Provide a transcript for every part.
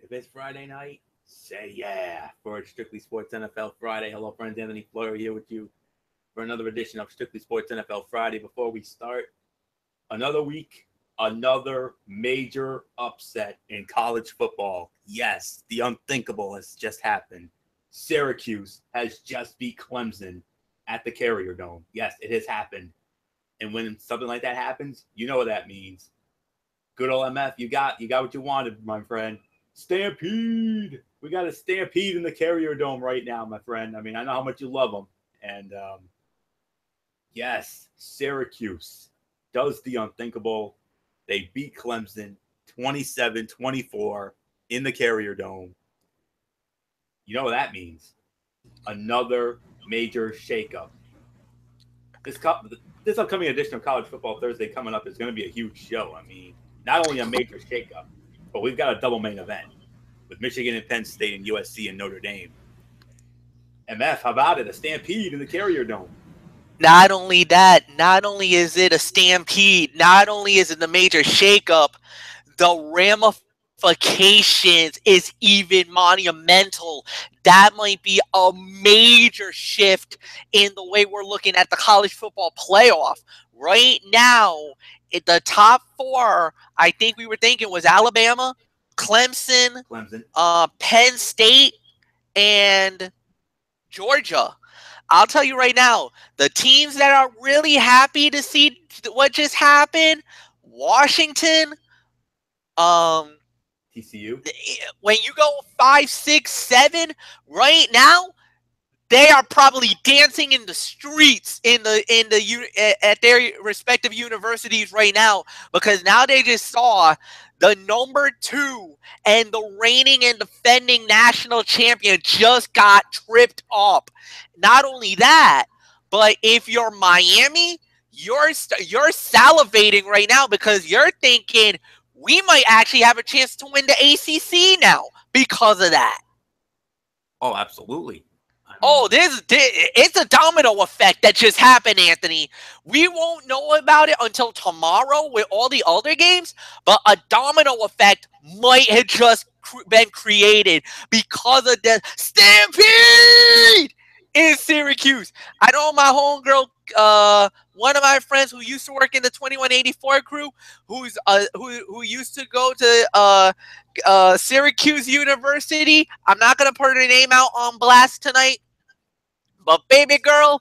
If it's Friday night, say yeah for Strictly Sports NFL Friday. Hello, friends. Anthony Fleury here with you for another edition of Strictly Sports NFL Friday. Before we start, another week, another major upset in college football. Yes, the unthinkable has just happened. Syracuse has just beat Clemson at the Carrier Dome. Yes, it has happened. And when something like that happens, you know what that means. Good old MF, you got what you wanted, my friend. Stampede. We got a stampede in the Carrier Dome right now, my friend. I mean, I know how much you love them. And yes, Syracuse does the unthinkable. They beat Clemson 27-24 in the Carrier Dome. You know what that means? Another major shakeup. This upcoming edition of College Football Thursday coming up is going to be a huge show. I mean, not only a major shakeup, but we've got a double main event with Michigan and Penn State and USC and Notre Dame. MF, how about it? A stampede in the Carrier Dome. Not only that, not only is it a stampede, not only is it a major shakeup, the ramifications is even monumental. That might be a major shift in the way we're looking at the college football playoff. Right now, the top four, I think we were thinking was Alabama, Clemson, Penn State, and Georgia. I'll tell you right now, the teams that are really happy to see what just happened, Washington, TCU. When you go 5, 6, 7, right now, they are probably dancing in the streets at their respective universities right now, because now they just saw the number 2 and the reigning and defending national champion just got tripped up. Not only that, but if you're Miami, you're salivating right now because you're thinking we might actually have a chance to win the ACC now because of that. Oh, absolutely. It's a domino effect that just happened, Anthony. We won't know about it until tomorrow with all the other games, but a domino effect might have just been created because of the stampede in Syracuse. I know my homegirl, one of my friends who used to work in the 2184 crew, who used to go to Syracuse University. I'm not gonna put her name out on blast tonight. But baby girl,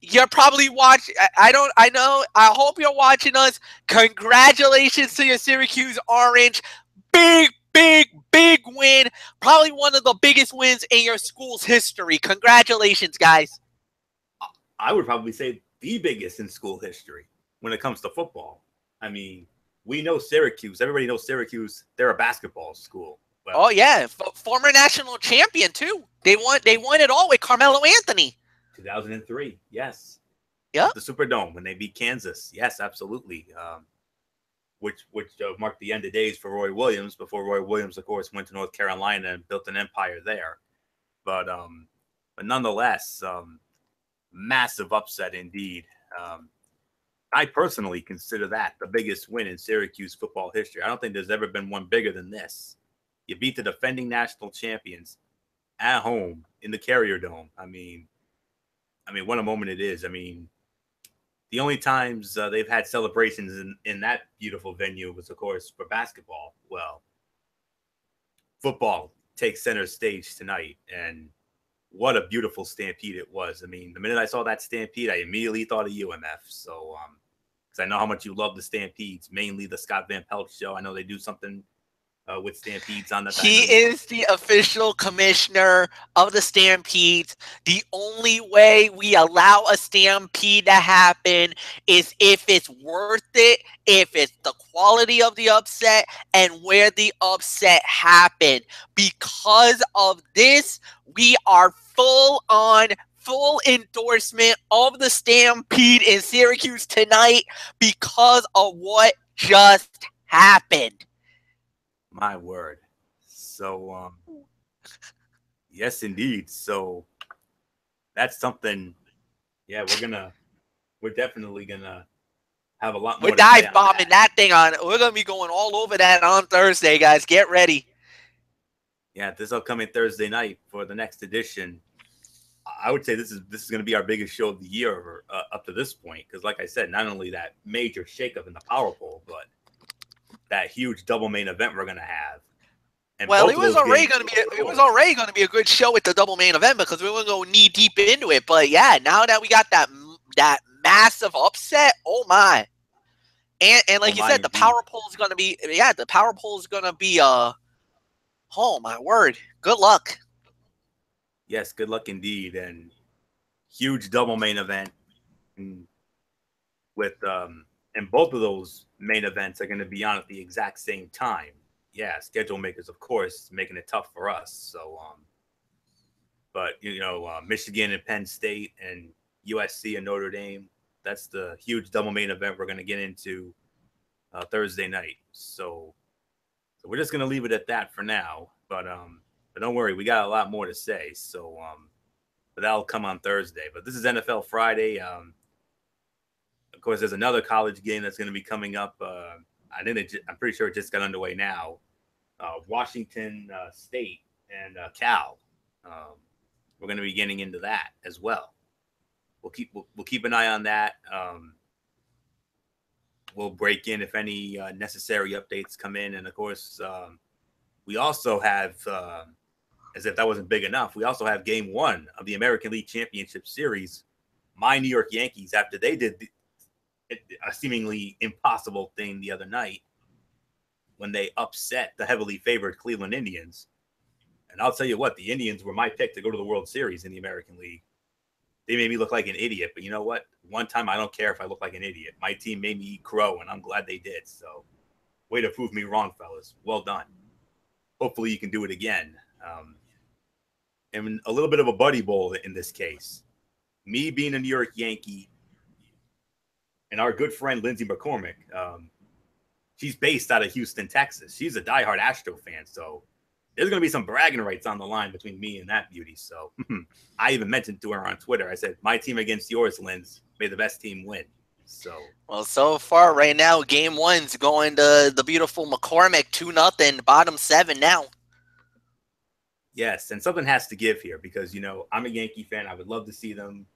you're probably watching. I hope you're watching us. Congratulations to your Syracuse Orange. Big win. Probably one of the biggest wins in your school's history. Congratulations, guys. I would probably say the biggest in school history when it comes to football. I mean, we know Syracuse. Everybody knows Syracuse. They're a basketball school. But oh yeah, former national champion too. They won it all with Carmelo Anthony. 2003, yes. Yeah. The Superdome when they beat Kansas. Yes, absolutely. Which marked the end of days for Roy Williams before Roy Williams, of course, went to North Carolina and built an empire there. But nonetheless, massive upset indeed. I personally consider that the biggest win in Syracuse football history. I don't think there's ever been one bigger than this. You beat the defending national champions at home in the Carrier Dome. I mean, what a moment it is. I mean, the only times they've had celebrations in that beautiful venue was, of course, for basketball. Well, football takes center stage tonight, and what a beautiful stampede it was. I mean, the minute I saw that stampede, I immediately thought of UMF. So, because I know how much you love the stampedes, mainly the Scott Van Pelt show. I know they do something with stampedes on the. He is the official commissioner of the Stampedes. The only way we allow a stampede to happen is if it's worth it, if it's the quality of the upset, and where the upset happened. Because of this, we are full endorsement of the Stampede in Syracuse tonight because of what just happened. My word. So, yes, indeed. So that's something. Yeah, we're definitely gonna have a lot more. We're dive bombing that thing on. We're gonna be going all over that on Thursday, guys. Get ready. Yeah, this upcoming Thursday night for the next edition, I would say this is going to be our biggest show of the year up to this point. Because, like I said, not only that major shakeup in the power poll, but that huge double main event we're going to have, and Well, both of those games, it was already going to be a good show with the double main event because we were going to go knee deep into it. But yeah, now that we got that massive upset, oh my! And oh like you my, said, the indeed. power poll is going to be the power poll is going to be oh my word, good luck. Yes, good luck indeed, and huge double main event with and both of those main events are going to be on at the exact same time. Yeah, schedule makers, of course, making it tough for us. So, but Michigan and Penn State and USC and Notre Dame. That's the huge double main event we're going to get into Thursday night. So we're just going to leave it at that for now. But don't worry, we got a lot more to say. But that'll come on Thursday. But this is NFL Friday. Of course, there's another college game that's going to be coming up. I'm pretty sure it just got underway now. Washington State and Cal. We're going to be getting into that as well. We'll keep an eye on that. We'll break in if any necessary updates come in, and of course, we also have, as if that wasn't big enough, we also have Game 1 of the American League Championship Series. My New York Yankees, after they did a seemingly impossible thing the other night when they upset the heavily favored Cleveland Indians. And I'll tell you what, the Indians were my pick to go to the World Series in the American League. They made me look like an idiot, but you know what? One time I don't care if I look like an idiot. My team made me eat crow, and I'm glad they did. So, way to prove me wrong, fellas. Well done. Hopefully you can do it again. And a little bit of a buddy bowl in this case. Me being a New York Yankee and our good friend Lindsay McCormick, she's based out of Houston, Texas. She's a diehard Astro fan, so there's going to be some bragging rights on the line between me and that beauty. So I even mentioned to her on Twitter, I said, my team against yours, Linz. May the best team win. So far right now, Game 1's going to the beautiful McCormick 2-0, bottom 7 now. Yes, and something has to give here because, I'm a Yankee fan. I would love to see them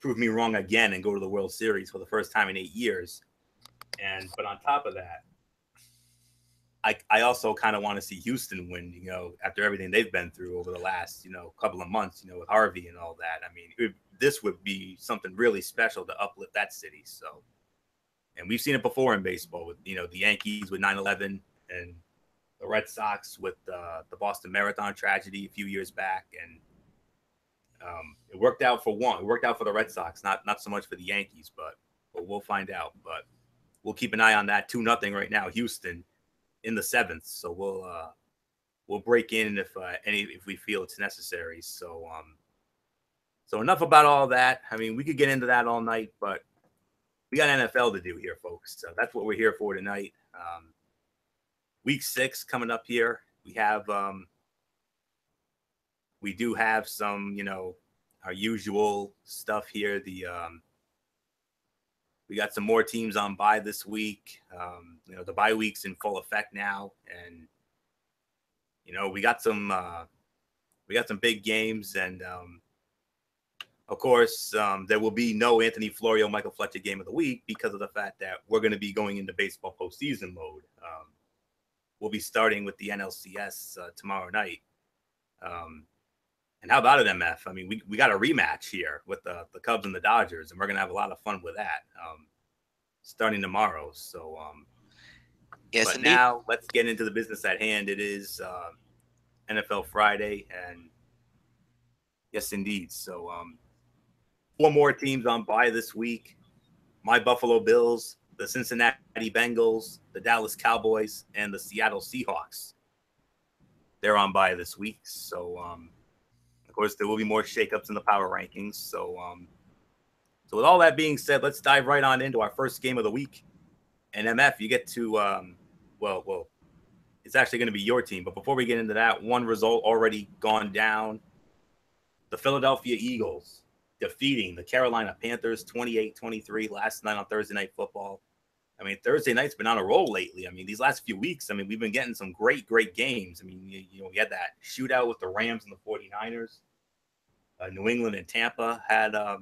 prove me wrong again and go to the World Series for the first time in 8 years. But on top of that, I also kind of want to see Houston win, after everything they've been through over the last, couple of months, with Harvey and all that. I mean, this would be something really special to uplift that city. So, and we've seen it before in baseball with, the Yankees with 9/11 and the Red Sox with the Boston Marathon tragedy a few years back. And it worked out for one. It worked out for the Red Sox, not so much for the Yankees, but we'll find out. But we'll keep an eye on that. 2-0 right now, Houston in the 7th. So we'll break in if we feel it's necessary. So enough about all that. I mean, we could get into that all night, but we got NFL to do here, folks. So that's what we're here for tonight. Week 6 coming up here. We do have some, our usual stuff here. We got some more teams on bye this week. The bye week's in full effect now, and we got some big games, and of course there will be no Anthony Florio, Michael Fletcher game of the week because of the fact that we're going to be going into baseball postseason mode. We'll be starting with the NLCS tomorrow night. And how about it, MF? I mean, we got a rematch here with the Cubs and the Dodgers, and we're going to have a lot of fun with that starting tomorrow. So, yes, but indeed. now let's get into the business at hand. It is NFL Friday, and yes, indeed. So, 4 more teams on bye this week. My Buffalo Bills, the Cincinnati Bengals, the Dallas Cowboys, and the Seattle Seahawks. They're on bye this week. So, of course, there will be more shakeups in the power rankings. So with all that being said, let's dive right on into our first game of the week. And MF, you get to, well, it's actually going to be your team. But before we get into that, one result already gone down. The Philadelphia Eagles defeating the Carolina Panthers 28-23 last night on Thursday Night Football. I mean, Thursday night's been on a roll lately. I mean, these last few weeks, I mean, we've been getting some great games. I mean, we had that shootout with the Rams and the 49ers. New England and Tampa had a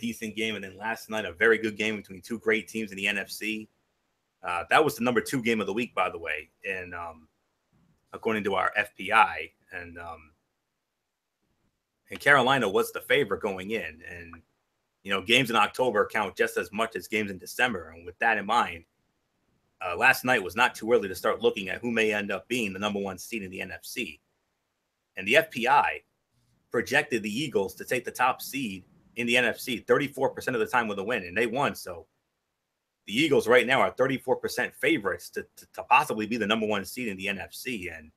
decent game. And then last night, a very good game between two great teams in the NFC. That was the number 2 game of the week, by the way, and according to our FPI. And Carolina was the favorite going in. And games in October count just as much as games in December. And with that in mind, last night was not too early to start looking at who may end up being the number 1 seed in the NFC. And the FPI projected the Eagles to take the top seed in the NFC 34% of the time with a win, and they won. So the Eagles right now are 34% favorites to possibly be the number 1 seed in the NFC. And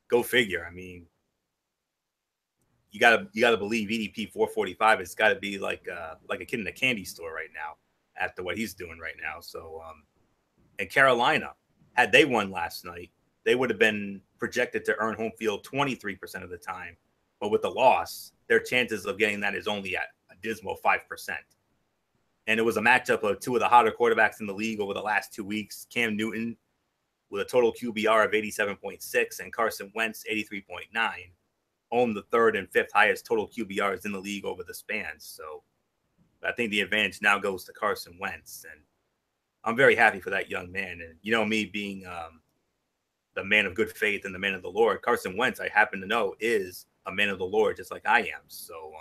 go figure. I mean, you gotta believe EDP 445 has got to be like a kid in a candy store right now after what he's doing right now. So, and Carolina, had they won last night, they would have been projected to earn home field 23% of the time. But with the loss, their chances of getting that is only at a dismal 5%. And it was a matchup of 2 of the hotter quarterbacks in the league over the last 2 weeks. Cam Newton with a total QBR of 87.6 and Carson Wentz 83.9. Own the 3rd and 5th highest total QBRs in the league over the spans. So I think the advantage now goes to Carson Wentz. And I'm very happy for that young man. And me being the man of good faith and the man of the Lord, Carson Wentz, I happen to know, is a man of the Lord, just like I am. So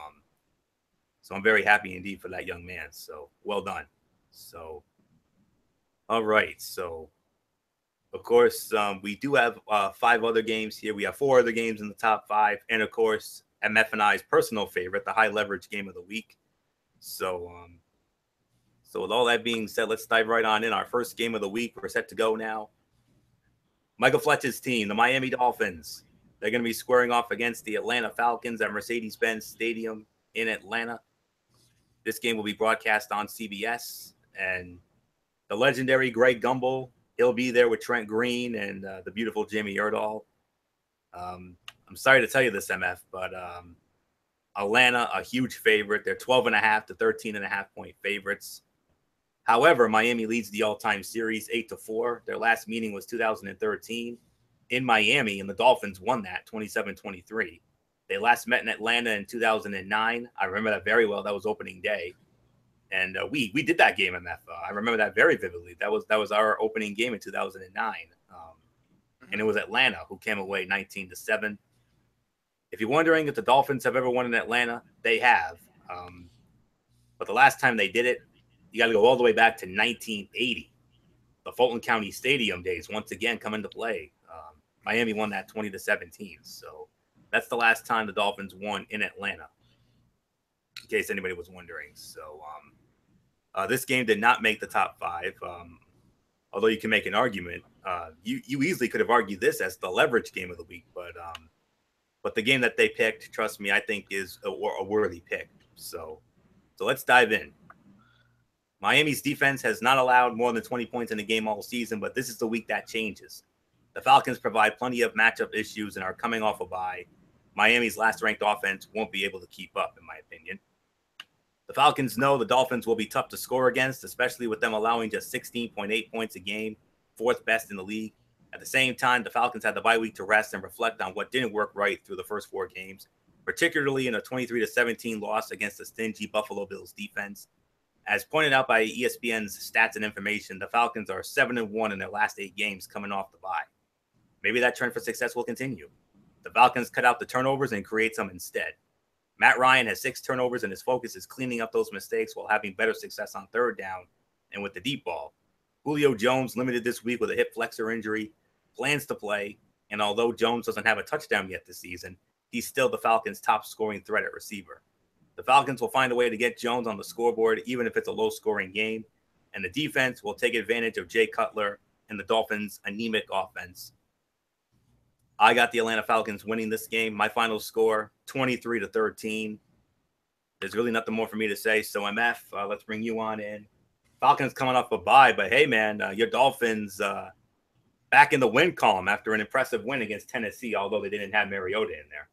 I'm very happy indeed for that young man. So well done. So, all right. So, of course, we do have 5 other games here. We have 4 other games in the top 5. And, of course, MF and I's personal favorite, the high leverage game of the week. So, so with all that being said, let's dive right on in. Our first game of the week, we're set to go now. Michael Fletcher's team, the Miami Dolphins. They're going to be squaring off against the Atlanta Falcons at Mercedes-Benz Stadium in Atlanta. This game will be broadcast on CBS. And the legendary Greg Gumbel, he'll be there with Trent Green and the beautiful Jamie Erdahl. I'm sorry to tell you this, MF, but Atlanta, a huge favorite. They're 12.5 to 13.5 point favorites. However, Miami leads the all-time series 8-4. Their last meeting was 2013 in Miami, and the Dolphins won that 27-23. They last met in Atlanta in 2009. I remember that very well. That was opening day. And we did that game, MF. I remember that very vividly. That was our opening game in 2009. And it was Atlanta who came away 19-7. If you're wondering if the Dolphins have ever won in Atlanta, they have. But the last time they did it, you got to go all the way back to 1980. The Fulton County Stadium days once again come into play. Miami won that 20-17. So that's the last time the Dolphins won in Atlanta, in case anybody was wondering. So this game did not make the top 5. Although you can make an argument, you easily could have argued this as the leverage game of the week. But the game that they picked, trust me, I think is a worthy pick. So let's dive in. Miami's defense has not allowed more than 20 points in a game all season, but this is the week that changes. The Falcons provide plenty of matchup issues and are coming off a bye. Miami's last-ranked offense won't be able to keep up, in my opinion. The Falcons know the Dolphins will be tough to score against, especially with them allowing just 16.8 points a game, 4th best in the league. At the same time, the Falcons had the bye week to rest and reflect on what didn't work right through the first 4 games, particularly in a 23-17 loss against the stingy Buffalo Bills defense. As pointed out by ESPN's Stats and Information, the Falcons are 7-1 in their last 8 games coming off the bye. Maybe that trend for success will continue. The Falcons cut out the turnovers and create some instead. Matt Ryan has 6 turnovers, and his focus is cleaning up those mistakes while having better success on 3rd down and with the deep ball. Julio Jones, limited this week with a hip flexor injury, plans to play, and although Jones doesn't have a touchdown yet this season, he's still the Falcons' top scoring threat at receiver. The Falcons will find a way to get Jones on the scoreboard, even if it's a low-scoring game, and the defense will take advantage of Jay Cutler and the Dolphins' anemic offense. I got the Atlanta Falcons winning this game. My final score, 23-13. There's really nothing more for me to say. So, MF, let's bring you on in. Falcons coming off a bye, but hey, man, your Dolphins back in the win column after an impressive win against Tennessee, although they didn't have Mariota in there.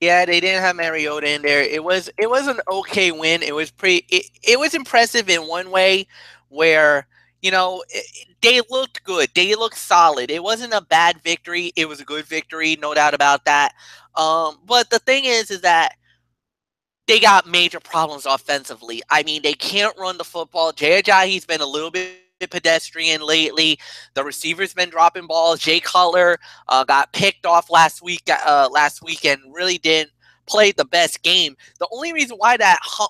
Yeah, they didn't have Mariota in there. It was an okay win. It was pretty. It was impressive in one way, where they looked good. They looked solid. It wasn't a bad victory. It was a good victory, no doubt about that. But the thing is that they got major problems offensively. I mean, they can't run the football. Jay Ajayi's been a little bit pedestrian lately. The receiver's been dropping balls. Jay Cutler got picked off last week and really didn't play the best game. The only reason why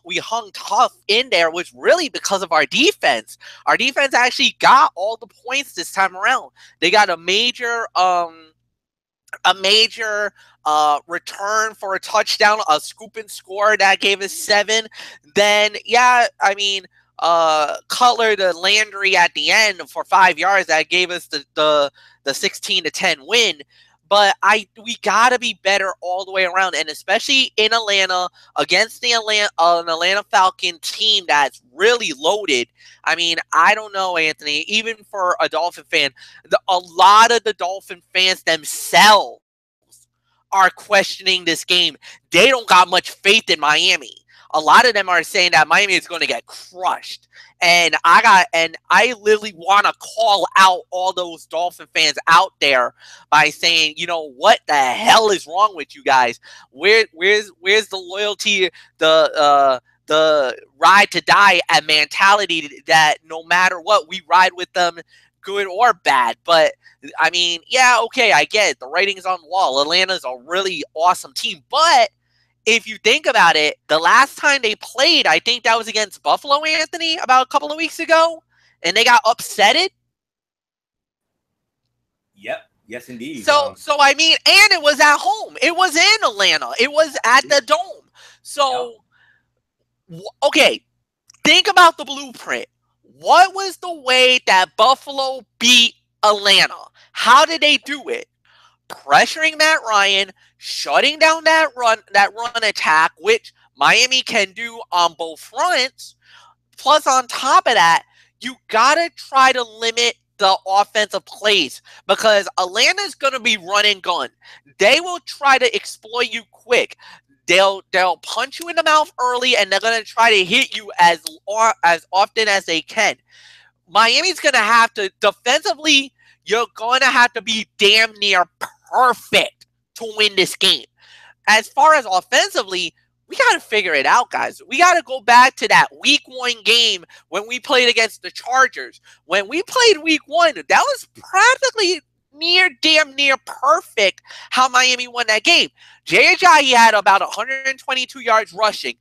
we hung tough in there was really because of our defense. Our defense actually got all the points this time around. They got a major return for a touchdown, a scoop and score that gave us 7. Then, yeah, I mean, Cutler to Landry at the end for 5 yards that gave us the 16-10 win. But we gotta be better all the way around, and especially in Atlanta against an Atlanta Falcon team that's really loaded. I mean, I don't know, Anthony. Even for a Dolphin fan, a lot of the Dolphin fans themselves are questioning this game. They don't got much faith in Miami. A lot of them are saying that Miami is going to get crushed. And I literally want to call out all those Dolphin fans out there by saying, what the hell is wrong with you guys? Where's the loyalty, the ride to die and mentality that no matter what, we ride with them, good or bad? But I mean, yeah, okay, I get it. The writing's on the wall. Atlanta's a really awesome team. But if you think about it, the last time they played, I think that was against Buffalo, Anthony, about a couple of weeks ago, and they got upsetted. Yep. Yes, indeed. So I mean, and it was at home. It was in Atlanta. It was at the Dome. So, okay, think about the blueprint. What was the way that Buffalo beat Atlanta? How did they do it? Pressuring Matt Ryan, shutting down that run attack, which Miami can do on both fronts. Plus, on top of that, you gotta try to limit the offensive plays because Atlanta's gonna be run and gun. They will try to exploit you quick. They'll punch you in the mouth early, and they're gonna try to hit you as often as they can. Miami's gonna have to defensively. You're gonna have to be damn near perfect to win this game. As far as offensively, we got to figure it out, guys. We got to go back to that week 1 game when we played against the Chargers. When we played week 1, that was practically damn near perfect how Miami won that game. Jay Ajayi had about 122 yards rushing.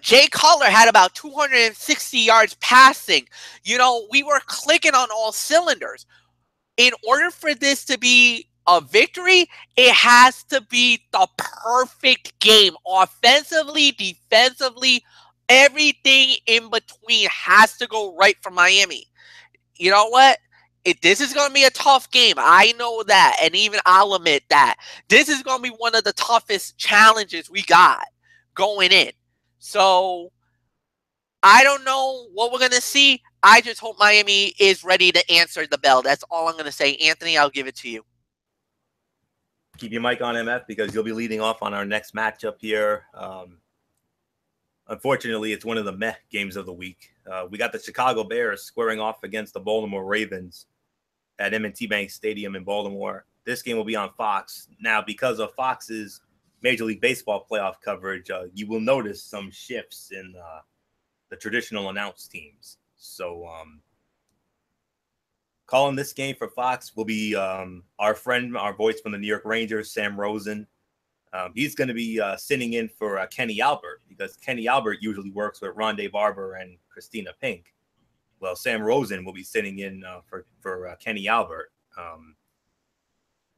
Jay Cutler had about 260 yards passing. We were clicking on all cylinders. In order for this to be a victory, it has to be the perfect game. Offensively, defensively, everything in between has to go right for Miami. You know what? This is going to be a tough game. I know that, and even I'll admit that. This is going to be one of the toughest challenges we got going in. So, I don't know what we're going to see. I just hope Miami is ready to answer the bell. That's all I'm going to say. Anthony, I'll give it to you. Keep your mic on, MF, because you'll be leading off on our next matchup here. Unfortunately, it's one of the meh games of the week. We got the Chicago Bears squaring off against the Baltimore Ravens at M&T Bank Stadium in Baltimore. This game will be on Fox. Now, because of Fox's Major League Baseball playoff coverage, you will notice some shifts in the traditional announced teams. So calling this game for Fox will be our voice from the New York Rangers, Sam Rosen. He's going to be sitting in for Kenny Albert because Kenny Albert usually works with Rondé Barber and Christina Pink. Well, Sam Rosen will be sitting in for Kenny Albert.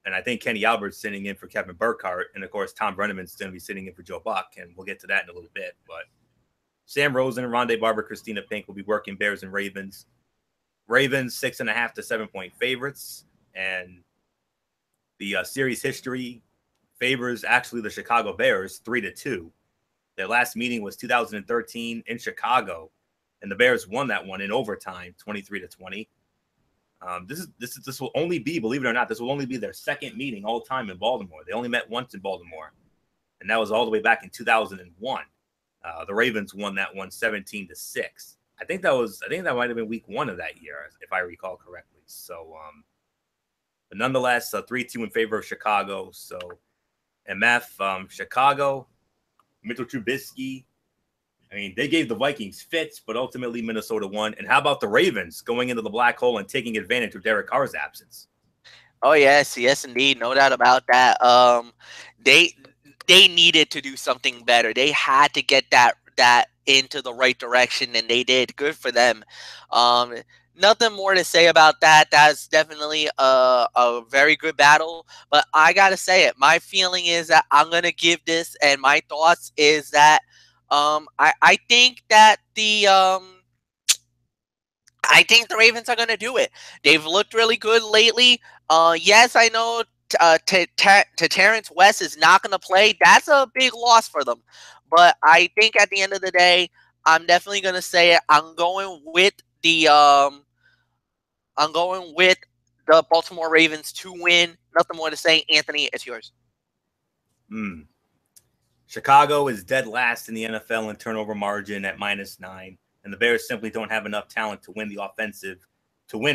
And I think Kenny Albert's sitting in for Kevin Burkhardt. And, of course, Tom Brenneman's going to be sitting in for Joe Buck. And we'll get to that in a little bit. But Sam Rosen, Rondé Barber, Christina Pink will be working Bears and Ravens. Ravens 6.5 to 7-point favorites. And the series history favors actually the Chicago Bears 3-2. Their last meeting was 2013 in Chicago. And the Bears won that one in overtime, 23-20. This will only be, believe it or not, this will only be their second meeting all time in Baltimore. They only met once in Baltimore, and that was all the way back in 2001. The Ravens won that one 17-6. I think that might have been week 1 of that year, if I recall correctly. So, but nonetheless, 3-2 in favor of Chicago. So, MF, Chicago, Mitchell Trubisky. I mean, they gave the Vikings fits, but ultimately Minnesota won. And how about the Ravens going into the black hole and taking advantage of Derek Carr's absence? Oh yes, yes indeed, no doubt about that. They needed to do something better. They had to get that into the right direction, and they did. Good for them. Nothing more to say about that. That's definitely a very good battle. But I gotta say it. My feeling is that I'm gonna give this, and my thoughts is that I think that I think the Ravens are going to do it. They've looked really good lately. Yes, I know Terrence West is not going to play. That's a big loss for them. But I think at the end of the day, I'm definitely going to say it. I'm going with the Baltimore Ravens to win. Nothing more to say. Anthony, it's yours. Chicago is dead last in the NFL in turnover margin at -9. And the Bears simply don't have enough talent to win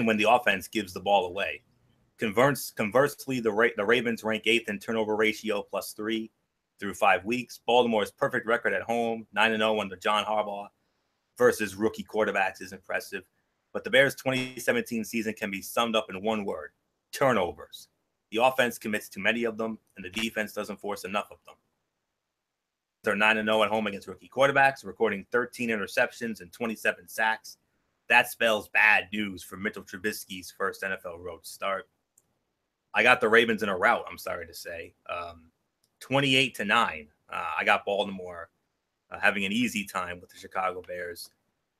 when the offense gives the ball away. Conversely, the Ravens rank 8th in turnover ratio +3 through 5 weeks. Baltimore's perfect record at home, 9-0 under John Harbaugh versus rookie quarterbacks, is impressive. But the Bears' 2017 season can be summed up in one word: turnovers. The offense commits too many of them, and the defense doesn't force enough of them. They're 9-0 at home against rookie quarterbacks, recording 13 interceptions and 27 sacks. That spells bad news for Mitchell Trubisky's first NFL road start. I got the Ravens in a rout, I'm sorry to say. 28-9. I got Baltimore having an easy time with the Chicago Bears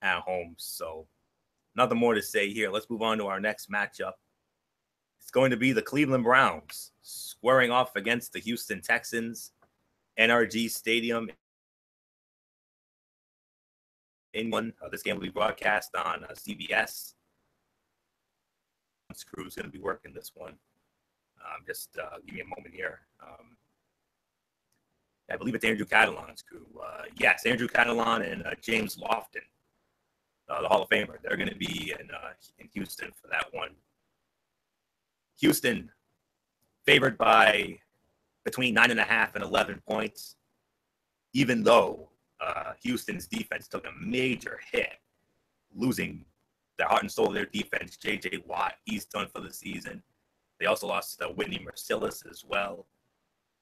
at home. So nothing more to say here. Let's move on to our next matchup. It's going to be the Cleveland Browns squaring off against the Houston Texans. NRG Stadium. This game will be broadcast on CBS. Crew's going to be working this one. Just give me a moment here. I believe it's Andrew Catalan's crew. Yes, Andrew Catalan and James Lofton, the Hall of Famer. They're going to be in Houston for that one. Houston favored by between 9.5 and 11 points, even though Houston's defense took a major hit, losing the heart and soul of their defense. J.J. Watt, he's done for the season. They also lost Whitney Mercilus as well.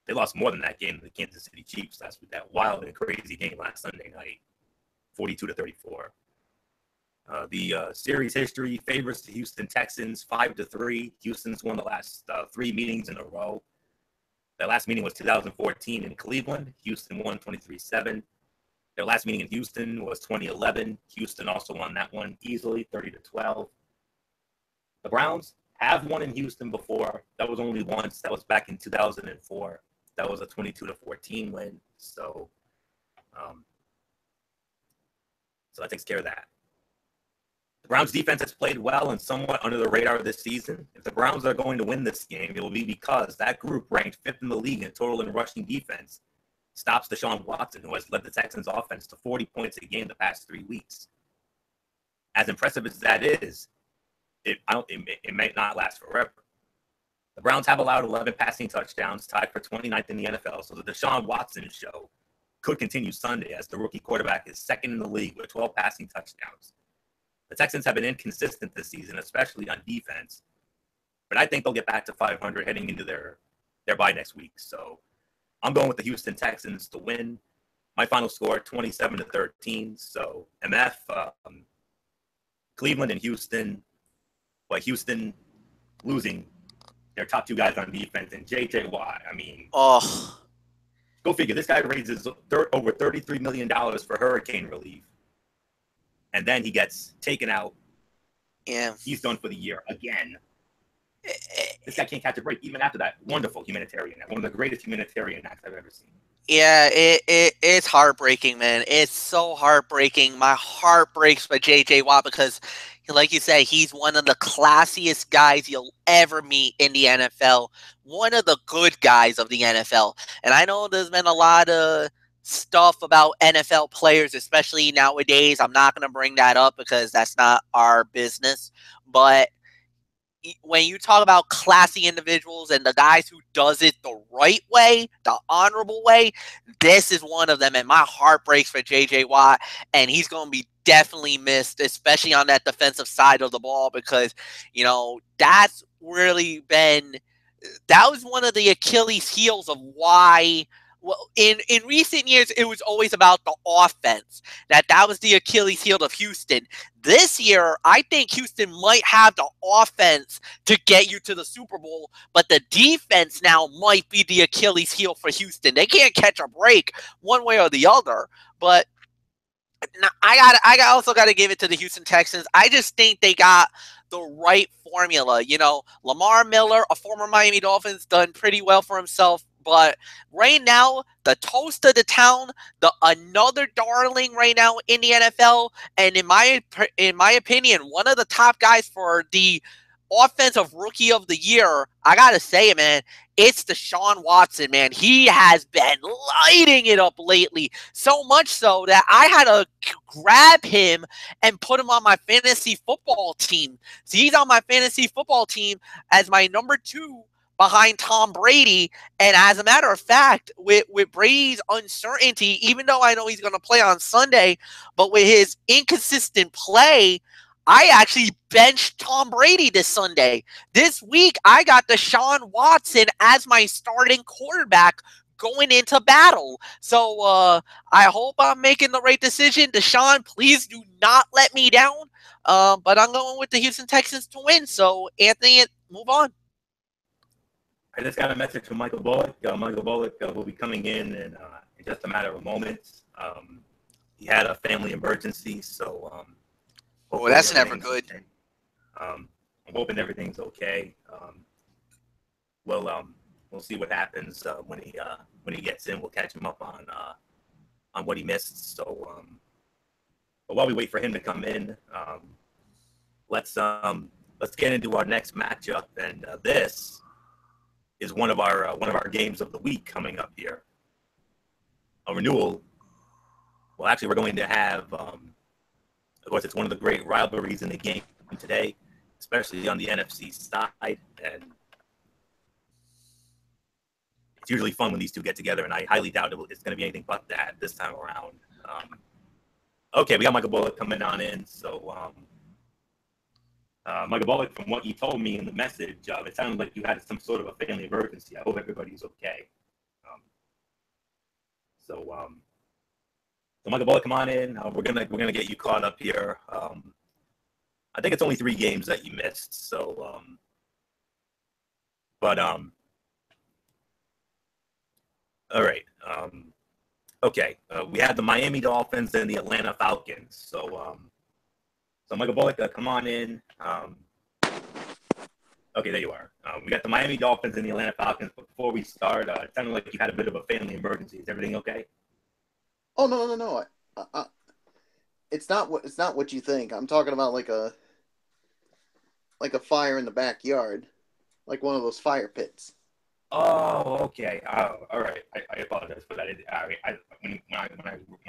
They lost more than that game to the Kansas City Chiefs last week, that wild and crazy game last Sunday night, 42-34. The series history favors the Houston Texans 5-3. Houston's won the last 3 meetings in a row. Their last meeting was 2014 in Cleveland. Houston won 23-7. Their last meeting in Houston was 2011. Houston also won that one easily, 30-12. The Browns have won in Houston before. That was only once. That was back in 2004. That was a 22-14 win. So that takes care of that. The Browns defense has played well and somewhat under the radar this season. If the Browns are going to win this game, it will be because that group, ranked 5th in the league in total and rushing defense, stops Deshaun Watson, who has led the Texans offense to 40 points a game the past 3 weeks. As impressive as that is, it may not last forever. The Browns have allowed 11 passing touchdowns, tied for 29th in the NFL, so the Deshaun Watson show could continue Sunday as the rookie quarterback is 2nd in the league with 12 passing touchdowns. The Texans have been inconsistent this season, especially on defense. But I think they'll get back to 500 heading into their bye next week. So I'm going with the Houston Texans to win. My final score, 27-13. So MF, Cleveland and Houston. But Houston losing their top 2 guys on defense. And J.J. Watt, I mean, go figure. This guy raises over $33 million for hurricane relief. And then he gets taken out. Yeah. He's done for the year again. This guy can't catch a break, even after that wonderful humanitarian act, one of the greatest humanitarian acts I've ever seen. Yeah, it's heartbreaking, man. It's so heartbreaking. My heart breaks for J.J. Watt because Like you said, he's one of the classiest guys you'll ever meet in the NFL. One of the good guys of the NFL. And I know there's been a lot of stuff about NFL players, especially nowadays. I'm not going to bring that up because that's not our business. But when you talk about classy individuals and the guys who does it the right way, the honorable way, this is one of them. And my heart breaks for J.J. Watt, and he's going to be definitely missed, especially on that defensive side of the ball, because, that's really been – that was one of the Achilles heels of why – well, in recent years, it was always about the offense. That was the Achilles heel of Houston. This year, I think Houston might have the offense to get you to the Super Bowl, but the defense now might be the Achilles heel for Houston. They can't catch a break one way or the other. But I also got to give it to the Houston Texans. I just think they got the right formula. Lamar Miller, a former Miami Dolphins, done pretty well for himself. But right now, the toast of the town, another darling right now in the NFL, and in my opinion, one of the top guys for the offensive rookie of the year, I gotta say it, man, it's Deshaun Watson, man. He has been lighting it up lately, so much so that I had to grab him and put him on my fantasy football team. So he's on my fantasy football team as my number 2 behind Tom Brady. And as a matter of fact, with Brady's uncertainty, even though I know he's going to play on Sunday, but with his inconsistent play, I actually benched Tom Brady this Sunday. This week, I got Deshaun Watson as my starting quarterback going into battle. So I hope I'm making the right decision. Deshaun, please do not let me down. But I'm going with the Houston Texans to win. So, Anthony, move on. I just got a message from Michael Bullock. Michael Bullock will be coming in just a matter of moments. He had a family emergency, so that's never good. Okay. I'm hoping everything's okay. We'll see what happens when he gets in. We'll catch him up on what he missed. So, but while we wait for him to come in, let's get into our next matchup, and this is one of our games of the week coming up here. A renewal. Well, actually, we're going to have, of course, it's one of the great rivalries in the game today, especially on the NFC side. And it's usually fun when these two get together, and I highly doubt it's going to be anything but that this time around. Okay, we got Michael Bullock coming on in. So, Michael Bullock, from what you told me in the message, it sounded like you had some sort of a family emergency. I hope everybody's okay. So Michael Bullock, come on in. We're gonna get you caught up here. I think it's only 3 games that you missed. So, all right. Okay. We had the Miami Dolphins and the Atlanta Falcons. So Michael Bullock, come on in. Okay, there you are. We got the Miami Dolphins and the Atlanta Falcons. But before we start, it sounded like you had a bit of a family emergency. Is everything okay? Oh no. It's not what you think. I'm talking about like a fire in the backyard, like one of those fire pits. Oh, okay. All right. I apologize for that. When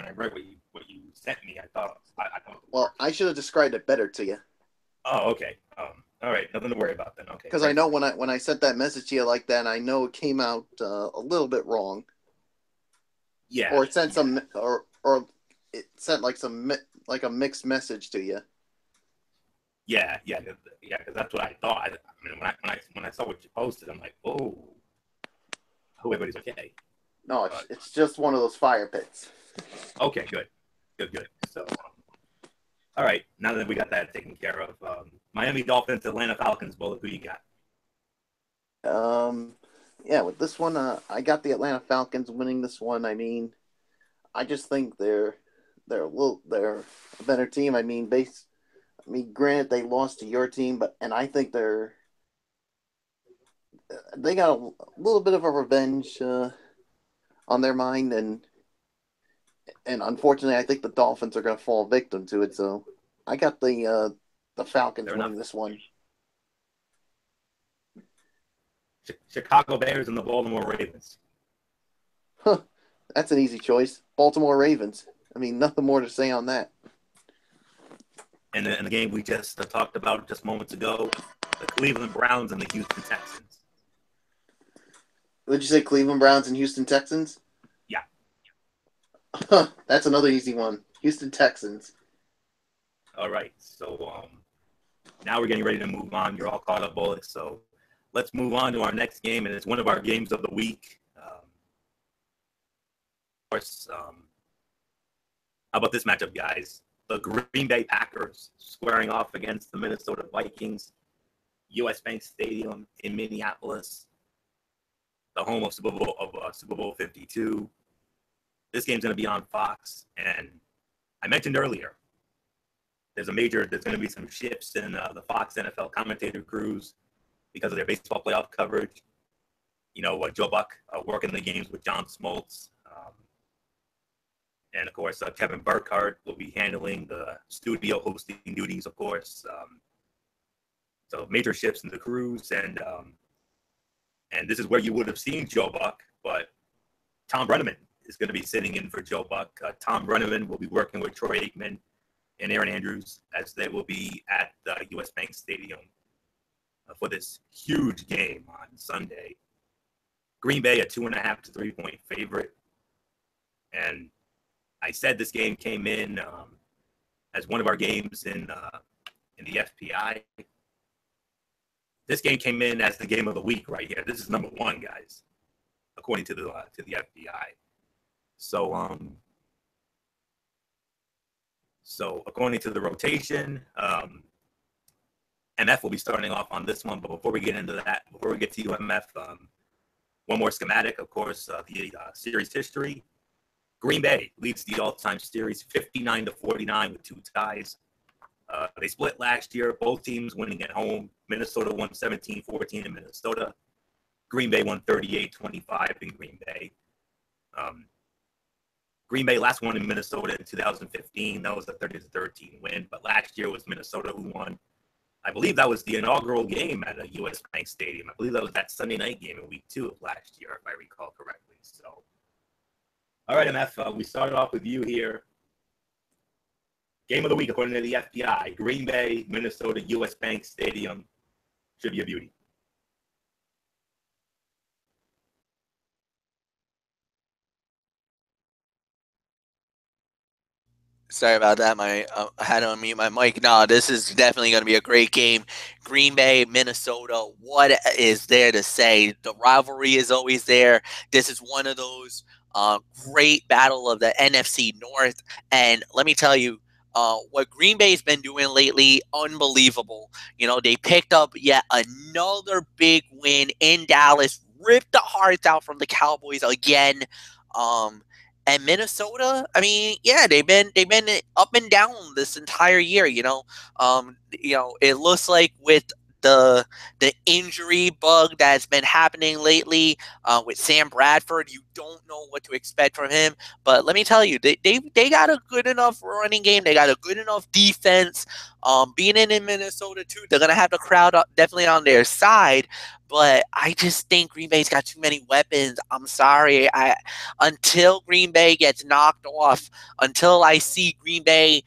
I read what you sent me, I thought. Well, I should have described it better to you. Oh, okay. All right. Nothing to worry about then. Okay. Because I know when I sent that message to you like that, I know it came out a little bit wrong. Yeah. Or it sent or it sent like a mixed message to you. Yeah. Because that's what I thought. I mean, when I saw what you posted, I'm like, oh, I hope everybody's okay. No, it's just one of those fire pits. Okay, good. So, all right. Now that we got that taken care of, Miami Dolphins, Atlanta Falcons. Bullet, who you got? Yeah, with this one, I got the Atlanta Falcons winning this one. I mean, I just think they're a better team. I mean, granted they lost to your team, and I think they got a little bit of a revenge on their mind, and unfortunately, I think the Dolphins are going to fall victim to it. So I got the the Falcons Fair winning enough. this one. Chicago Bears and the Baltimore Ravens. Huh, that's an easy choice. Baltimore Ravens. I mean, nothing more to say on that. And the game we just talked about just moments ago, the Cleveland Browns and the Houston Texans. Would you say Cleveland Browns and Houston Texans? Yeah. Huh, that's another easy one. Houston Texans. All right. So now we're getting ready to move on. You're all caught up, Bullock. So let's move on to our next game, and it's one of our games of the week. Of course, how about this matchup, guys? The Green Bay Packers squaring off against the Minnesota Vikings, U.S. Bank Stadium in Minneapolis, the home of Super Bowl 52. This game's going to be on Fox, and I mentioned earlier there's going to be some shifts in the Fox NFL commentator crews because of their baseball playoff coverage. Joe Buck working the games with John Smoltz. And, of course, Kevin Burkhardt will be handling the studio hosting duties, of course. So major shifts in the crews. And this is where you would have seen Joe Buck, but Tom Brenneman is going to be sitting in for Joe Buck. Tom Brenneman will be working with Troy Aikman and Aaron Andrews as they will be at the U.S. Bank Stadium for this huge game on Sunday. Green Bay, a 2.5 to 3 point favorite. And I said this game came in as one of our games in the FPI. This game came in as the game of the week right here. This is number one, guys, according to the FBI. So according to the rotation, MF will be starting off on this one. But before we get into that, before we get to UMF, one more schematic, of course, the series history. Green Bay leads the all-time series 59-49 with 2 ties. They split last year, both teams winning at home. Minnesota won 17-14 in Minnesota. Green Bay won 38-25 in Green Bay. Green Bay last won in Minnesota in 2015. That was a 30-13 win. But last year was Minnesota who won. I believe that was the inaugural game at a U.S. Bank Stadium. I believe that was that Sunday night game in week 2 of last year, if I recall correctly. So, all right, MF, we started off with you here. Game of the week, according to the FBI, Green Bay, Minnesota, U.S. Bank Stadium. Should be a beauty. Sorry about that. I had to unmute my mic. No, this is definitely going to be a great game. Green Bay, Minnesota. What is there to say? The rivalry is always there. This is one of those great battle of the NFC North. And let me tell you, what Green Bay's been doing lately, unbelievable. They picked up yet another big win in Dallas, ripped the hearts out from the Cowboys again. And Minnesota, I mean, yeah, they've been up and down this entire year. It looks like with the injury bug that's been happening lately with Sam Bradford, you don't know what to expect from him. But let me tell you, they got a good enough running game. They got a good enough defense. Being in Minnesota too, they're gonna have the crowd definitely on their side. But I just think Green Bay's got too many weapons. I'm sorry. Until Green Bay gets knocked off, until I see Green Bay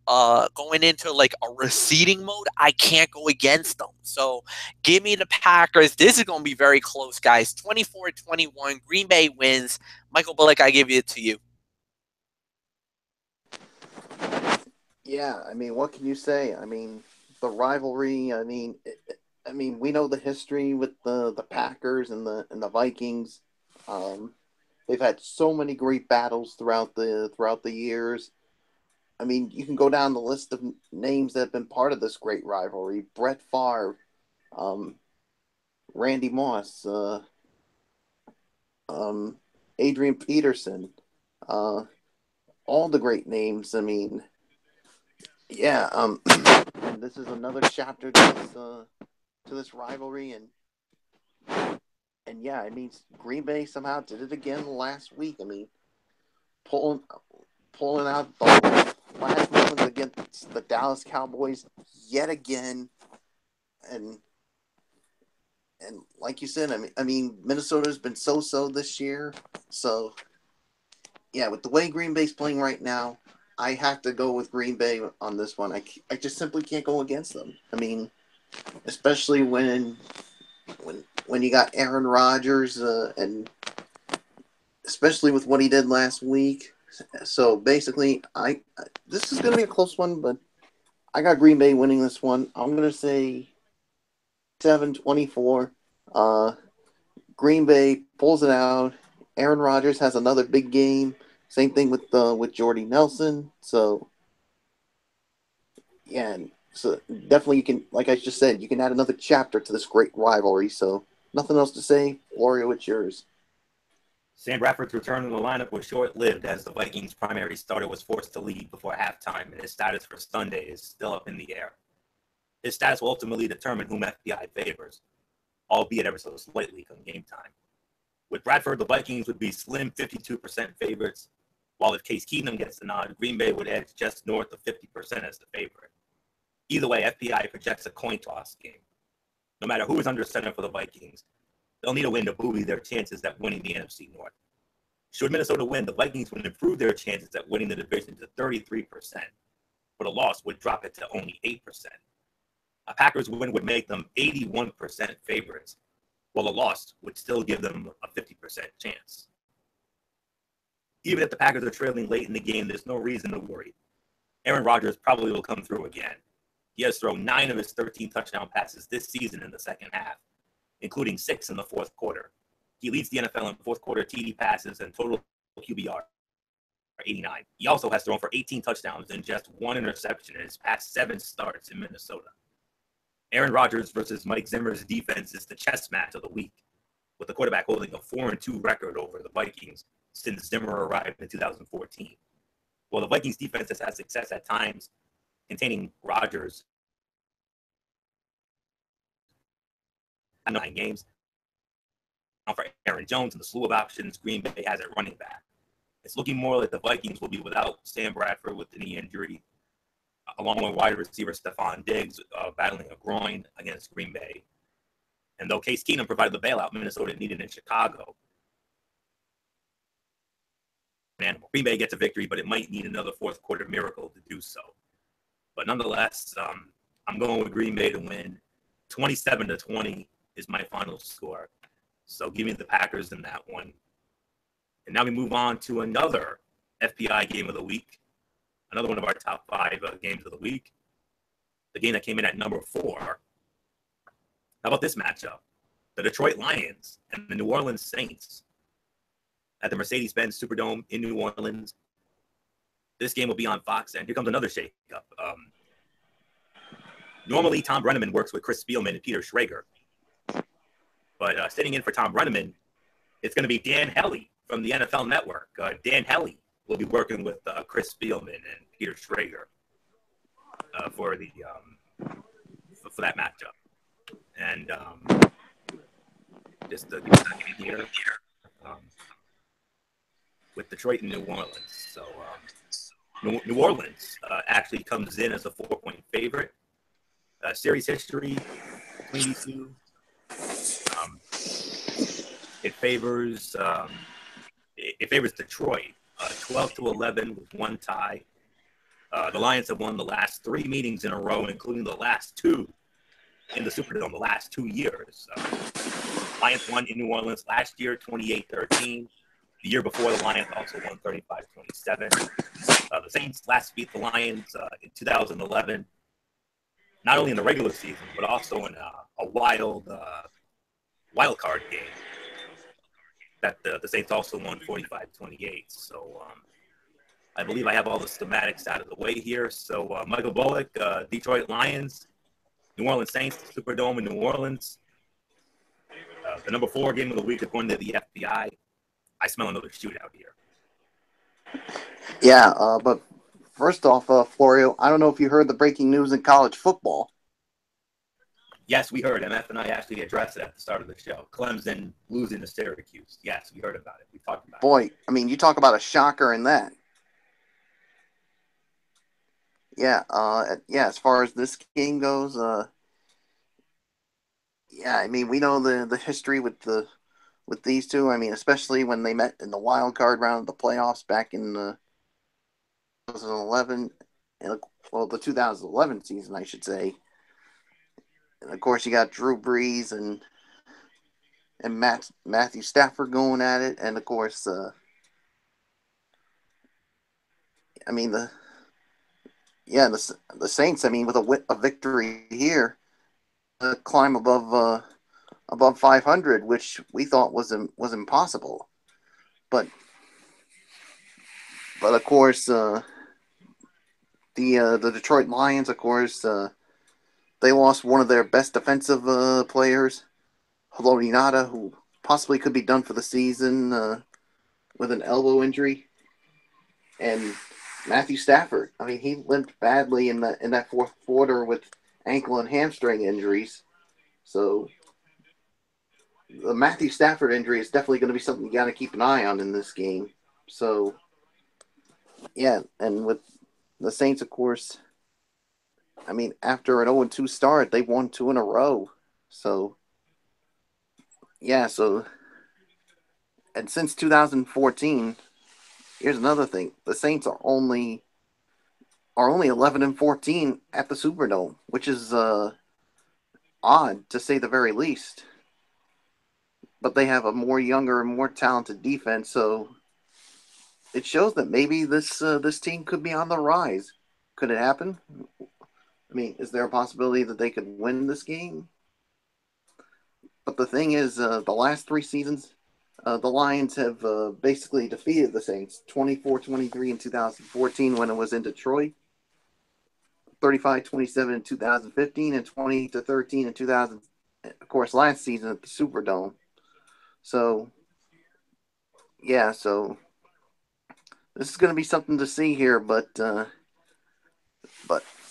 going into like a receding mode, I can't go against them. So give me the Packers. This is going to be very close, guys. 24-21. Green Bay wins. Michael Bullock, I give it to you. Yeah, I mean, what can you say? I mean, the rivalry. I mean, we know the history with the Packers and the Vikings. They've had so many great battles throughout the years. I mean, you can go down the list of names that have been part of this great rivalry: Brett Favre, Randy Moss, Adrian Peterson, all the great names. I mean, yeah. This is another chapter to this rivalry, and yeah, I mean, Green Bay somehow did it again last week. I mean, pulling out last moments against the Dallas Cowboys yet again, and like you said, I mean, Minnesota's been so this year. So yeah, with the way Green Bay's playing right now, I have to go with Green Bay on this one. I just simply can't go against them. I mean, especially when you got Aaron Rodgers and especially with what he did last week. So basically, this is going to be a close one, but I got Green Bay winning this one. I'm going to say 7-24. Green Bay pulls it out. Aaron Rodgers has another big game. Same thing with Jordy Nelson. So yeah, so definitely you can, like I just said, you can add another chapter to this great rivalry. So nothing else to say. Florio, it's yours. Sam Bradford's return to the lineup was short-lived as the Vikings' primary starter was forced to leave before halftime, and his status for Sunday is still up in the air. His status will ultimately determine whom FPI favors, albeit ever so slightly come game time. With Bradford, the Vikings would be slim 52% favorites, while if Case Keenum gets the nod, Green Bay would edge just north of 50% as the favorite. Either way, FPI projects a coin toss game. No matter who is under center for the Vikings, they'll need a win to buoy their chances at winning the NFC North. Should Minnesota win, the Vikings would improve their chances at winning the division to 33%, but a loss would drop it to only 8%. A Packers win would make them 81% favorites, while a loss would still give them a 50% chance. Even if the Packers are trailing late in the game, there's no reason to worry. Aaron Rodgers probably will come through again. He has thrown 9 of his 13 touchdown passes this season in the second half, including 6 in the fourth quarter. He leads the NFL in fourth quarter TD passes and total QBR 89. He also has thrown for 18 touchdowns and just 1 interception in his past 7 starts in Minnesota. Aaron Rodgers versus Mike Zimmer's defense is the chess match of the week, with the quarterback holding a 4-2 record over the Vikings since Zimmer arrived in 2014. While the Vikings defense has had success at times containing Rodgers in 9 games, for Aaron Jones and the slew of options Green Bay has at running back, it's looking more like the Vikings will be without Sam Bradford with the knee injury, along with wide receiver Stephon Diggs battling a groin against Green Bay. And though Case Keenum provided the bailout Minnesota needed in Chicago, Green Bay gets a victory, but it might need another fourth quarter miracle to do so. But nonetheless, I'm going with Green Bay to win. 27-20 is my final score. So give me the Packers in that one. And now we move on to another FPI game of the week. Another one of our top 5 games of the week. The game that came in at number 4. How about this matchup? The Detroit Lions and the New Orleans Saints at the Mercedes-Benz Superdome in New Orleans. This game will be on Fox, and here comes another shakeup. Normally, Tom Brenneman works with Chris Spielman and Peter Schrager. But sitting in for Tom Brenneman, it's going to be Dan Hellie from the NFL Network. Dan Hellie will be working with Chris Spielman and Peter Schrager for that matchup. And just to give a second here, with Detroit and New Orleans. So New Orleans actually comes in as a 4-point favorite. Series history between these two. It favors Detroit 12-11 with 1 tie. The Lions have won the last 3 meetings in a row, including the last 2 in the Superdome the last 2 years. Lions won in New Orleans last year, 28-13. The year before, the Lions also won 35-27. The Saints last beat the Lions in 2011, not only in the regular season, but also in a wild card game that the Saints also won 45-28. So I believe I have all the schematics out of the way here. So Michael Bullock, Detroit Lions, New Orleans Saints, Superdome in New Orleans. The number 4 game of the week according to the FBI. I smell another shootout here. Yeah, but first off, Florio, I don't know if you heard the breaking news in college football. Yes, we heard. MF and I actually addressed it at the start of the show. Clemson losing to Syracuse. Yes, we heard about it. We talked about it. Boy, I mean, you talk about a shocker in that. Yeah, as far as this game goes, yeah, I mean, we know the history with these two. I mean, especially when they met in the wild card round of the playoffs back in 2011, and well, the 2011 season, I should say. And of course, you got Drew Brees and Matthew Stafford going at it, and of course, I mean the Saints. I mean, with a victory here, climb above 500, which we thought was impossible. But of course, the Detroit Lions, of course, they lost one of their best defensive players, Haloti Ngata, who possibly could be done for the season with an elbow injury, and Matthew Stafford. I mean, he limped badly in that fourth quarter with ankle and hamstring injuries. So the Matthew Stafford injury is definitely going to be something you got to keep an eye on in this game. So yeah, and with the Saints, of course, I mean, after an 0-2 start, they won 2 in a row. So yeah, and since 2014, here's another thing: the Saints are only 11-14 at the Superdome, which is odd to say the very least. But they have a more younger and more talented defense, so it shows that maybe this team could be on the rise. Could it happen? I mean, is there a possibility that they could win this game? But the thing is, the last 3 seasons, the Lions have basically defeated the Saints 24-23 in 2014 when it was in Detroit, 35-27 in 2015, and 20-13 in 2000. Of course, last season at the Superdome. So, yeah, so this is going to be something to see here, but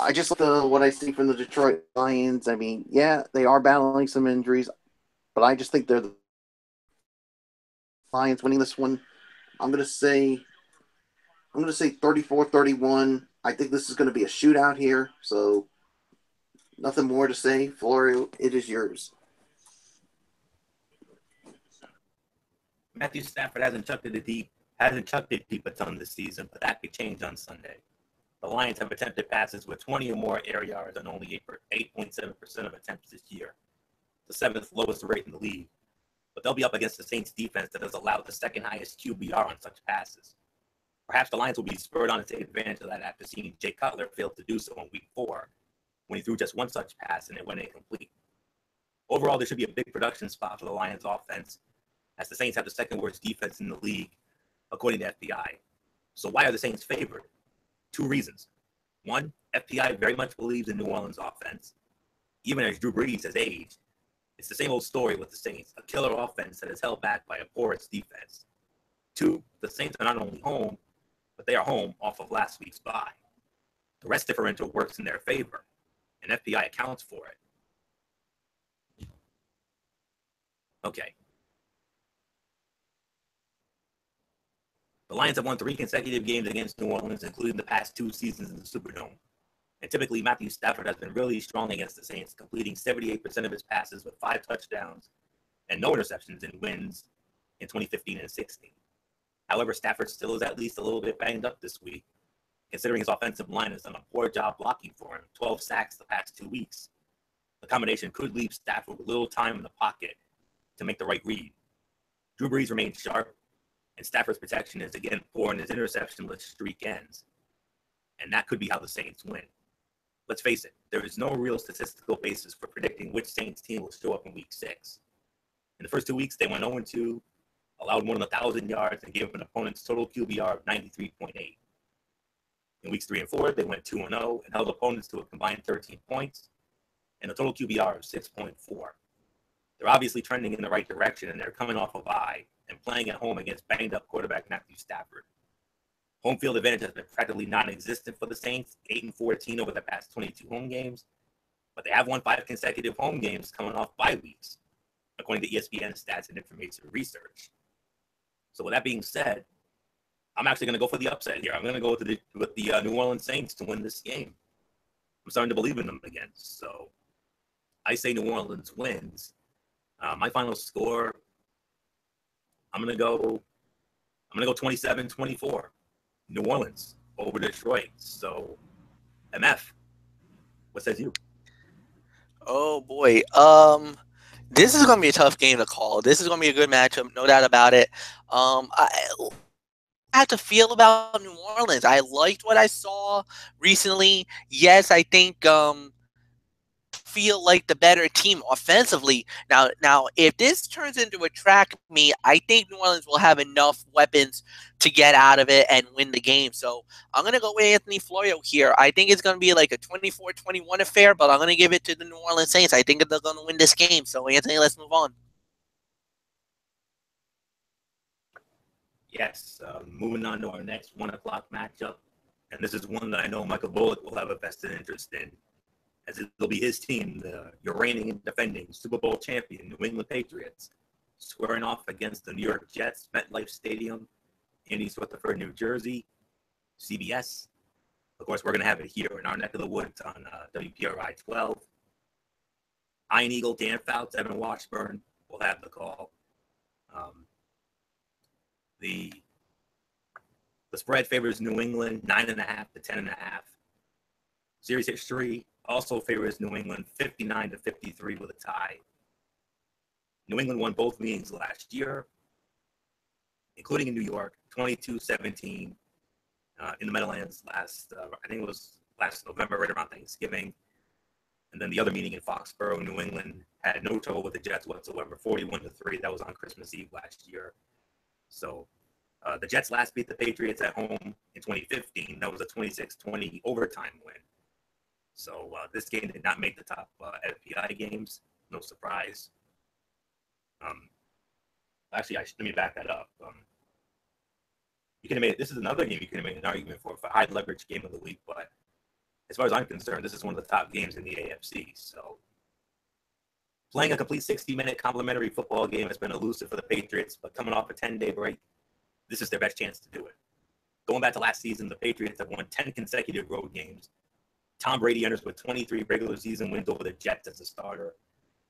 I just what I see from the Detroit Lions. I mean, yeah, they are battling some injuries, but I just think they're the Lions winning this one. I'm going to say 34-31. I think this is going to be a shootout here, so nothing more to say. Florio, it is yours. Matthew Stafford hasn't chucked it deep a ton this season, but that could change on Sunday. The Lions have attempted passes with 20 or more air yards on only 8.7% of attempts this year, the 7th lowest rate in the league. But they'll be up against the Saints defense that has allowed the second highest QBR on such passes. Perhaps the Lions will be spurred on to take advantage of that after seeing Jay Cutler fail to do so in week 4 when he threw just one such pass and it went incomplete. Overall, there should be a big production spot for the Lions offense, as the Saints have the second worst defense in the league, according to FPI. So why are the Saints favored? 2 reasons. 1, FPI very much believes in New Orleans' offense. Even as Drew Brees has aged, it's the same old story with the Saints, a killer offense that is held back by a porous defense. 2, the Saints are not only home, but they are home off of last week's bye. The rest differential works in their favor, and FPI accounts for it. Okay. The Lions have won 3 consecutive games against New Orleans, including the past 2 seasons in the Superdome. And typically, Matthew Stafford has been really strong against the Saints, completing 78% of his passes with 5 touchdowns and no interceptions in wins in 2015 and 16. However, Stafford still is at least a little bit banged up this week, considering his offensive line has done a poor job blocking for him, 12 sacks the past 2 weeks. The combination could leave Stafford with little time in the pocket to make the right read. Drew Brees remains sharp, and Stafford's protection is again poor, and his interception-less streak ends. And that could be how the Saints win. Let's face it, there is no real statistical basis for predicting which Saints team will show up in Week 6. In the first 2 weeks, they went 0-2, allowed more than 1,000 yards, and gave up an opponent's total QBR of 93.8. In Weeks 3 and 4, they went 2-0 and held opponents to a combined 13 points and a total QBR of 6.4. They're obviously trending in the right direction, and they're coming off a bye and playing at home against banged-up quarterback Matthew Stafford. Home field advantage has been practically non-existent for the Saints, 8-14 over the past 22 home games, but they have won 5 consecutive home games coming off bye weeks, according to ESPN stats and information research. So with that being said, I'm actually going to go for the upset here. I'm going to go with the New Orleans Saints to win this game. I'm starting to believe in them again. So I say New Orleans wins. My final score, I'm going to go 27-24. New Orleans over Detroit. So MF, what says you? Oh boy. This is gonna be a tough game to call. This is gonna be a good matchup, no doubt about it. I have to feel about New Orleans. I liked what I saw recently. Yes, I think feel like the better team offensively. Now, if this turns into a track meet, I think New Orleans will have enough weapons to get out of it and win the game. So I'm going to go with Anthony Florio here. I think it's going to be like a 24-21 affair, but I'm going to give it to the New Orleans Saints. I think they're going to win this game. So, Anthony, let's move on. Yes, moving on to our next 1 o'clock matchup. And this is one that I know Michael Bullock will have a vested interest in, as it'll be his team, your reigning and defending Super Bowl champion New England Patriots, squaring off against the New York Jets, MetLife Stadium in East Rutherford, New Jersey, CBS. Of course, we're going to have it here in our neck of the woods on WPRI 12. Iron Eagle, Dan Fouts, Evan Washburn will have the call. The spread favors New England 9.5 to 10.5. Series history also favors New England 59-53 with a tie. New England won both meetings last year, including in New York, 22-17 in the Meadowlands last November, right around Thanksgiving. And then the other meeting in Foxborough, New England had no trouble with the Jets whatsoever, 41-3. That was on Christmas Eve last year. So the Jets last beat the Patriots at home in 2015. That was a 26-20 overtime win. So this game did not make the top FPI games. No surprise. Actually, let me back that up. You could have made this is another game you could have made an argument for high leverage game of the week, but as far as I'm concerned, this is one of the top games in the AFC. So playing a complete 60-minute complimentary football game has been elusive for the Patriots, but coming off a 10-day break, this is their best chance to do it. Going back to last season, the Patriots have won 10 consecutive road games. Tom Brady enters with 23 regular season wins over the Jets as a starter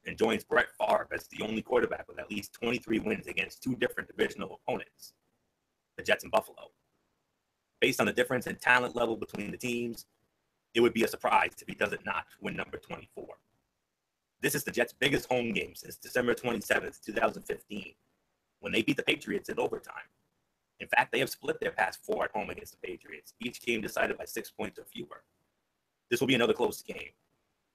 and joins Brett Favre as the only quarterback with at least 23 wins against 2 different divisional opponents, the Jets and Buffalo. Based on the difference in talent level between the teams, it would be a surprise if he doesn't not win number 24. This is the Jets' biggest home game since December 27th, 2015, when they beat the Patriots in overtime. In fact, they have split their past 4 at home against the Patriots, each game decided by 6 points or fewer. This will be another close game.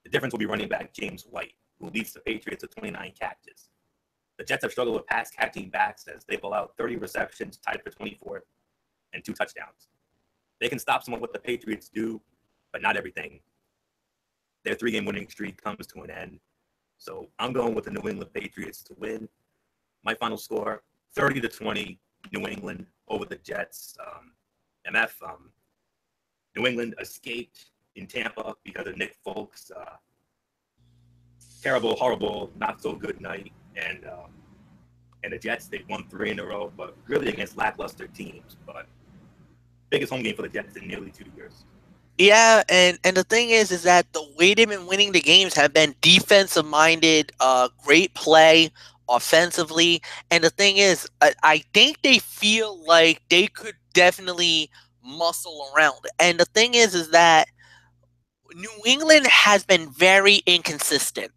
The difference will be running back James White, who leads the Patriots with 29 catches. The Jets have struggled with pass catching backs as they've allowed 30 receptions, tied for 24th, and 2 touchdowns. They can stop some of what the Patriots do, but not everything. Their 3-game winning streak comes to an end. So I'm going with the New England Patriots to win. My final score, 30-20, New England over the Jets. MF, New England escaped in Tampa because of Nick Folks' terrible, horrible, not so good night. And the Jets, they've won 3 in a row, but really against lackluster teams. But biggest home game for the Jets in nearly 2 years. Yeah, and the thing is that the way they've been winning the games have been defensive-minded, great play offensively. And the thing is, I think they feel like they could definitely muscle around. And the thing is that New England has been very inconsistent,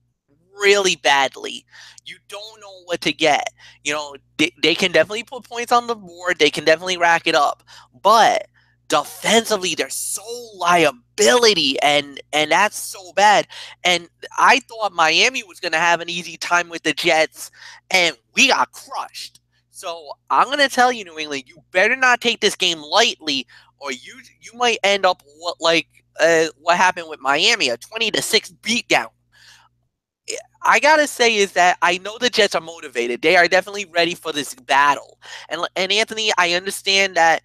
really badly. You don't know what to get. You know, they can definitely put points on the board. They can definitely rack it up. But defensively, they're so liability, and that's so bad. And I thought Miami was going to have an easy time with the Jets, and we got crushed. So I'm going to tell you, New England, you better not take this game lightly, or you might end up what happened with Miami, a 20-6 beatdown. I gotta say is that I know the Jets are motivated. They are definitely ready for this battle. And Anthony, I understand that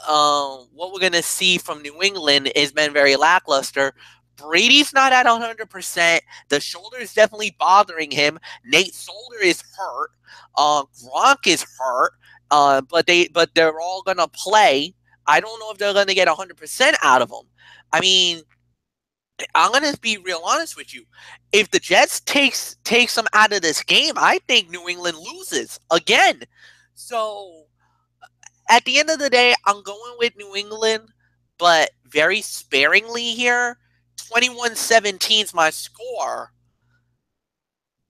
what we're going to see from New England has been very lackluster. Brady's not at 100%. The shoulder is definitely bothering him. Nate Solder is hurt. Gronk is hurt. But they're all gonna play. I don't know if they're gonna get 100% out of them. I mean, I'm gonna be real honest with you. If the Jets takes them out of this game, I think New England loses again. So at the end of the day, I'm going with New England, but very sparingly here. 21-17 is my score,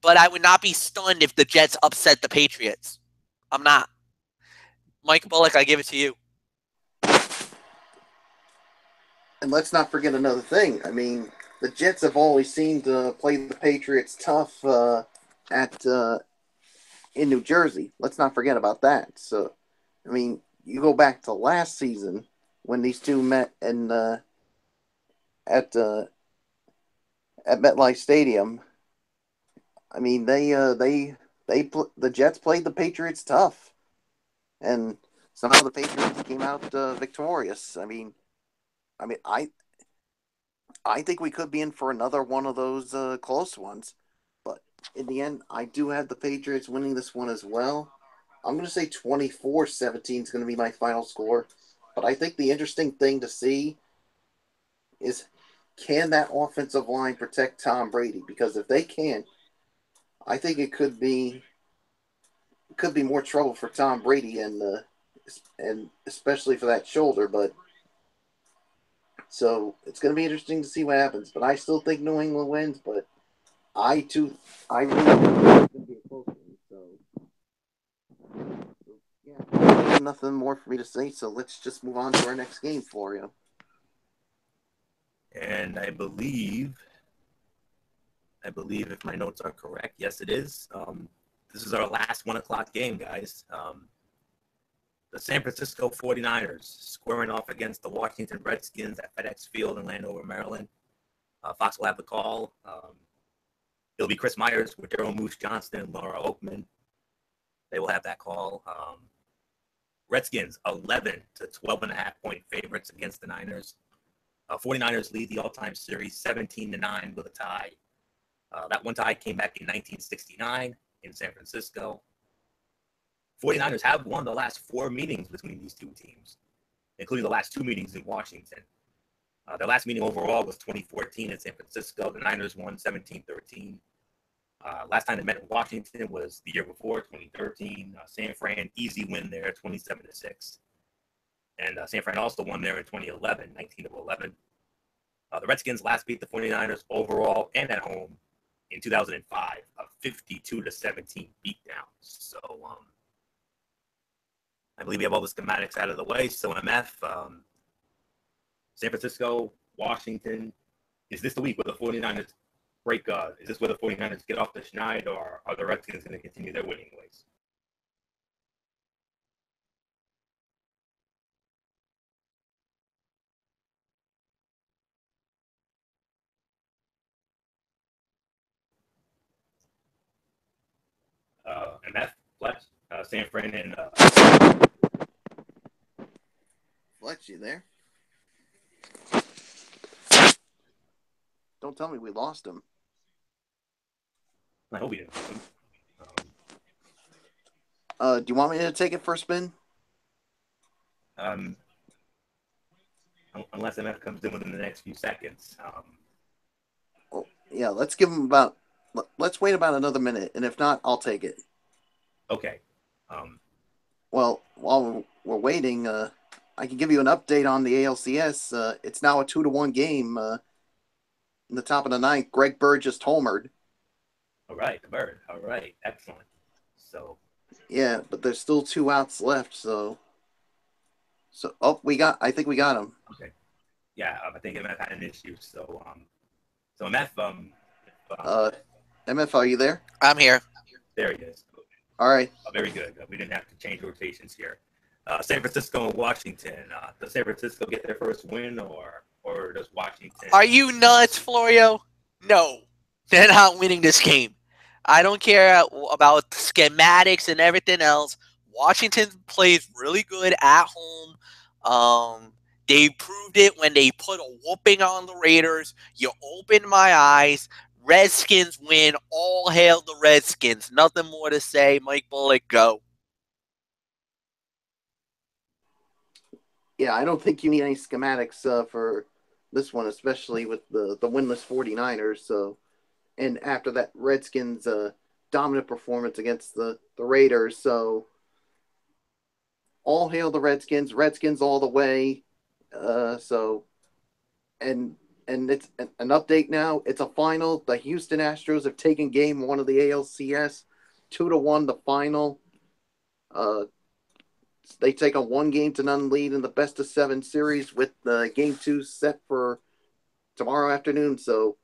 but I would not be stunned if the Jets upset the Patriots. I'm not. Mike Bullock, I give it to you. And let's not forget another thing. I mean, the Jets have always seemed to play the Patriots tough in New Jersey. Let's not forget about that. So, I mean, you go back to last season when these two met in at MetLife Stadium. I mean, the Jets played the Patriots tough, and somehow the Patriots came out victorious. I mean, I think we could be in for another one of those close ones, but in the end, I do have the Patriots winning this one as well. I'm going to say 24-17 is going to be my final score, but I think the interesting thing to see is, can that offensive line protect Tom Brady? Because if they can't, I think it could be more trouble for Tom Brady and especially for that shoulder. But so it's going to be interesting to see what happens. But I still think New England wins. But I really think it's going to be a close one. So yeah, there's nothing more for me to say. So let's just move on to our next game for you. And I believe if my notes are correct, yes, it is. This is our last 1 o'clock game, guys. The San Francisco 49ers squaring off against the Washington Redskins at FedEx Field in Landover, Maryland. Fox will have the call. It'll be Chris Myers with Daryl Moose Johnston and Laura Oakman. They will have that call. Redskins 11 to 12.5 point favorites against the Niners. 49ers lead the all-time series 17-9 with a tie. That one tie came back in 1969 in San Francisco. 49ers have won the last 4 meetings between these two teams, including the last 2 meetings in Washington. Their last meeting overall was 2014 in San Francisco. The Niners won 17-13. Last time they met in Washington was the year before, 2013. San Fran, easy win there, 27-6. And San Fran also won there in 2011, 19-11. The Redskins last beat the 49ers overall and at home in 2005, a 52-17 beatdown. So I believe we have all the schematics out of the way. So MF, San Francisco, Washington, is this the week where the 49ers break? Is this where the 49ers get off the schneid, or are the Redskins going to continue their winning ways? MF, Fletch, San Fran, and Fletch, you there? Don't tell me we lost him. I hope we didn't lose him. Do you want me to take it for a spin? Unless MF comes in within the next few seconds. Well, yeah, let's wait about another minute, and if not, I'll take it. Okay. Well, while we're waiting, I can give you an update on the ALCS. It's now a 2-1 game. In the top of the ninth, Greg Bird just homered. All right, Bird. All right, excellent. So. Yeah, but there's still 2 outs left. So I think we got him. Okay. Yeah, I think MF had an issue. So MF. MF, are you there? I'm here. There he is. All right. Very good. We didn't have to change rotations here. San Francisco and Washington. Does San Francisco get their first win, or does Washington? Are you nuts, Florio? No, they're not winning this game. I don't care about schematics and everything else. Washington plays really good at home. They proved it when they put a whooping on the Raiders. You opened my eyes. Redskins win. All hail the Redskins. Nothing more to say. Mike Bullock, go. Yeah, I don't think you need any schematics for this one, especially with the winless 49ers. So, and after that Redskins dominant performance against the Raiders, so all hail the Redskins, Redskins all the way. So, and it's an update now. It's a final. The Houston Astros have taken game one of the ALCS, 2-1 the final. They take a 1-0 lead in the best of 7 series with game 2 set for tomorrow afternoon. So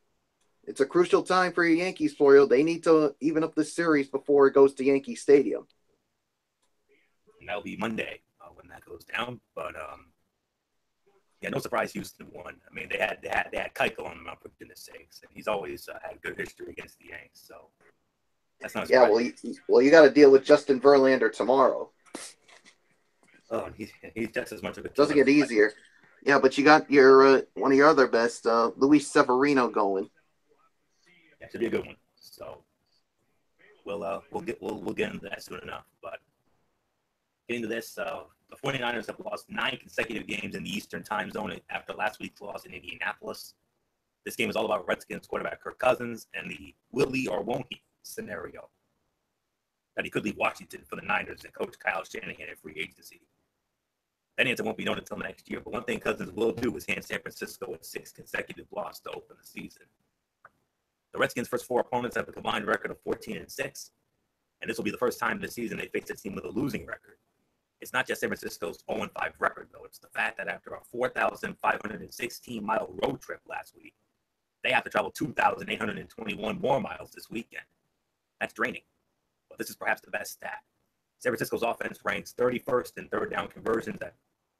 it's a crucial time for your Yankees, Florio. They need to even up the series before it goes to Yankee Stadium. And that'll be Monday when that goes down. But yeah, no surprise Houston won. I mean, they had Keuchel on them, for goodness sakes, and he's always had good history against the Yanks. So that's not surprising. Well, you got to deal with Justin Verlander tomorrow. Oh, he's just as much of a doesn't get easier. Yeah, but you got your one of your other best, Luis Severino, going. Yeah, should be a good one. So we'll get into that soon enough. But getting to this, the 49ers have lost 9 consecutive games in the Eastern time zone after last week's loss in Indianapolis. This game is all about Redskins quarterback Kirk Cousins and the will he or won't he scenario that he could leave Washington for the Niners and coach Kyle Shanahan at free agency. That answer won't be known until next year, but one thing Cousins will do is hand San Francisco a 6 consecutive loss to open the season. The Redskins' first 4 opponents have a combined record of 14-6, and this will be the first time this season they face a team with a losing record. It's not just San Francisco's 0-5 record, though. It's the fact that after a 4,516-mile road trip last week, they have to travel 2,821 more miles this weekend. That's draining, but this is perhaps the best stat. San Francisco's offense ranks 31st in third down conversions at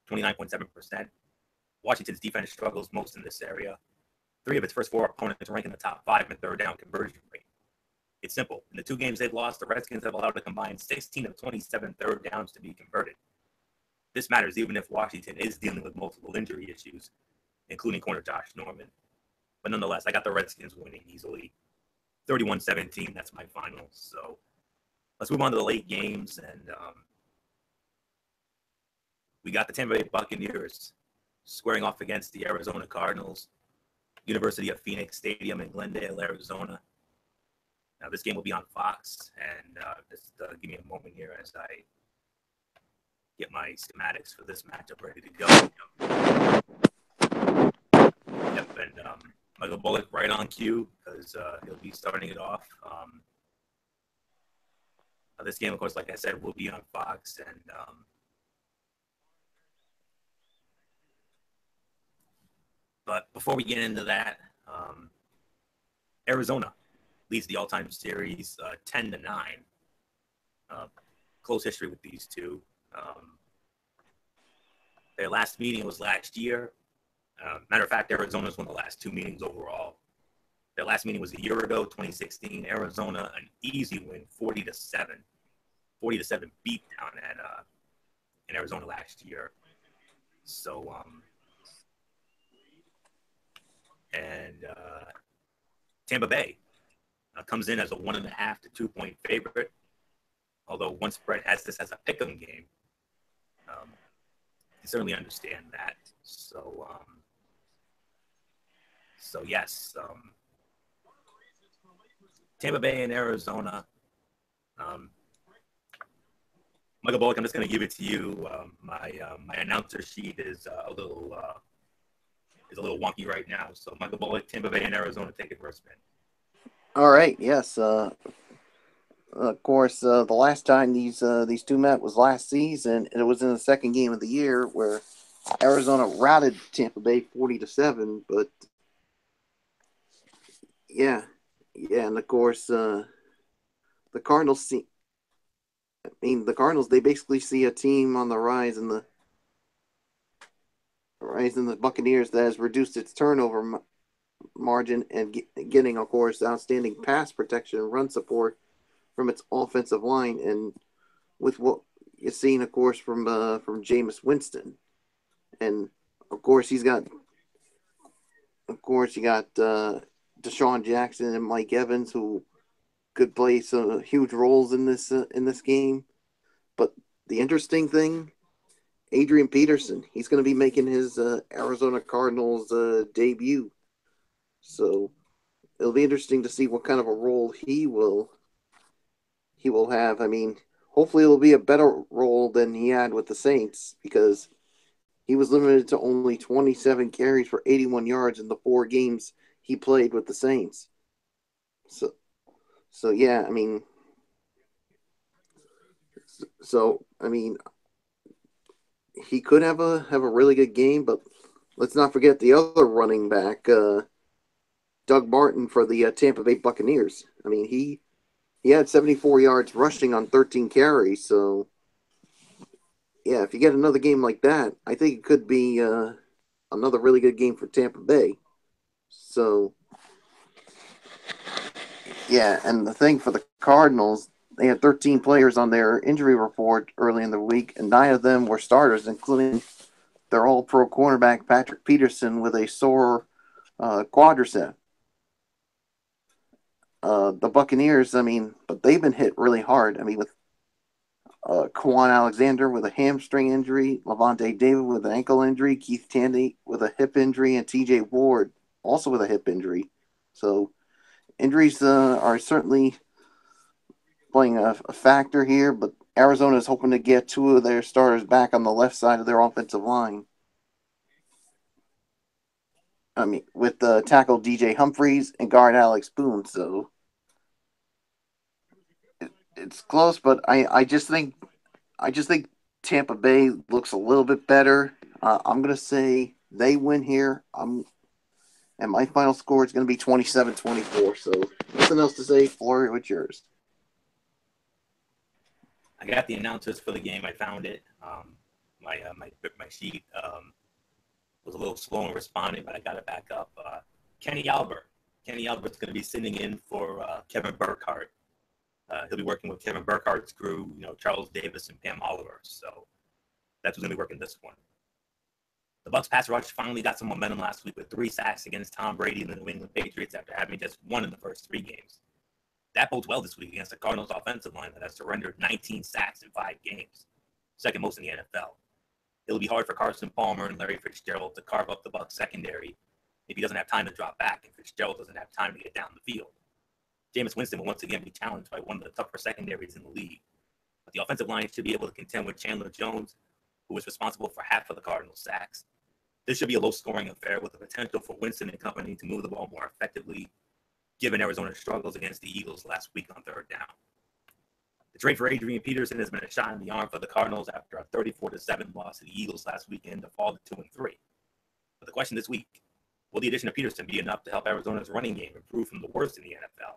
29.7%. Washington's defense struggles most in this area. 3 of its first 4 opponents rank in the top 5 in third down conversion rate. It's simple. In the 2 games they've lost, the Redskins have allowed a combined 16 of 27 third downs to be converted. This matters even if Washington is dealing with multiple injury issues, including corner Josh Norman. But nonetheless, I got the Redskins winning easily. 31-17, that's my final. So let's move on to the late games. And we got the Tampa Bay Buccaneers squaring off against the Arizona Cardinals, University of Phoenix Stadium in Glendale, Arizona. Now, this game will be on Fox, and just give me a moment here as I get my schematics for this matchup ready to go. Yep, and Michael Bullock right on cue because he'll be starting it off. This game, of course, like I said, will be on Fox, and but before we get into that, Arizona leads the all-time series 10-9. Close history with these two. Their last meeting was last year. Matter of fact, Arizona's won the last 2 meetings overall. Their last meeting was a year ago, 2016. Arizona, an easy win, 40-7. 40-7 beat down at in Arizona last year. So, Tampa Bay comes in as a 1.5 to 2 point favorite. Although one spread has this as a pick'em game, I certainly understand that. So, yes, Tampa Bay and Arizona. Michael Bullock, I'm just going to give it to you. My announcer sheet is a little wonky right now. So, Michael Bullock, Tampa Bay and Arizona, take it for a spin. All right. Yes. Of course, the last time these 2 met was last season, and it was in the second game of the year where Arizona routed Tampa Bay 40-7. But yeah, and of course, the Cardinals the Cardinals, they basically see a team on the rise in the Buccaneers that has reduced its turnover margin and getting, of course, outstanding pass protection and run support from its offensive line, and with what you're seeing, of course, from Jameis Winston, and of course you got Deshaun Jackson and Mike Evans, who could play some huge roles in this game. But the interesting thing Adrian Peterson. He's going to be making his Arizona Cardinals debut. So it'll be interesting to see what kind of a role he will have. I mean, hopefully it'll be a better role than he had with the Saints because he was limited to only 27 carries for 81 yards in the 4 games he played with the Saints. So yeah, I mean, he could have a really good game, but let's not forget the other running back, Doug Martin for the Tampa Bay Buccaneers. I mean, he had 74 yards rushing on 13 carries. So yeah, if you get another game like that, I think it could be another really good game for Tampa Bay. So yeah, and the thing for the Cardinals, they had 13 players on their injury report early in the week, and 9 of them were starters, including their all-pro cornerback Patrick Peterson with a sore quadricep. The Buccaneers, I mean, but they've been hit really hard. I mean, with Kwan Alexander with a hamstring injury, Levante David with an ankle injury, Keith Tandy with a hip injury, and TJ Ward also with a hip injury. So injuries are certainly playing a factor here, but Arizona is hoping to get 2 of their starters back on the left side of their offensive line. I mean, with tackle DJ Humphries and guard Alex Boone. So it's close, but I just think Tampa Bay looks a little bit better. I'm gonna say they win here. And my final score is gonna be 27-24. So nothing else to say. Flory, what's yours? I got the announcers for the game. I found it. My sheet was a little slow in responding, but I got it back up. Kenny Albert. Kenny Albert's going to be sitting in for Kevin Burkhardt. He'll be working with Kevin Burkhardt's crew, Charles Davis and Pam Oliver. So that's who's going to be working this one. The Bucs pass rush finally got some momentum last week with 3 sacks against Tom Brady and the New England Patriots after having just 1 in the first 3 games. That bodes well this week against the Cardinals offensive line that has surrendered 19 sacks in 5 games, second most in the NFL. It'll be hard for Carson Palmer and Larry Fitzgerald to carve up the Bucs secondary if he doesn't have time to drop back and Fitzgerald doesn't have time to get down the field. Jameis Winston will once again be challenged by one of the tougher secondaries in the league. But the offensive line should be able to contend with Chandler Jones, who was responsible for half of the Cardinals' sacks. This should be a low-scoring affair with the potential for Winston and company to move the ball more effectively, given Arizona's struggles against the Eagles last week on 3rd down. The trade for Adrian Peterson has been a shot in the arm for the Cardinals after a 34-7 loss to the Eagles last weekend to fall to 2-3. But the question this week, will the addition of Peterson be enough to help Arizona's running game improve from the worst in the NFL?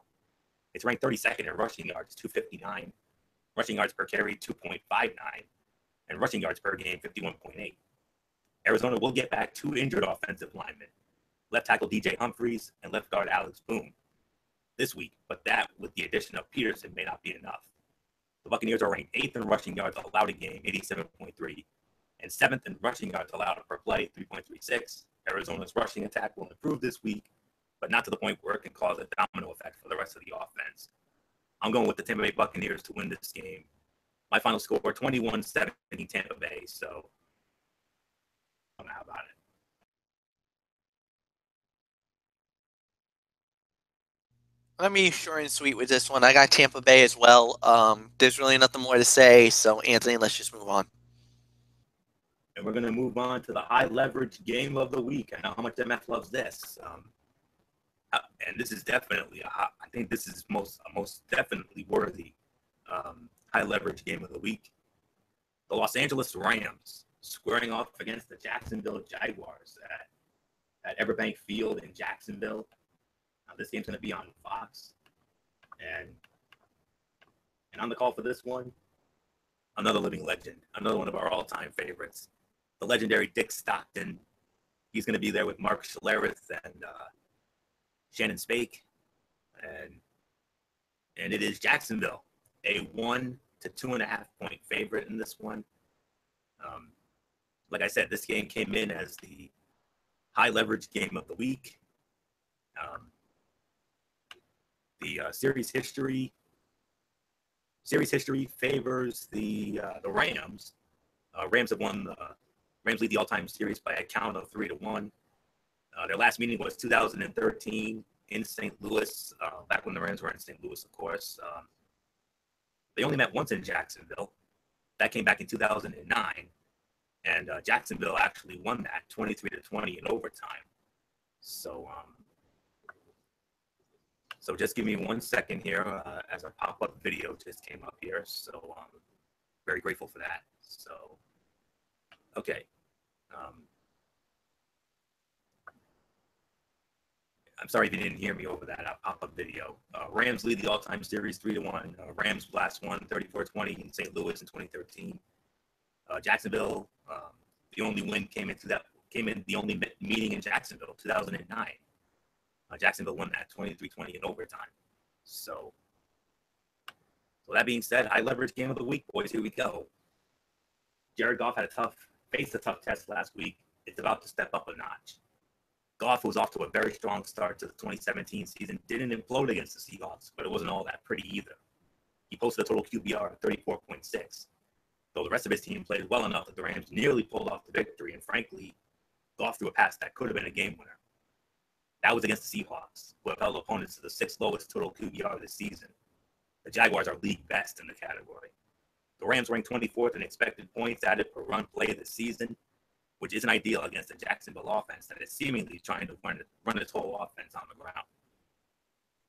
It's ranked 32nd in rushing yards, 259, rushing yards per carry, 2.59, and rushing yards per game, 51.8. Arizona will get back 2 injured offensive linemen, left tackle DJ Humphries and left guard Alex Boone, this week, but that, with the addition of Peterson, may not be enough. The Buccaneers are ranked 8th in rushing yards allowed a game, 87.3, and 7th in rushing yards allowed per play, 3.36. Arizona's rushing attack will improve this week, but not to the point where it can cause a domino effect for the rest of the offense. I'm going with the Tampa Bay Buccaneers to win this game. My final score, 21-17 Tampa Bay, so I don't know about it. Let me short and sweet with this one. I got Tampa Bay as well. There's really nothing more to say, so Anthony, let's just move on. And we're going to move on to the high leverage game of the week. I know how much MF loves this. And this is definitely, I think this is most definitely worthy high leverage game of the week. The Los Angeles Rams squaring off against the Jacksonville Jaguars at Everbank Field in Jacksonville. This game's going to be on Fox. And on the call for this one, another living legend, another one of our all-time favorites, the legendary Dick Stockton. He's going to be there with Mark Schlereth and Shannon Spake. And it is Jacksonville, a 1 to 2.5 point favorite in this one. Like I said, this game came in as the high leverage game of the week. The series history favors the Rams, Rams have won. Rams lead the all-time series by a count of 3-1. Their last meeting was 2013 in St. Louis, back when the Rams were in St. Louis, of course. They only met once in Jacksonville. That came back in 2009, and Jacksonville actually won that 23-20 in overtime. So just give me 1 second here as a pop-up video just came up here. So very grateful for that. So, okay. I'm sorry if you didn't hear me over that pop-up video. Rams lead the all-time series 3-1. Rams last won 34-20 in St. Louis in 2013. Jacksonville, the only win came in the only meeting in Jacksonville, 2009. Jacksonville won that 23-20 in overtime. So that being said, high leverage game of the week, boys. Here we go. Jared Goff faced a tough test last week. It's about to step up a notch. Goff was off to a very strong start to the 2017 season. Didn't implode against the Seahawks, but it wasn't all that pretty either. He posted a total QBR of 34.6. Though the rest of his team played well enough that the Rams nearly pulled off the victory, and frankly, Goff threw a pass that could have been a game winner. That was against the Seahawks, who have held opponents to the 6th lowest total QBR this season. The Jaguars are league best in the category. The Rams ranked 24th in expected points added per run play this season, which isn't ideal against the Jacksonville offense that is seemingly trying to run its whole offense on the ground.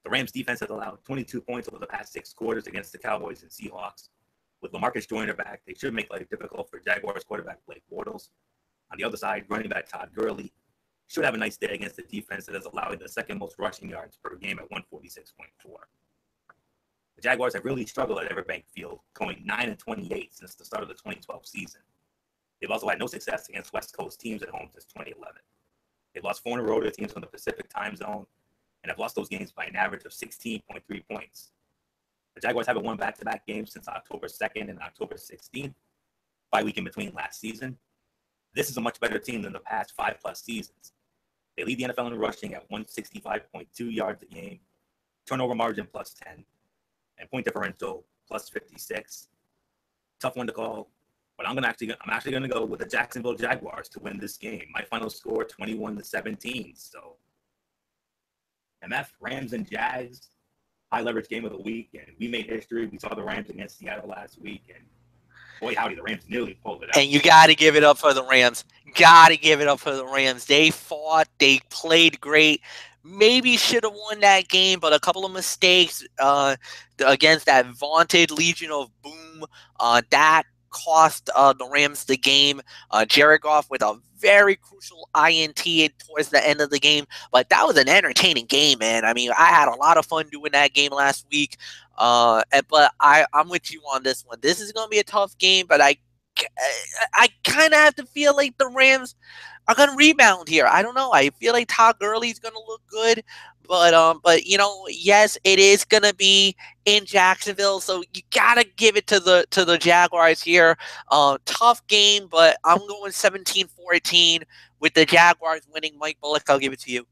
The Rams defense has allowed 22 points over the past 6 quarters against the Cowboys and Seahawks. With LaMarcus Joyner back, they should make life difficult for Jaguars quarterback Blake Bortles. On the other side, running back Todd Gurley should have a nice day against the defense that is allowing the 2nd most rushing yards per game at 146.4. The Jaguars have really struggled at Everbank Field, going 9-28 since the start of the 2012 season. They've also had no success against West Coast teams at home since 2011. They've lost 4 in a row to teams from the Pacific time zone and have lost those games by an average of 16.3 points. The Jaguars haven't won back-to-back games since October 2nd and October 16th, 5 weeks in between last season. This is a much better team than the past 5+ seasons. They lead the NFL in rushing at 165.2 yards a game, turnover margin +10, and point differential +56. Tough one to call, but I'm actually going to go with the Jacksonville Jaguars to win this game. My final score 21-17. So, MF, Rams and Jags, high leverage game of the week, and we made history. We saw the Rams against Seattle last week, and boy, howdy, the Rams nearly pulled it out. And you got to give it up for the Rams. Got to give it up for the Rams. They fought. They played great. Maybe should have won that game, but a couple of mistakes against that vaunted Legion of Boom. That cost the Rams the game. Jared Goff with a very crucial INT towards the end of the game. But that was an entertaining game, man. I mean, I had a lot of fun doing that game last week. But I'm with you on this one. This is going to be a tough game, but I kind of have to feel like the Rams are going to rebound here. I don't know. I feel like Todd Gurley's going to look good. But you know, yes, it is going to be in Jacksonville, so you got to give it to the Jaguars here. Tough game, but I'm going 17-14 with the Jaguars winning. Mike Bullock, I'll give it to you.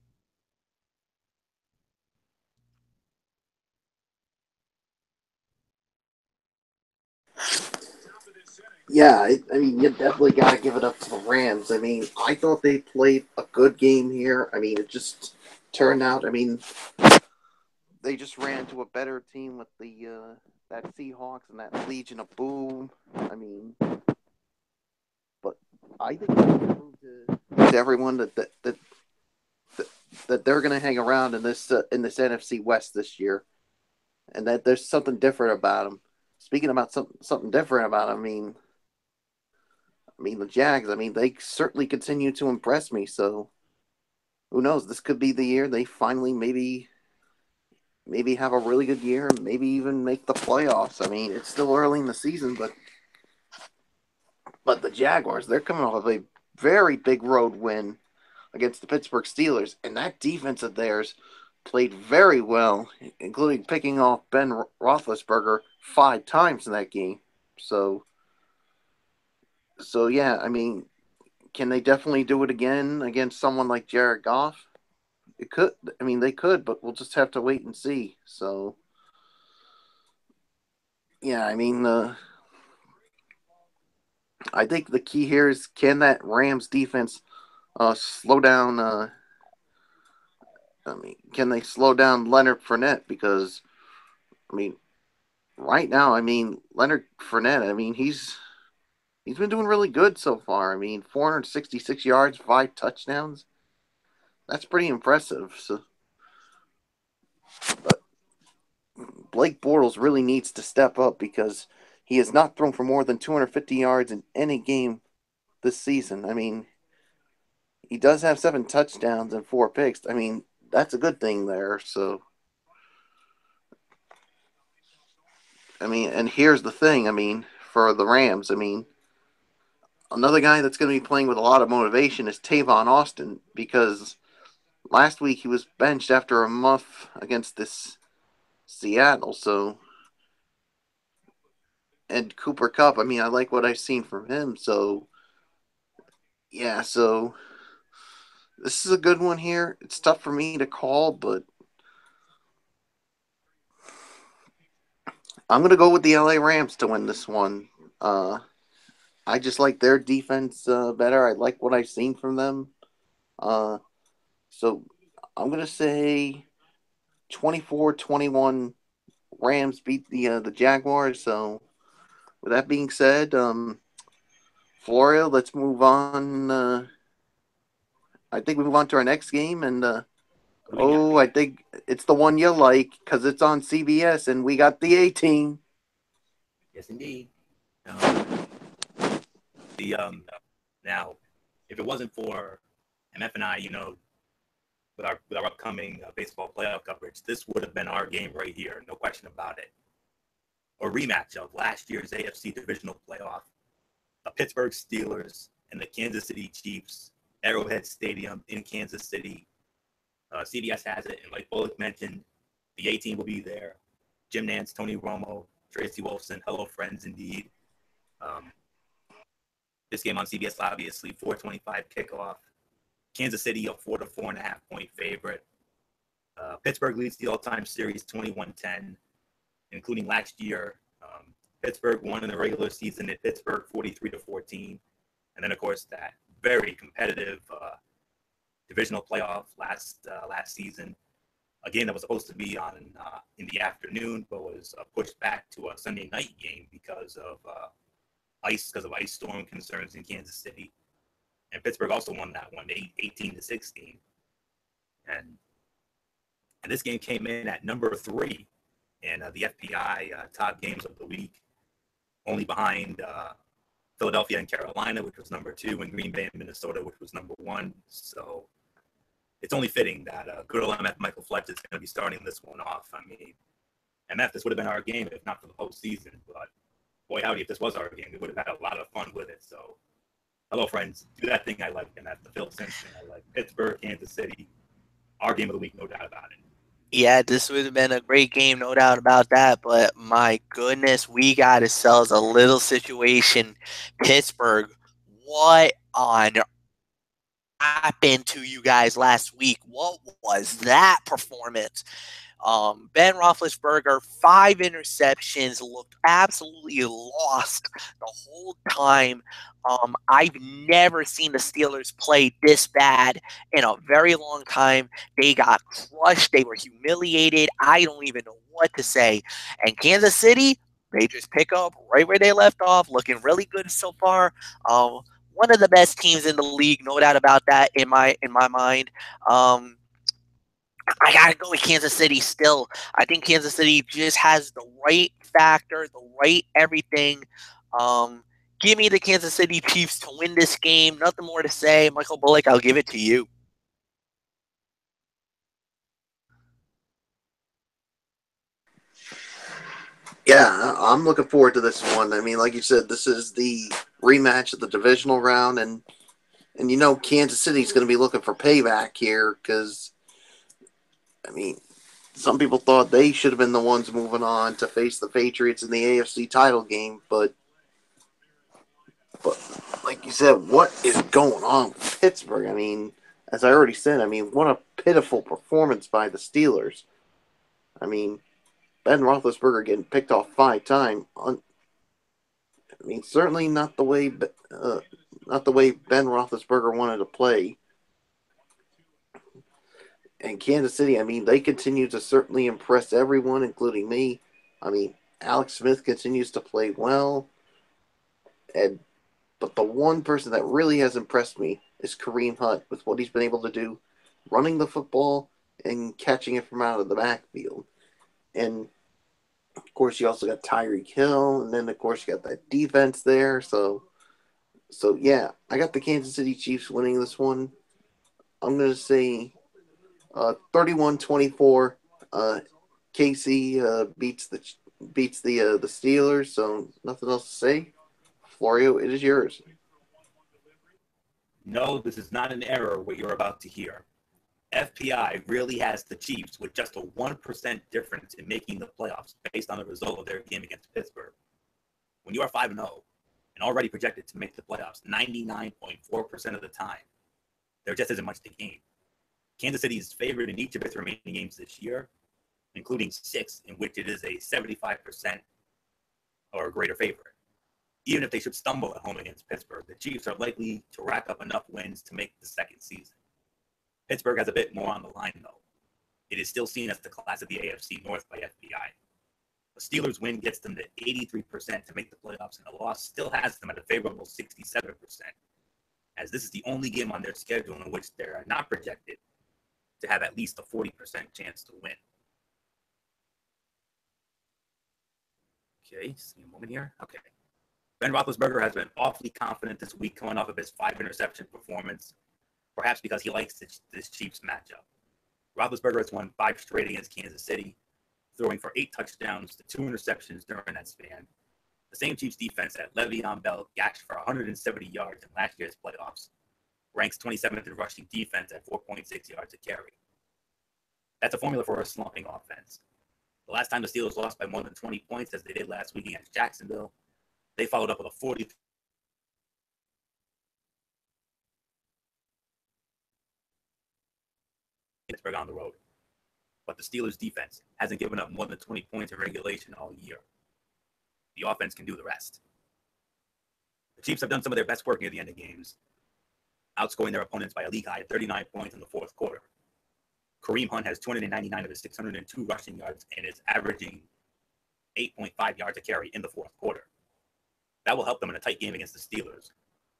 Yeah, I mean, you definitely got to give it up to the Rams. I mean, I thought they played a good game here. I mean, it just turned out, I mean, they just ran into a better team with the that Seahawks and that Legion of Boom. I mean, but I think they proved to everyone that they're going to hang around in this NFC West this year, and that there's something different about them. Speaking about something different about them, I mean, the Jags, I mean, they certainly continue to impress me. So, who knows? This could be the year they finally maybe have a really good year, maybe even make the playoffs. I mean, it's still early in the season, but the Jaguars, they're coming off of a very big road win against the Pittsburgh Steelers, and that defense of theirs played very well, including picking off Ben Roethlisberger 5 times in that game. So yeah, I mean, can they definitely do it again against someone like Jared Goff? It could. I mean, they could, but we'll just have to wait and see. So, yeah, I mean, I think the key here is, can that Rams defense slow down? Can they slow down Leonard Fournette? Because I mean, right now, Leonard Fournette. He's been doing really good so far. 466 yards, 5 touchdowns. That's pretty impressive. So, but Blake Bortles really needs to step up because he has not thrown for more than 250 yards in any game this season. He does have 7 touchdowns and 4 picks. That's a good thing there. So, and here's the thing. For the Rams, another guy that's going to be playing with a lot of motivation is Tavon Austin, because last week he was benched after a muff against this Seattle. So, and Cooper Kupp, I like what I've seen from him. So, yeah, so this is a good one here. It's tough for me to call, but I'm going to go with the LA Rams to win this one. I just like their defense better. I like what I've seen from them. So I'm going to say 24-21 Rams beat the Jaguars. So with that being said, Florio, let's move on. I think we move on to our next game. And, I think it's the one you like because it's on CBS and we got the A-Team. Yes, indeed. Now, if it wasn't for MF and I, with our upcoming baseball playoff coverage, this would have been our game right here, no question about it. A rematch of last year's AFC divisional playoff, the Pittsburgh Steelers and the Kansas City Chiefs, Arrowhead Stadium in Kansas City. CBS has it, and like Bullock mentioned, the A-Team will be there. Jim Nantz, Tony Romo, Tracy Wolfson, hello friends indeed. This game on CBS, obviously, 4:25 kickoff. Kansas City, a 4 to 4.5 point favorite. Pittsburgh leads the all-time series 21-10, including last year. Pittsburgh won in the regular season at Pittsburgh 43-14, and then of course that very competitive divisional playoff last season. A game that was supposed to be on in the afternoon, but was pushed back to a Sunday night game because of ice storm concerns in Kansas City. And Pittsburgh also won that one 18-16. And this game came in at number 3 in the FPI top games of the week, only behind Philadelphia and Carolina, which was number 2, and Green Bay and Minnesota, which was number 1. So it's only fitting that good old MF Michael Fletcher is going to be starting this one off. MF, this would have been our game if not for the postseason. But boy, howdy, if this was our game, we would have had a lot of fun with it. So, hello, friends. Do that thing I like, and that's the Phil Simpson I like. Pittsburgh, Kansas City, our game of the week, no doubt about it. Yeah, this would have been a great game, no doubt about that. But my goodness, we got ourselves a little situation. Pittsburgh, what on happened to you guys last week? What was that performance? Ben Roethlisberger, 5 interceptions, looked absolutely lost the whole time. I've never seen the Steelers play this bad in a very long time. They got crushed. They were humiliated. I don't even know what to say. And Kansas City, they just pick up right where they left off, looking really good so far. One of the best teams in the league, no doubt about that in my mind. I gotta go with Kansas City still. I think Kansas City just has the right factor, the right everything. Give me the Kansas City Chiefs to win this game. Nothing more to say. Michael Bullock, I'll give it to you. Yeah, I'm looking forward to this one. Like you said, this is the rematch of the divisional round, and Kansas City's going to be looking for payback here because, some people thought they should have been the ones moving on to face the Patriots in the AFC title game, but like you said, what is going on with Pittsburgh? As I already said, what a pitiful performance by the Steelers. Ben Roethlisberger getting picked off 5 times. I mean, certainly not the way Ben Roethlisberger wanted to play. And Kansas City, I mean, they continue to certainly impress everyone, including me. I mean, Alex Smith continues to play well. But the one person that really has impressed me is Kareem Hunt with what he's been able to do, running the football and catching it from out of the backfield. And, of course, you also got Tyreek Hill, and then, of course, you got that defense there. So yeah, I got the Kansas City Chiefs winning this one. I'm going to say 31-24. KC beats the Steelers, so nothing else to say. Florio, it is yours. No, this is not an error what you're about to hear. FPI really has the Chiefs with just a 1% difference in making the playoffs based on the result of their game against Pittsburgh. When you are 5-0 and already projected to make the playoffs 99.4% of the time, there just isn't much to gain. Kansas City is favored in each of its remaining games this year, including 6 in which it is a 75% or greater favorite. Even if they should stumble at home against Pittsburgh, the Chiefs are likely to rack up enough wins to make the second season. Pittsburgh has a bit more on the line, though. It is still seen as the class of the AFC North by FPI. The Steelers' win gets them to 83% to make the playoffs, and the loss still has them at a favorable 67%, as this is the only game on their schedule in which they are not projected to have at least a 40% chance to win. Okay, just give me a moment here. Okay. Ben Roethlisberger has been awfully confident this week coming off of his 5-interception performance, perhaps because he likes this Chiefs matchup. Roethlisberger has won 5 straight against Kansas City, throwing for 8 touchdowns to 2 interceptions during that span. The same Chiefs defense that Le'Veon Bell gashed for 170 yards in last year's playoffs ranks 27th in rushing defense at 4.6 yards a carry. That's a formula for a slumping offense. The last time the Steelers lost by more than 20 points, as they did last week against Jacksonville, they followed up with a 40 Pittsburgh on the road. But the Steelers' defense hasn't given up more than 20 points in regulation all year. The offense can do the rest. The Chiefs have done some of their best work near the end of games, outscoring their opponents by a league-high 39 points in the fourth quarter. Kareem Hunt has 299 of his 602 rushing yards and is averaging 8.5 yards a carry in the fourth quarter. That will help them in a tight game against the Steelers,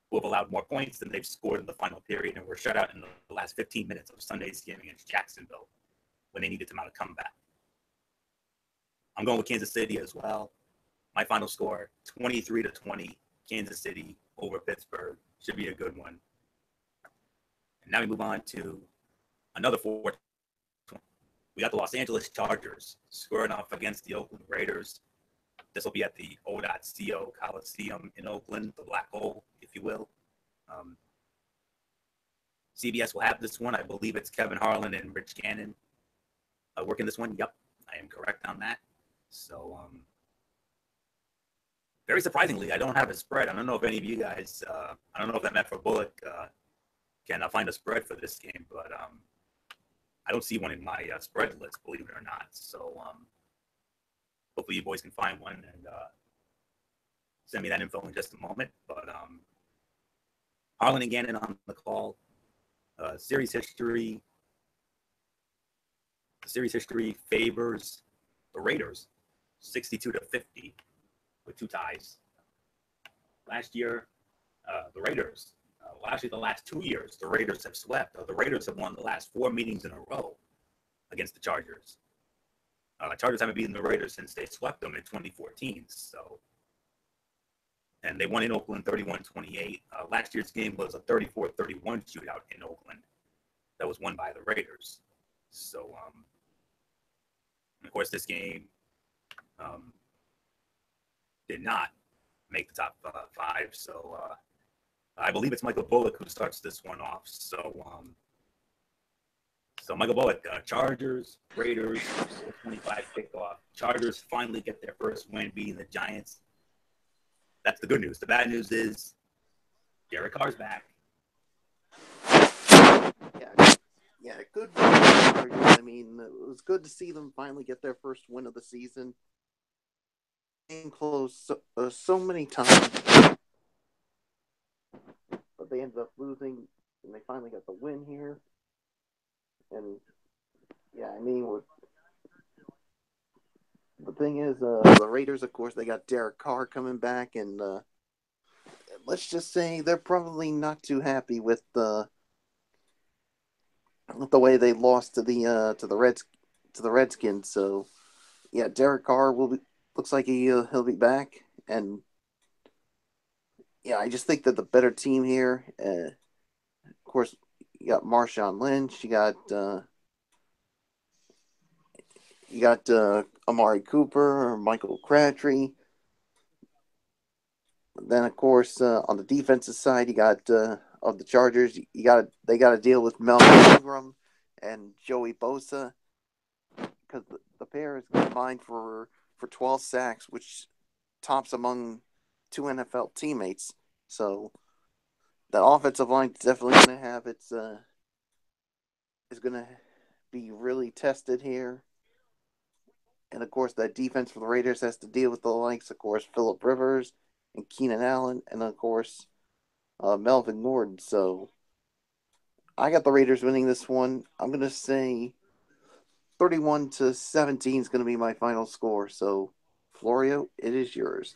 who have allowed more points than they've scored in the final period and were shut out in the last 15 minutes of Sunday's game against Jacksonville when they needed to mount a comeback. I'm going with Kansas City as well. My final score, 23-20, Kansas City over Pittsburgh. Should be a good one. And now we move on to another 4. We got the Los Angeles Chargers squaring off against the Oakland Raiders. This will be at the O.CO Coliseum in Oakland, the Black Hole, if you will. CBS will have this one. I believe it's Kevin Harlan and Rich Gannon working this one. Yep, I am correct on that. So, very surprisingly, I don't have a spread. I don't know if any of you guys, I don't know if that Matt for Bullock can find a spread for this game, but I don't see one in my spread list, believe it or not. So, hopefully you boys can find one and send me that info in just a moment. But Harlan and Gannon on the call. Series history favors the Raiders 62-50 with 2 ties. Last year, the Raiders, actually the last 2 years, the Raiders have swept. The Raiders have won the last 4 meetings in a row against the Chargers. Chargers haven't beaten the Raiders since they swept them in 2014. So, and they won in Oakland 31-28. Last year's game was a 34-31 shootout in Oakland that was won by the Raiders. So, and of course, this game did not make the top 5. So, I believe it's Michael Bullock who starts this one off. So, Michael Bullock, Chargers, Raiders, 25 kickoff. Chargers finally get their first win, beating the Giants. That's the good news. The bad news is Derek Carr's back. Yeah, good. I mean, it was good to see them finally get their first win of the season. close so many times, but they ended up losing, and they finally got the win here. And yeah, I mean, the thing is, the Raiders, of course, they got Derek Carr coming back, and let's just say they're probably not too happy with the way they lost to the Redskins. So yeah, Derek Carr looks like he'll be back, and yeah, I just think that the better team here. Of course, you got Marshawn Lynch, you got Amari Cooper, Michael Crabtree. Then, of course, on the defensive side, you got of the Chargers, they got to deal with Melvin Ingram and Joey Bosa, because the pair is combined for 12 sacks, which tops among two NFL teammates. So that offensive line is definitely going to have is going to be really tested here. And of course, that defense for the Raiders has to deal with the likes, of course, Phillip Rivers and Keenan Allen, and of course, Melvin Gordon. So I got the Raiders winning this one. I'm going to say 31-17 is going to be my final score. So, Florio, it is yours.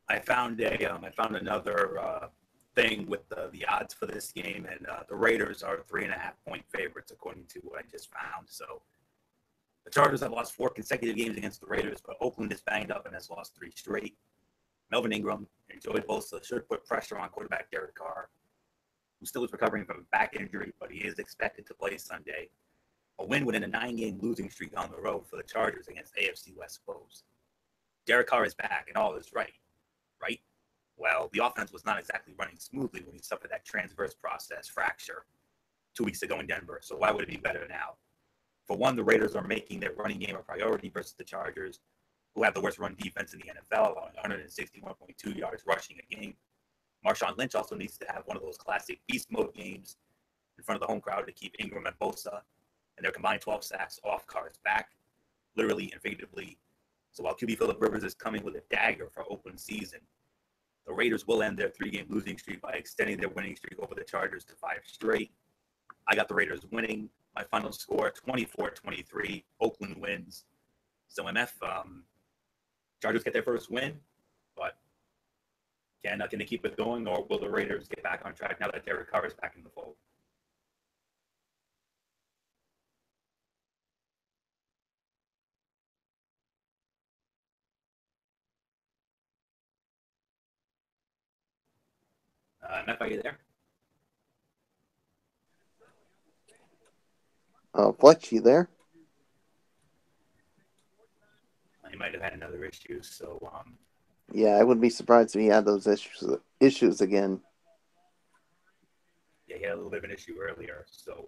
I found another thing with the odds for this game, and the Raiders are 3.5-point favorites according to what I just found. So the Chargers have lost 4 consecutive games against the Raiders, but Oakland is banged up and has lost 3 straight. Melvin Ingram and Joey Bosa should put pressure on quarterback Derek Carr, who still is recovering from a back injury, but he is expected to play Sunday. A win would end a 9-game losing streak on the road for the Chargers against AFC West foes. Derek Carr is back, and all is right. Well, the offense was not exactly running smoothly when he suffered that transverse process fracture 2 weeks ago in Denver, so why would it be better now? For one, the Raiders are making their running game a priority versus the Chargers, who have the worst run defense in the NFL, allowing 161.2 yards rushing a game. Marshawn Lynch also needs to have one of those classic beast mode games in front of the home crowd to keep Ingram and Bosa and their combined 12 sacks off Carr's back, literally and figuratively. So while QB Phillip Rivers is coming with a dagger for open season, the Raiders will end their 3-game losing streak by extending their winning streak over the Chargers to 5 straight. I got the Raiders winning. My final score, 24-23. Oakland wins. So MF, Chargers get their first win, but can they keep it going, or will the Raiders get back on track now that Derek Carr is back in the fold? MF, are you there? Fletch, you there? He might have had another issue, so Yeah, I wouldn't be surprised if he had those issues again. yeah, he had a little bit of an issue earlier. So,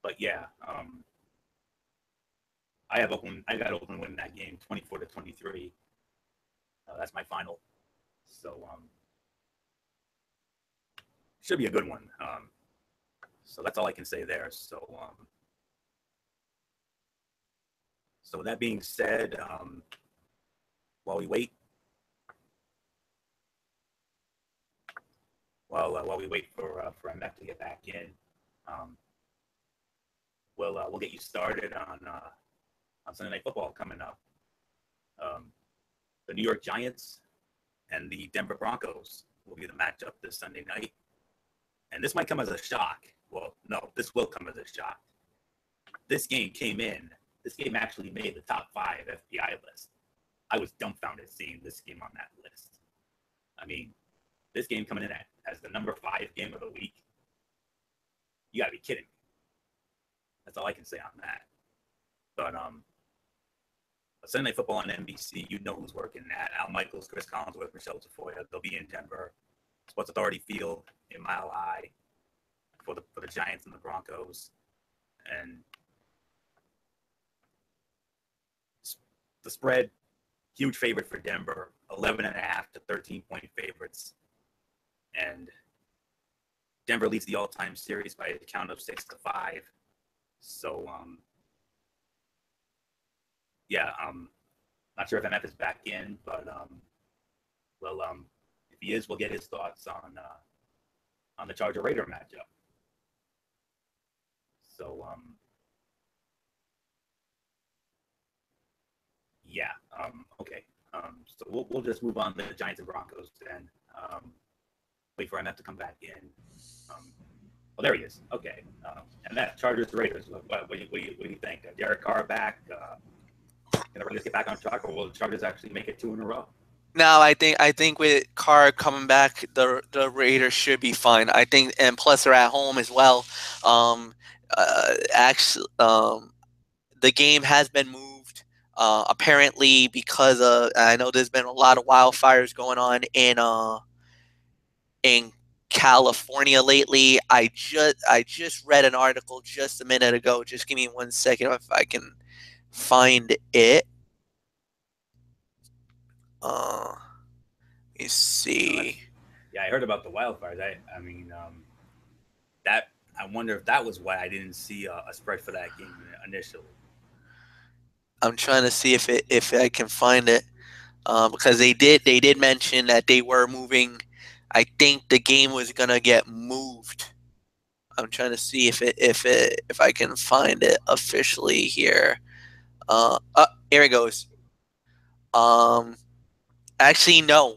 but yeah, I got Oakland winning that game, 24-23. That's my final. So, should be a good one. So that's all I can say there. So, so with that being said, while we wait, while we wait for MF to get back in, we'll get you started on Sunday Night Football coming up. The New York Giants and the Denver Broncos will be the matchup this Sunday night, and this might come as a shock. Well, no, this will come as a shock. This game actually made the top 5 FBI list. I was dumbfounded seeing this game on that list. I mean, this game coming in as the number 5 game of the week. You gotta be kidding me. That's all I can say on that. But Sunday Night Football on NBC, you know who's working that. Al Michaels, Chris Collinsworth, Michelle Tafoya. They'll be in Denver, Sports Authority Field in Mile High for the Giants and the Broncos. And the spread, huge favorite for Denver, 11.5 to 13-point favorites. And Denver leads the all-time series by a count of 6-5. So Yeah, not sure if MF is back in, but if he is, we'll get his thoughts on the Charger Raider matchup. So yeah, okay. So we'll just move on to the Giants and Broncos then. Wait for MF to come back in. Well, there he is. Okay. And that Chargers Raiders. What do you think? Derek Carr back? Can the Raiders get back on track, or will the Chargers actually make it 2 in a row? No, I think with Carr coming back, the Raiders should be fine. I think, and plus they're at home as well. Actually, the game has been moved. Apparently, because I know there's been a lot of wildfires going on in California lately. I just read an article just a minute ago. Just give me 1 second if I can find it. Let me see. Yeah, I heard about the wildfires. I mean, that I wonder if that was why I didn't see a spread for that game initially. I'm trying to see if I can find it, because they did mention that they were moving. I think the game was gonna get moved. I'm trying to see if I can find it officially here. Here it goes. Actually, no.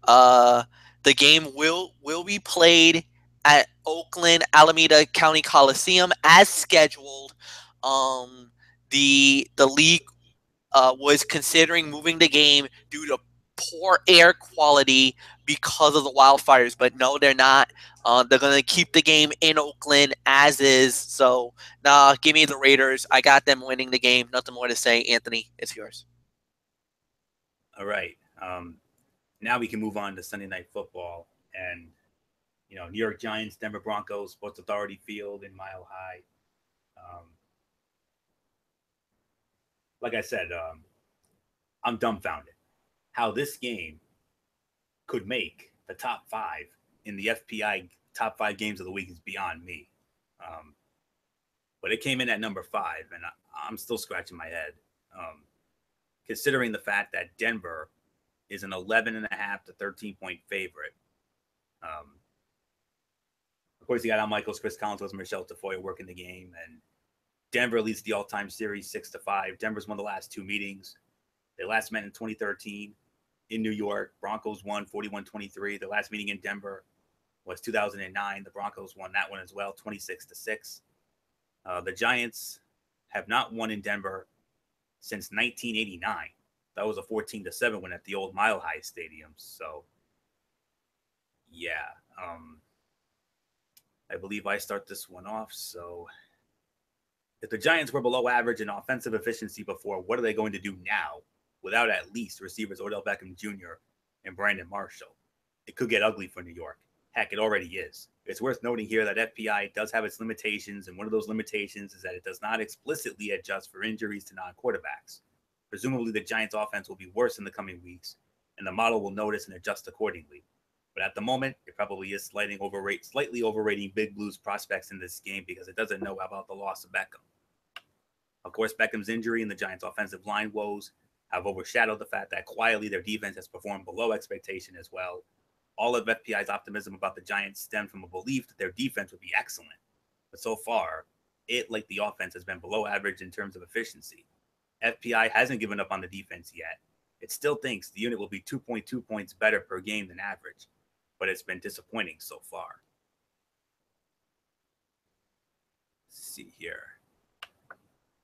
The game will be played at Oakland Alameda County Coliseum as scheduled. The league was considering moving the game due to poor air quality because of the wildfires, but no, they're not. They're going to keep the game in Oakland as is. So, give me the Raiders. I got them winning the game. Nothing more to say. Anthony, it's yours. All right. Now we can move on to Sunday Night Football. And, New York Giants, Denver Broncos, Sports Authority Field in Mile High. Like I said, I'm dumbfounded. How this game could make the top 5 in the FPI top 5 games of the week is beyond me. But it came in at number 5, and I'm still scratching my head. Considering the fact that Denver is an 11.5 to 13-point favorite. Of course, you got Al Michaels, Chris Collinsworth, and Michelle Tafoya working the game, and Denver leads the all-time series 6-5. Denver's won the last 2 meetings. They last met in 2013 in New York. Broncos won 41-23. The last meeting in Denver was 2009. The Broncos won that one as well, 26-6. The Giants have not won in Denver since 1989. That was a 14-7 win at the old Mile High Stadium. So, yeah. I believe I start this one off. So, if the Giants were below average in offensive efficiency before, what are they going to do now without at least receivers Odell Beckham Jr. and Brandon Marshall? It could get ugly for New York. Heck, it already is. It's worth noting here that FPI does have its limitations, and one of those limitations is that it does not explicitly adjust for injuries to non-quarterbacks. Presumably, the Giants' offense will be worse in the coming weeks, and the model will notice and adjust accordingly. But at the moment, it probably is slightly overrating Big Blue's prospects in this game because it doesn't know about the loss of Beckham. Of course, Beckham's injury and the Giants' offensive line woes have overshadowed the fact that quietly their defense has performed below expectation as well. All of FPI's optimism about the Giants stemmed from a belief that their defense would be excellent. But so far, it, like the offense, has been below average in terms of efficiency. FPI hasn't given up on the defense yet. It still thinks the unit will be 2.2 points better per game than average, but it's been disappointing so far. Let's see here.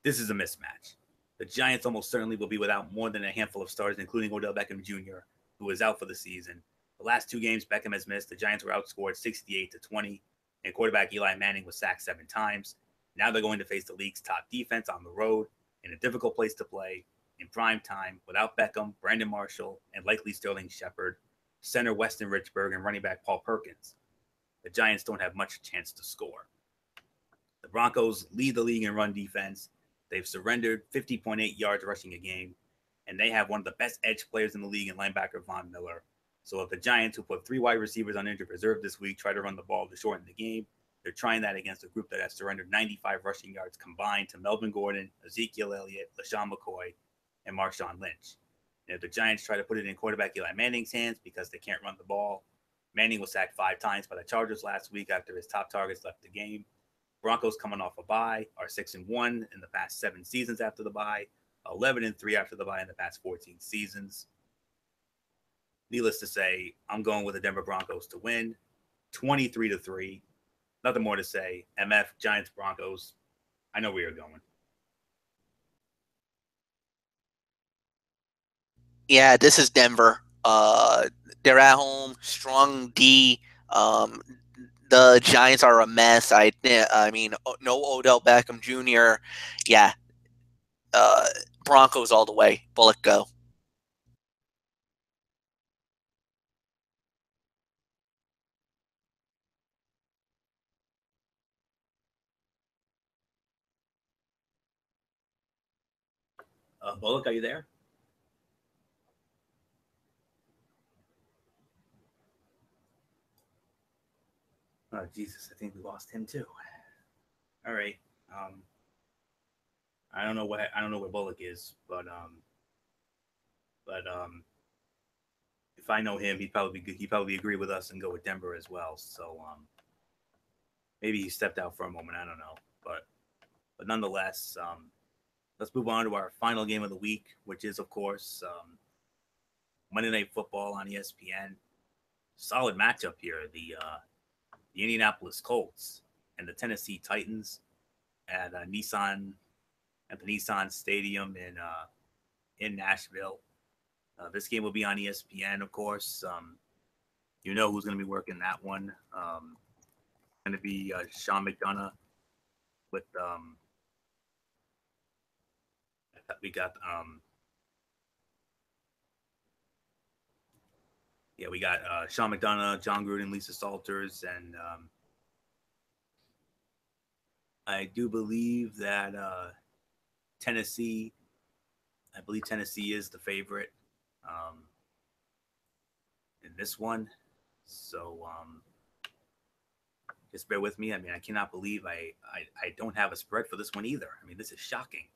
This is a mismatch. The Giants almost certainly will be without more than a handful of starters, including Odell Beckham Jr., who is out for the season. The last 2 games Beckham has missed, the Giants were outscored 68-20, and quarterback Eli Manning was sacked 7 times. Now they're going to face the league's top defense on the road in a difficult place to play in prime time without Beckham, Brandon Marshall, and likely Sterling Shepard, center Weston Richburg, and running back Paul Perkins. The Giants don't have much chance to score. The Broncos lead the league in run defense. They've surrendered 50.8 yards rushing a game, and they have one of the best edge players in the league in linebacker Von Miller. So if the Giants, who put 3 wide receivers on injured reserve this week, try to run the ball to shorten the game, they're trying that against a group that has surrendered 95 rushing yards combined to Melvin Gordon, Ezekiel Elliott, LaShawn McCoy, and Marshawn Lynch. And if the Giants try to put it in quarterback Eli Manning's hands because they can't run the ball, Manning was sacked 5 times by the Chargers last week after his top targets left the game. Broncos coming off a bye are 6-1 in the past 7 seasons after the bye, 11-3 after the bye in the past 14 seasons. Needless to say, I'm going with the Denver Broncos to win, 23-3. Nothing more to say. MF, Giants, Broncos. I know where you're going. Yeah, this is Denver. They're at home, strong D. The Giants are a mess. I mean, no Odell Beckham Jr. Yeah, Broncos all the way. Bullet go. Bullock, are you there? Oh, Jesus, I think we lost him too. All right. I don't know where Bullock is, but if I know him, he'd probably agree with us and go with Denver as well. So maybe he stepped out for a moment. I don't know, but nonetheless, let's move on to our final game of the week, which is of course Monday Night Football on ESPN. Solid matchup here. The Indianapolis Colts and the Tennessee Titans at the Nissan Stadium in Nashville. This game will be on ESPN, of course. You know who's going to be working that one. Going to be Sean McDonough with we got Sean McDonough, John Gruden, Lisa Salters, and I do believe that Tennessee is the favorite in this one. So just bear with me. I mean, I cannot believe I don't have a spread for this one either. I mean, this is shocking.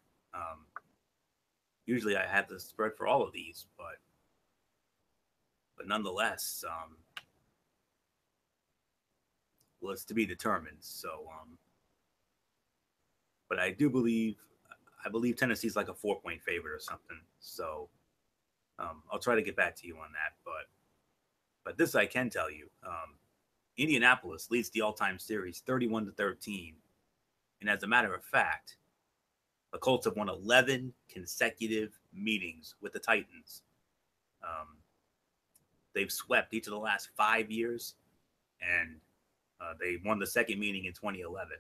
Usually I have the spread for all of these, but nonetheless, well, it's to be determined. So, but I believe Tennessee's like a 4-point favorite or something. So, I'll try to get back to you on that. But this I can tell you, Indianapolis leads the all-time series 31-13, and as a matter of fact, the Colts have won 11 consecutive meetings with the Titans. They've swept each of the last 5 years, and they won the second meeting in 2011.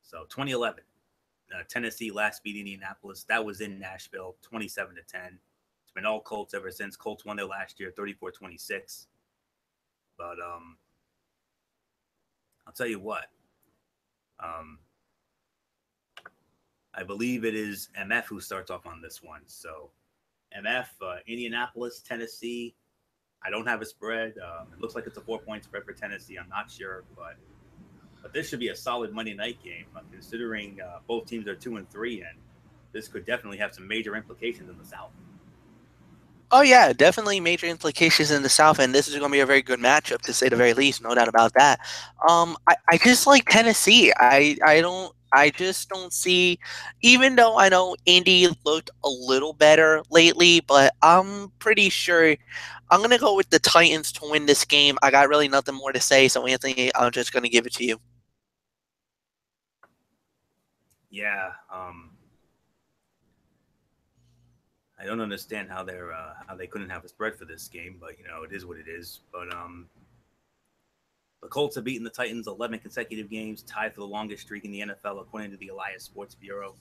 So 2011, Tennessee last beat Indianapolis. That was in Nashville, 27-10. It's been all Colts ever since. Colts won their last year, 34-26. But I'll tell you what. I believe it is MF who starts off on this one. So MF, Indianapolis, Tennessee. I don't have a spread. It looks like it's a 4-point spread for Tennessee. I'm not sure, but this should be a solid Monday night game, considering both teams are 2-3, and this could definitely have some major implications in the South. Oh yeah, definitely major implications in the South, and this is going to be a very good matchup to say the very least. No doubt about that. I just like Tennessee. I just don't see, even though I know Indy looked a little better lately, but I'm pretty sure I'm going to go with the Titans to win this game. I got really nothing more to say, so Anthony, I'm just going to give it to you. Yeah, I don't understand how they couldn't have a spread for this game, but it is what it is. But the Colts have beaten the Titans 11 consecutive games, tied for the longest streak in the NFL, according to the Elias Sports Bureau.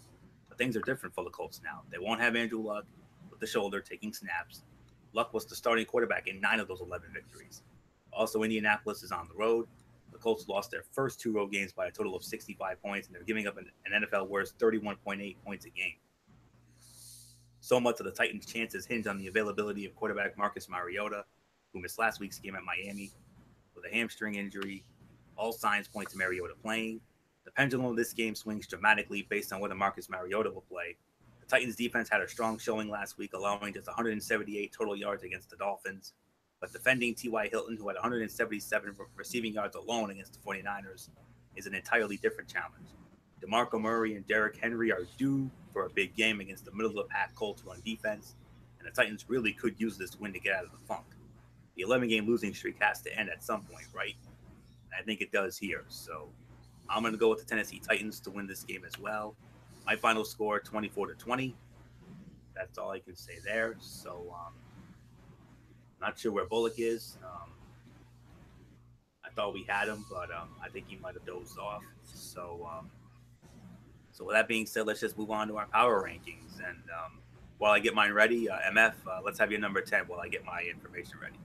But things are different for the Colts now. They won't have Andrew Luck with the shoulder taking snaps. Luck was the starting quarterback in 9 of those 11 victories. Also, Indianapolis is on the road. The Colts lost their first 2 road games by a total of 65 points, and they're giving up an NFL worst 31.8 points a game. So much of the Titans' chances hinge on the availability of quarterback Marcus Mariota, who missed last week's game at Miami with a hamstring injury. All signs point to Mariota playing. The pendulum of this game swings dramatically based on whether Marcus Mariota will play. The Titans defense had a strong showing last week, allowing just 178 total yards against the Dolphins. But defending T.Y. Hilton, who had 177 receiving yards alone against the 49ers, is an entirely different challenge. DeMarco Murray and Derrick Henry are due for a big game against the middle-of-the-pack Colts run defense, and the Titans really could use this win to get out of the funk. The 11-game losing streak has to end at some point, right? And I think it does here. So I'm going to go with the Tennessee Titans to win this game as well. My final score, 24-20. That's all I can say there. So not sure where Bullock is. I thought we had him, but I think he might have dozed off. So with that being said, let's just move on to our power rankings. And while I get mine ready, MF, let's have your number 10 while I get my information ready.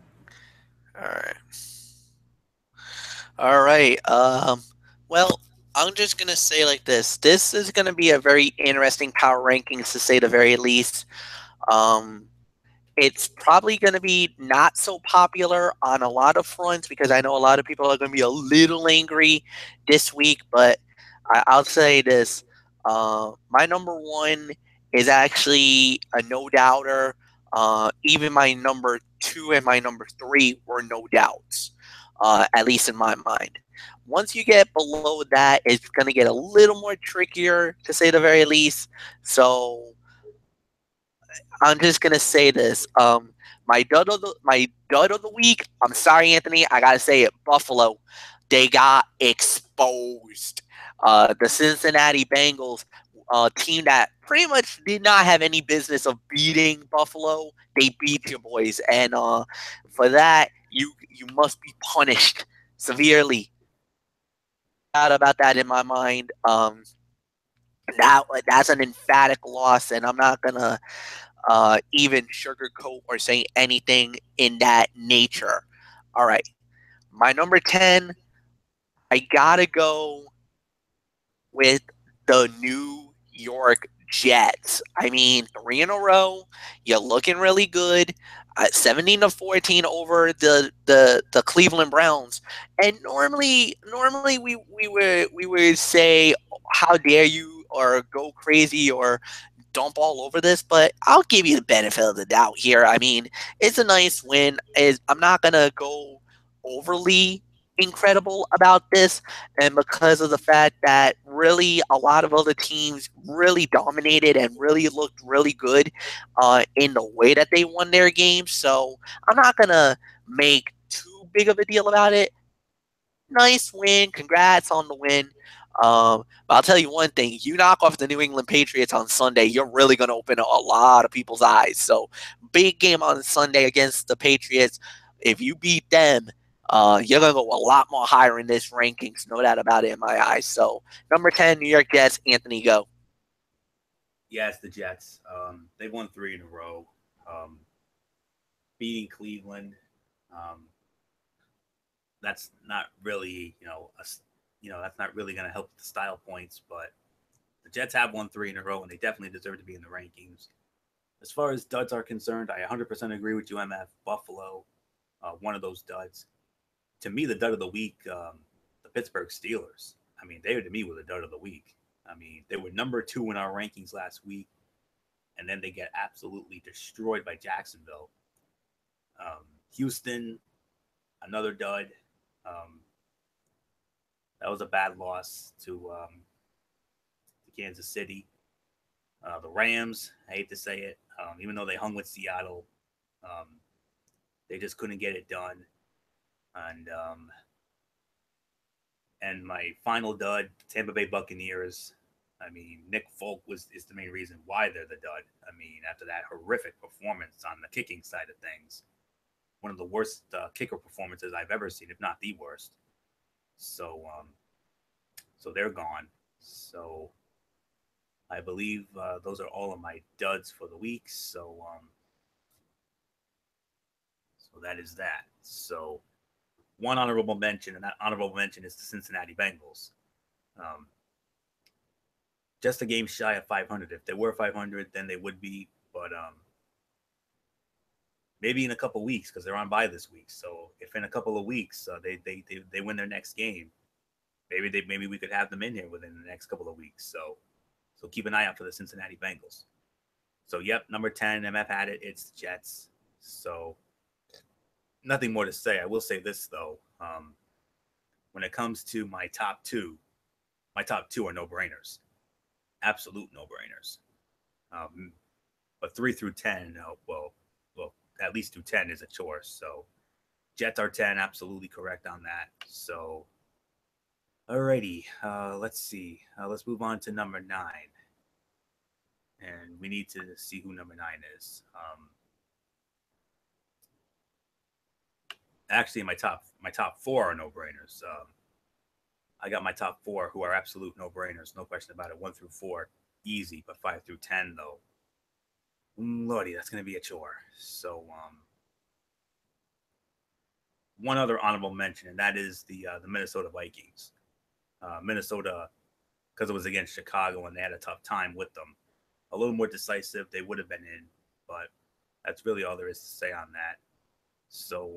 All right. Well, I'm just going to say like this. This is going to be a very interesting power rankings, to say the very least. It's probably going to be not so popular on a lot of fronts, because I know a lot of people are going to be a little angry this week, but I'll say this. My number 1 is actually a no-doubter. Even my number 2 and my number 3 were no doubts, at least in my mind. Once you get below that, it's going to get a little more trickier, to say the very least. So I'm just going to say this. My dud of the week, I'm sorry, Anthony, I got to say it, Buffalo. They got exposed. The Cincinnati Bengals, team that pretty much did not have any business of beating Buffalo, they beat your boys. And for that, you must be punished severely. Out about that in my mind. That's an emphatic loss, and I'm not going to even sugarcoat or say anything in that nature. All right. My number 10, I got to go with the New York Jets. I mean, 3 in a row. You're looking really good. 17-14 over the Cleveland Browns. And normally we would say, how dare you, or go crazy, or dump all over this, but I'll give you the benefit of the doubt here. I mean, it's a nice win. I'm not going to go overly incredible about this, and because of the fact that really a lot of other teams really dominated and really looked really good in the way that they won their games. So I'm not going to make too big of a deal about it. Nice win. Congrats on the win. But I'll tell you one thing, you knock off the New England Patriots on Sunday, you're really going to open a lot of people's eyes. So big game on Sunday against the Patriots. If you beat them, you're going to go a lot more higher in this rankings, no doubt about it in my eyes. So number 10, New York Jets, Anthony, go. Yes, the Jets. They've won 3 in a row. Beating Cleveland. That's not really, that's not really going to help the style points, but the Jets have won 3 in a row, and they definitely deserve to be in the rankings. As far as duds are concerned, I 100% agree with you, MF. Buffalo, one of those duds. To me, the dud of the week, the Pittsburgh Steelers. I mean, they, to me, were the dud of the week. I mean, they were number 2 in our rankings last week, and then they get absolutely destroyed by Jacksonville. Houston, another dud. That was a bad loss to Kansas City. The Rams, I hate to say it, even though they hung with Seattle, they just couldn't get it done. And my final dud, Tampa Bay Buccaneers. I mean, Nick Folk is the main reason why they're the dud. I mean, after that horrific performance on the kicking side of things, one of the worst kicker performances I've ever seen, if not the worst. So they're gone. So I believe those are all of my duds for the week. So that is that. So one honorable mention, and that honorable mention is the Cincinnati Bengals. Just a game shy of 500. If they were 500, then they would be. But maybe in a couple of weeks, because they're on bye this week. So if in a couple of weeks they win their next game, maybe we could have them in here within the next couple of weeks. So keep an eye out for the Cincinnati Bengals. So, yep, number 10, MF had it. It's the Jets. So, nothing more to say. I will say this, though. When it comes to my top two are no-brainers. Absolute no-brainers. But 3 through 10, well, at least through 10 is a chore. So, Jets are 10, absolutely correct on that. So, alrighty, let's see. Let's move on to number 9. And we need to see who number 9 is. Actually, my top 4 are no-brainers. I got my top 4 who are absolute no-brainers, no question about it. 1 through 4, easy, but 5 through 10, though, lordy, that's going to be a chore. So, one other honorable mention, and that is the Minnesota Vikings. Minnesota, because it was against Chicago and they had a tough time with them. A little more decisive, they would have been in, but that's really all there is to say on that. So,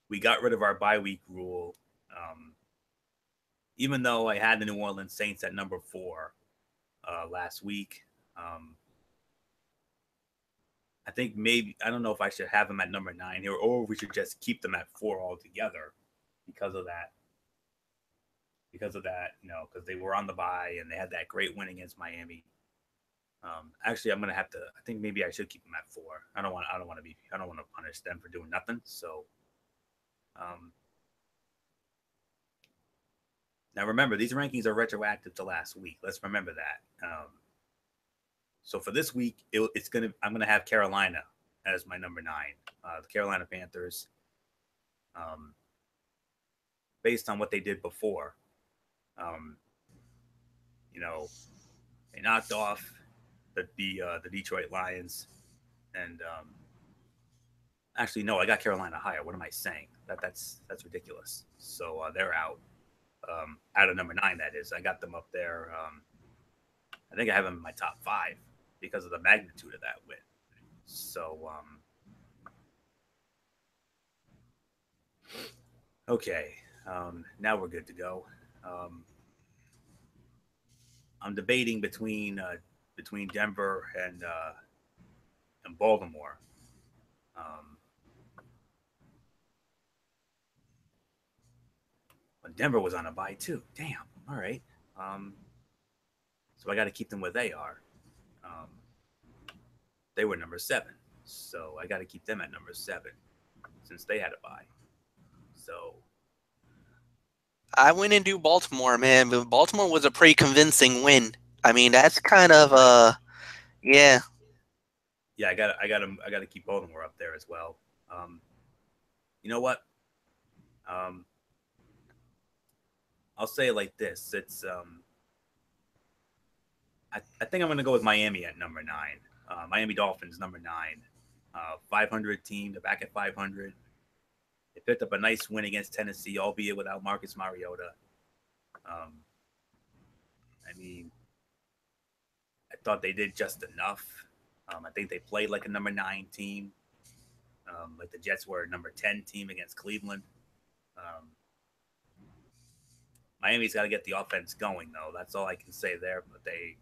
we got rid of our bye week rule. Even though I had the New Orleans Saints at number 4 last week, I think maybe, I don't know if I should have them at number 9 here, or we should just keep them at 4 altogether because of that, because they were on the bye and they had that great win against Miami. Actually, I'm going to have to, I think maybe I should keep them at 4. I don't want to punish them for doing nothing. So, now remember, these rankings are retroactive to last week. Let's remember that. So for this week, I'm going to have Carolina as my number 9. The Carolina Panthers, based on what they did before. They knocked off the Detroit Lions, and actually no, I got Carolina higher. What am I saying? That's ridiculous. So they're out of number 9. That is, I got them up there. I think I have them in my top 5 because of the magnitude of that win. So okay, now we're good to go. I'm debating between Denver and Baltimore. But Denver was on a bye too. Damn. All right. So I got to keep them where they are. They were number 7, so I got to keep them at number 7 since they had a bye. So I went and do Baltimore, man, but Baltimore was a pretty convincing win. I mean, that's kind of yeah. Yeah, I got to keep Baltimore up there as well. You know what? I'll say it like this: it's I think I'm going to go with Miami at number 9. Miami Dolphins number 9, 500 team. They're back at 500. They picked up a nice win against Tennessee, albeit without Marcus Mariota. I mean, I thought they did just enough. I think they played like a number 9 team, like the Jets were a number 10 team against Cleveland. Miami's got to get the offense going, though. That's all I can say there. But they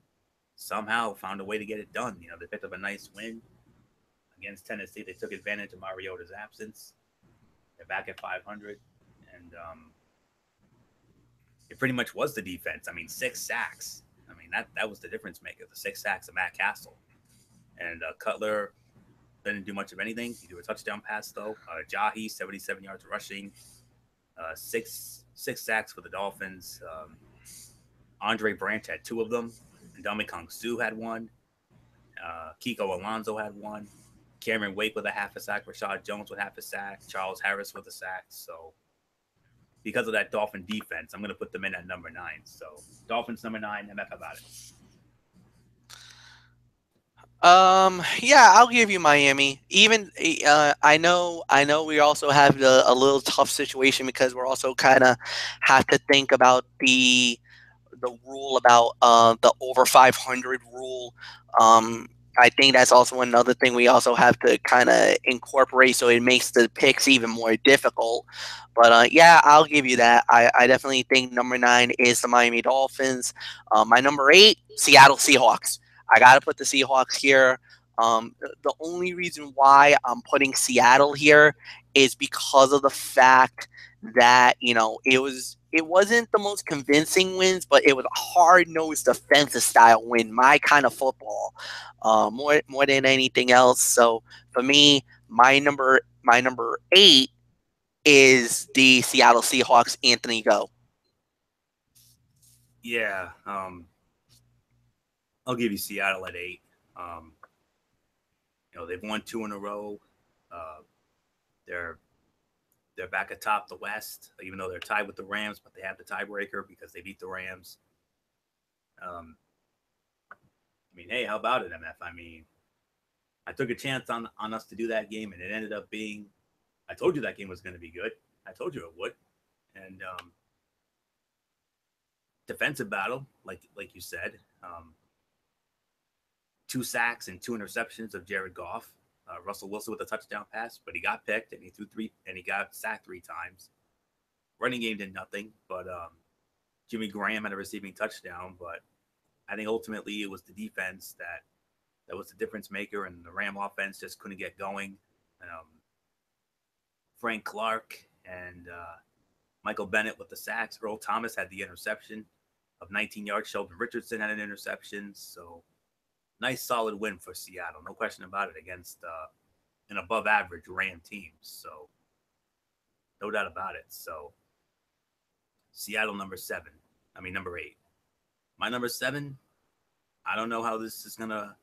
somehow found a way to get it done. They picked up a nice win against Tennessee. They took advantage of Mariota's absence. They're back at 500, and it pretty much was the defense. I mean, 6 sacks. I mean, that was the difference maker. The 6 sacks of Matt Castle, and Cutler didn't do much of anything. He threw a touchdown pass though. Jahi 77 yards rushing, 6 sacks for the Dolphins. Andre Branch had 2 of them. Ndamukong Suh had 1. Kiko Alonso had 1. Cameron Wake with a half a sack. Rashad Jones with half a sack. Charles Harris with a sack. So because of that Dolphin defense, I'm going to put them in at number 9. So Dolphins number 9. MF about it. Yeah, I'll give you Miami. Even I know we also have a little tough situation because we're also kind of have to think about the rule about the over 500 rule. I think that's also another thing we also have to kind of incorporate, so it makes the picks even more difficult. But yeah, I'll give you that. I definitely think number 9 is the Miami Dolphins. My number 8, Seattle Seahawks. I got to put the Seahawks here. The only reason why I'm putting Seattle here is because of the fact that, it wasn't the most convincing wins, but it was a hard-nosed defensive style win, my kind of football, more than anything else. So for me, my number 8 is the Seattle Seahawks. Anthony, go. Yeah, I'll give you Seattle at 8. They've won 2 in a row. They're back atop the West, even though they're tied with the Rams, but they have the tiebreaker because they beat the Rams. Hey, how about it, MF? I took a chance on us to do that game, and it ended up being, I told you that game was going to be good. I told you it would. And defensive battle, like you said, 2 sacks and 2 interceptions of Jared Goff. Russell Wilson with a touchdown pass, but he got picked and he threw 3 and he got sacked 3 times. Running game did nothing, but Jimmy Graham had a receiving touchdown. But I think ultimately it was the defense that was the difference maker, and the Ram offense just couldn't get going. Frank Clark and Michael Bennett with the sacks. Earl Thomas had the interception of 19 yards. Sheldon Richardson had an interception. So nice, solid win for Seattle. No question about it, against an above-average Ram team. So no doubt about it. So Seattle number 8. My number 7, I don't know how this is going to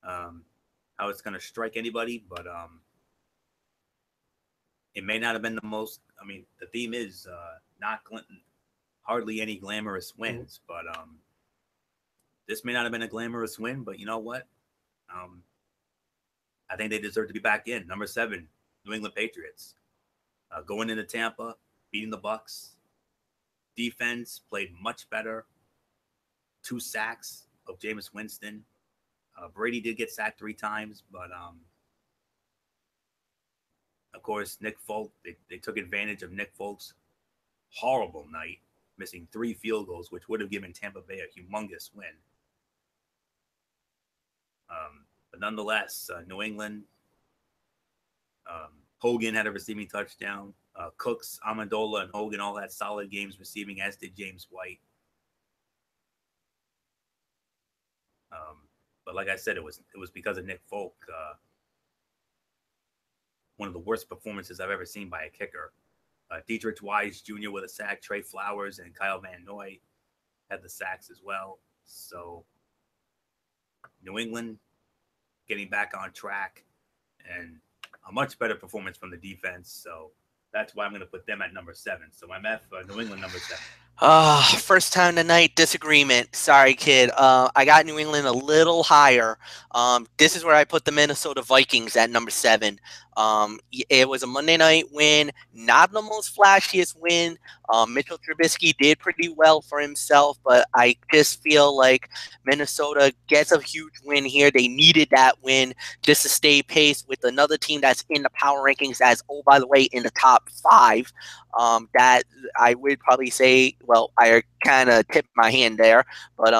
how it's going to strike anybody, but it may not have been the most, the theme is not hardly any glamorous wins, but this may not have been a glamorous win, but you know what? I think they deserve to be back in. Number 7, New England Patriots. Going into Tampa, beating the Bucks. Defense played much better. 2 sacks of Jameis Winston. Brady did get sacked 3 times, but of course, Nick Folk, they took advantage of Nick Folk's horrible night, missing 3 field goals, which would have given Tampa Bay a humongous win. But nonetheless, New England, Hogan had a receiving touchdown. Cooks, Amendola, and Hogan all had solid games receiving, as did James White. But like I said, it was because of Nick Folk. One of the worst performances I've ever seen by a kicker. Dietrich Wise Jr. with a sack. Trey Flowers and Kyle Van Noy had the sacks as well. So New England getting back on track, and a much better performance from the defense. So that's why I'm going to put them at number 7. So I'm at New England number 7. First time tonight, disagreement. Sorry, kid. I got New England a little higher. This is where I put the Minnesota Vikings at number 7. It was a Monday night win, not the most flashiest win. Mitchell Trubisky did pretty well for himself, but I just feel like Minnesota gets a huge win here. They needed that win just to stay pace with another team that's in the power rankings as, oh, by the way, in the top 5. That I would probably say, well, I kind of tipped my hand there, but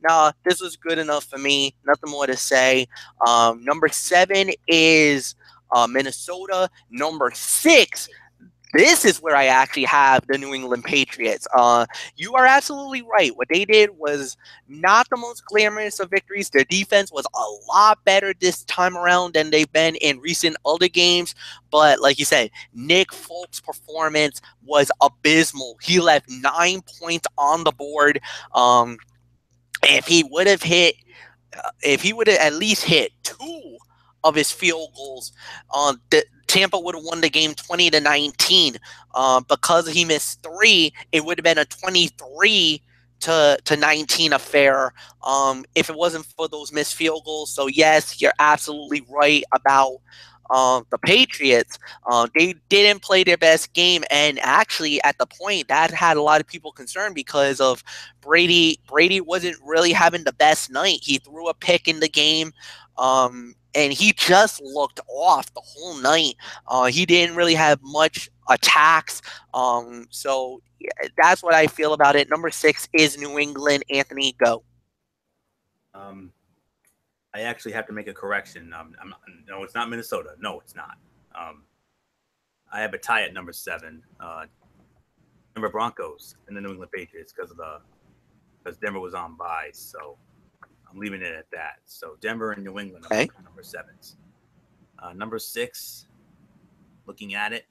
no, this was good enough for me. Nothing more to say. Number 7 is Minnesota. Number 6, this is where I actually have the New England Patriots. You are absolutely right. What they did was not the most glamorous of victories. Their defense was a lot better this time around than they've been in recent other games. But like you said, Nick Folk's performance was abysmal. He left 9 points on the board. If he would have at least hit 2 of his field goals, Tampa would have won the game 20-19. Because he missed 3, it would have been a 23-19 affair. If it wasn't for those missed field goals. So yes, you're absolutely right about the Patriots. They didn't play their best game, and actually at the point that had a lot of people concerned because of Brady. Brady wasn't really having the best night. He threw a pick in the game, and he just looked off the whole night. He didn't really have much attacks. So yeah, that's what I feel about it. Number 6 is New England. Anthony, go. I actually have to make a correction. No, it's not Minnesota. No, it's not. I have a tie at number 7. Denver Broncos and the New England Patriots because Denver was on bye. So I'm leaving it at that. So Denver and New England are number 7s. Number 6, looking at it,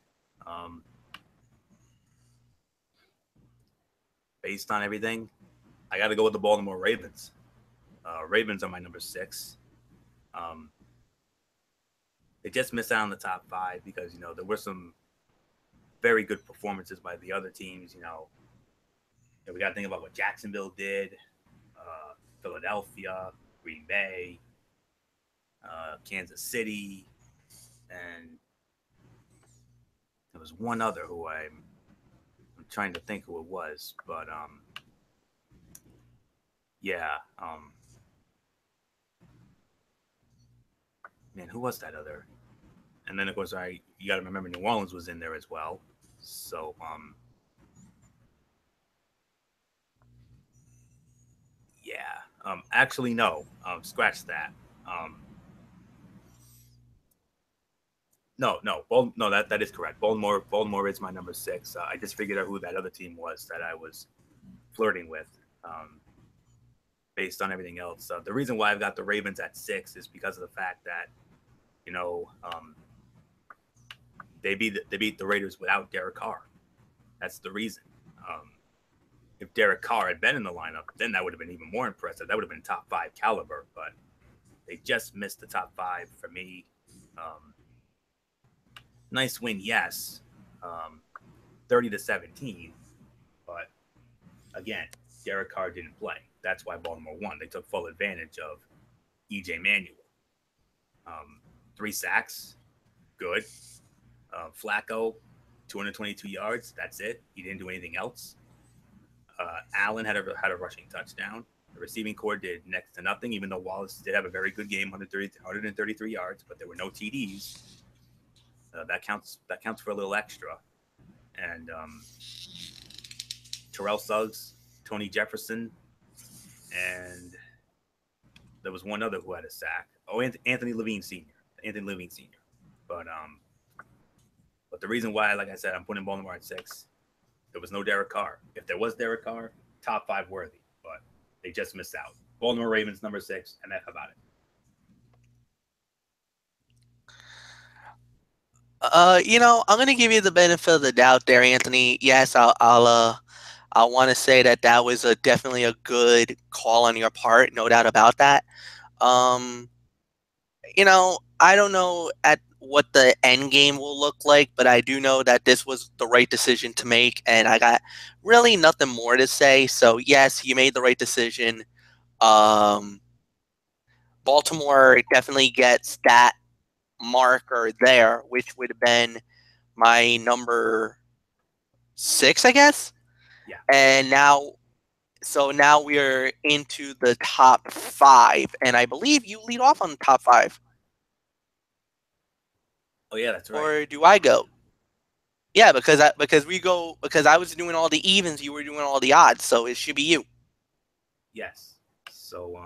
based on everything, I got to go with the Baltimore Ravens. Ravens are my number 6. They just missed out on the top 5 because, there were some very good performances by the other teams. We got to think about what Jacksonville did, Philadelphia, Green Bay, Kansas City, and there was one other who I'm trying to think who it was, but man, who was that other? And then of course you got to remember New Orleans was in there as well. So actually no, scratch that. No, that is correct. Baltimore is my number 6. I just figured out who that other team was that I was flirting with, based on everything else. The reason why I've got the Ravens at 6 is because of the fact that, they beat the Raiders without Derek Carr. That's the reason. If Derek Carr had been in the lineup, then that would have been even more impressive. That would have been top 5 caliber, but they just missed the top 5 for me. Nice win, yes, 30-17, but again, Derek Carr didn't play. That's why Baltimore won. They took full advantage of EJ Manuel. 3 sacks, good. Flacco, 222 yards. That's it. He didn't do anything else. Allen had a rushing touchdown. The receiving corps did next to nothing, even though Wallace did have a very good game, 133 yards, but there were no TDs. That counts for a little extra. And Terrell Suggs, Tony Jefferson, and there was one other who had a sack. Oh, Anthony Levine Sr. But the reason why, like I said, I'm putting Baltimore at 6, there was no Derek Carr. If there was Derek Carr, top 5 worthy, but they just missed out. Baltimore Ravens number 6, and that's about it. I'm gonna give you the benefit of the doubt there, Anthony. Yes, I want to say that was definitely a good call on your part, no doubt about that. I don't know at what the end game will look like, but I do know that this was the right decision to make, and I got really nothing more to say. So yes, you made the right decision. Baltimore definitely gets that marker there, which would have been my number 6, I guess. Yeah. And now we are into the top 5, and I believe you lead off on the top 5. Oh yeah, that's right. Or do I go? Yeah, because I was doing all the evens, you were doing all the odds, so it should be you. Yes. So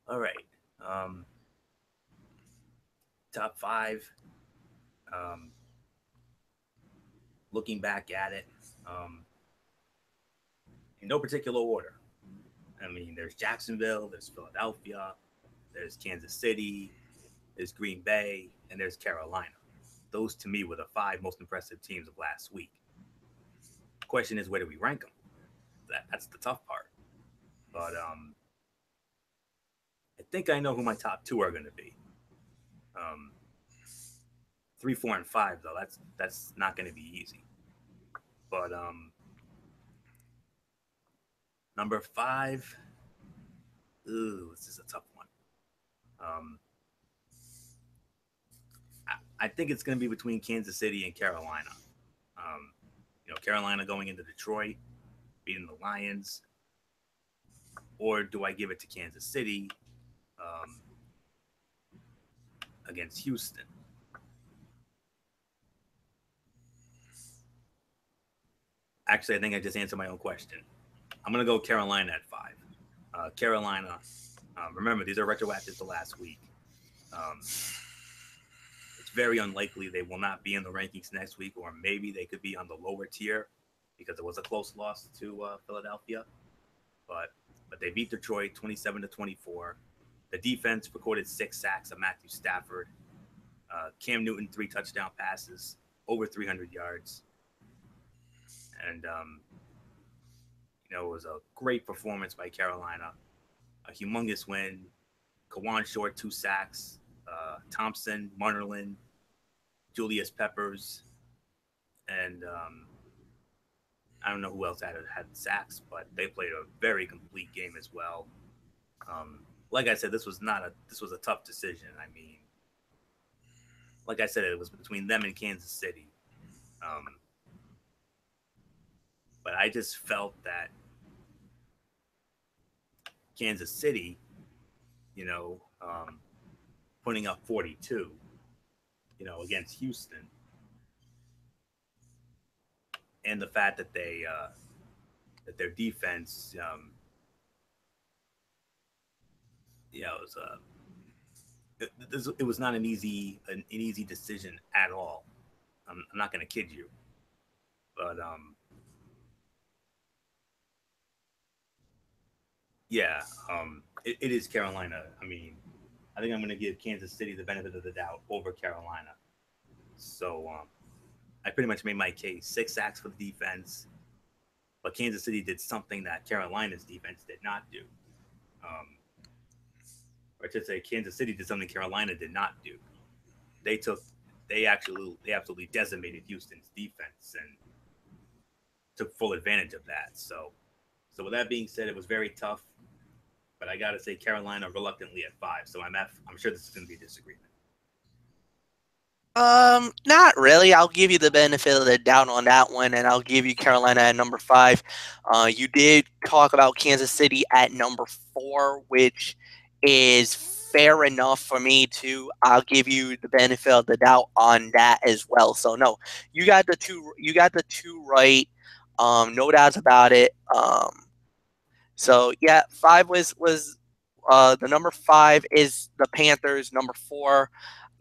all right. Top 5. Looking back at it, in no particular order. I mean, there's Jacksonville, there's Philadelphia, there's Kansas City, there's Green Bay, and there's Carolina. Those, to me, were the 5 most impressive teams of last week. The question is, where do we rank them? That's the tough part. But I think I know who my top 2 are going to be. 3, 4, and 5, though. That's not going to be easy. But number 5. Ooh, this is a tough one. I think it's going to be between Kansas City and Carolina. Carolina going into Detroit, beating the Lions, or do I give it to Kansas City against Houston? Actually, I think I just answered my own question. I'm going to go Carolina at 5. Carolina Remember, these are retroactive to last week. It's very unlikely they will not be in the rankings next week, or maybe they could be on the lower tier because it was a close loss to Philadelphia. But they beat Detroit 27-24. The defense recorded 6 sacks of Matthew Stafford. Cam Newton 3 touchdown passes, over 300 yards, and it was a great performance by Carolina. A humongous win. Kawan Short 2 sacks. Thompson, Munnerlin, Julius Peppers, and I don't know who else had sacks, but they played a very complete game as well. Like I said, this was a tough decision. I mean, like I said, it was between them and Kansas City. But I just felt that Kansas City, putting up 42, against Houston, and the fact that that their defense, it was not an easy decision at all. I'm not going to kid you, but yeah, it is Carolina. I mean, I think I'm going to give Kansas City the benefit of the doubt over Carolina. So I pretty much made my case. 6 sacks for the defense, but Kansas City did something that Carolina's defense did not do. Or I should say, Kansas City did something Carolina did not do. They absolutely decimated Houston's defense and took full advantage of that. So with that being said, it was very tough. But I gotta say Carolina reluctantly at 5. So I'm sure this is gonna be a disagreement. Not really. I'll give you the benefit of the doubt on that one, and I'll give you Carolina at number 5. You did talk about Kansas City at number 4, which is fair enough for me too. I'll give you the benefit of the doubt on that as well. So no, you got the two right. No doubts about it. So yeah, 5 was the number 5 is the Panthers. Number 4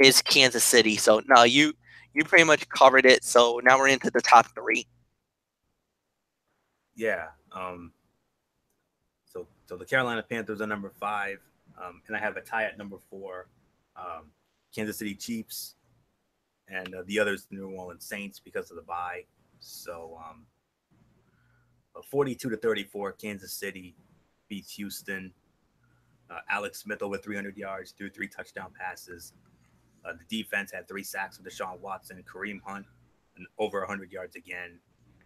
is Kansas City. So no, you pretty much covered it. So now we're into the top 3. Yeah. So the Carolina Panthers are number 5, and I have a tie at number 4. Kansas City Chiefs, and the others the New Orleans Saints because of the bye. So 42-34, Kansas City beats Houston. Alex Smith over 300 yards, threw 3 touchdown passes. The defense had 3 sacks with Deshaun Watson, Kareem Hunt, and over 100 yards again.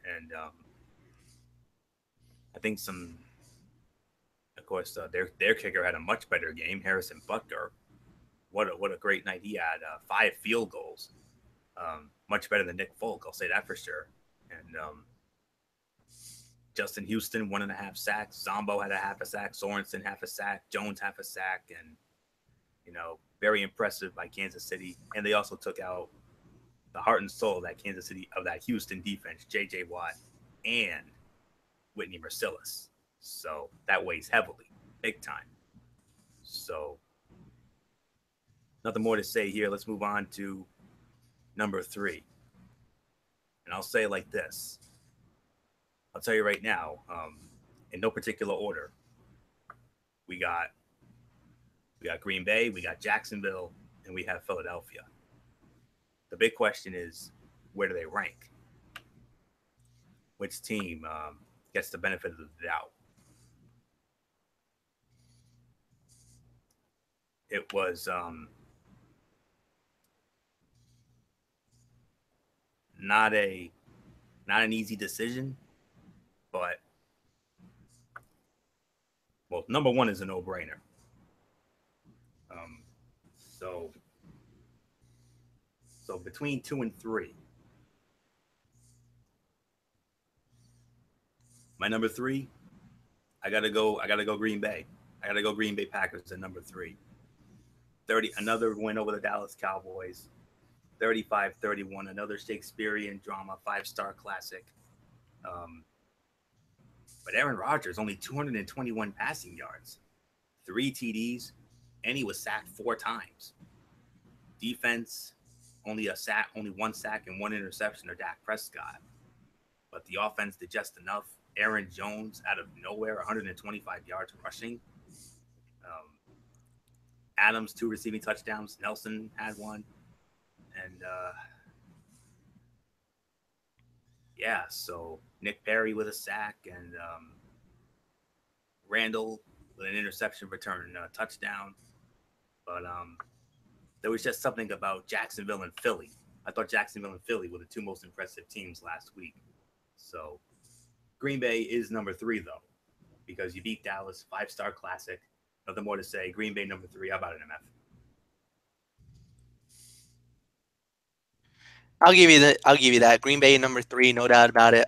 And I think of course, their kicker had a much better game, Harrison Butker. What a great night he had. 5 field goals, much better than Nick Folk, I'll say that for sure. And Justin Houston 1.5 sacks. Zombo had a half a sack. Sorensen half a sack. Jones half a sack, and very impressive by Kansas City. And they also took out the heart and soul of that Houston defense, J.J. Watt and Whitney Mercilus. So that weighs heavily, big time. So nothing more to say here. Let's move on to number 3. And I'll say it like this. I'll tell you right now, in no particular order, we got Green Bay, we got Jacksonville, and we have Philadelphia. The big question is, where do they rank? Which team gets the benefit of the doubt? It was not an easy decision, but number 1 is a no-brainer. So between 2 and 3, my number 3, I gotta go Green Bay. I gotta go Green Bay Packers at number 3. Another win over the Dallas Cowboys, 35-31, another Shakespearean drama, 5-star classic. But Aaron Rodgers only 221 passing yards, 3 TDs, and he was sacked 4 times. Defense, only one sack and 1 interception of Dak Prescott. But the offense did just enough. Aaron Jones, out of nowhere, 125 yards rushing. Adams, 2 receiving touchdowns. Nelson had 1. And, so Nick Perry with a sack, and Randall with an interception return touchdown. But there was just something about Jacksonville and Philly. I thought Jacksonville and Philly were the 2 most impressive teams last week. So Green Bay is number 3, though, because you beat Dallas, 5-star classic. Nothing more to say. Green Bay number 3. How about it, MF? I'll give you that. Green Bay number 3, no doubt about it.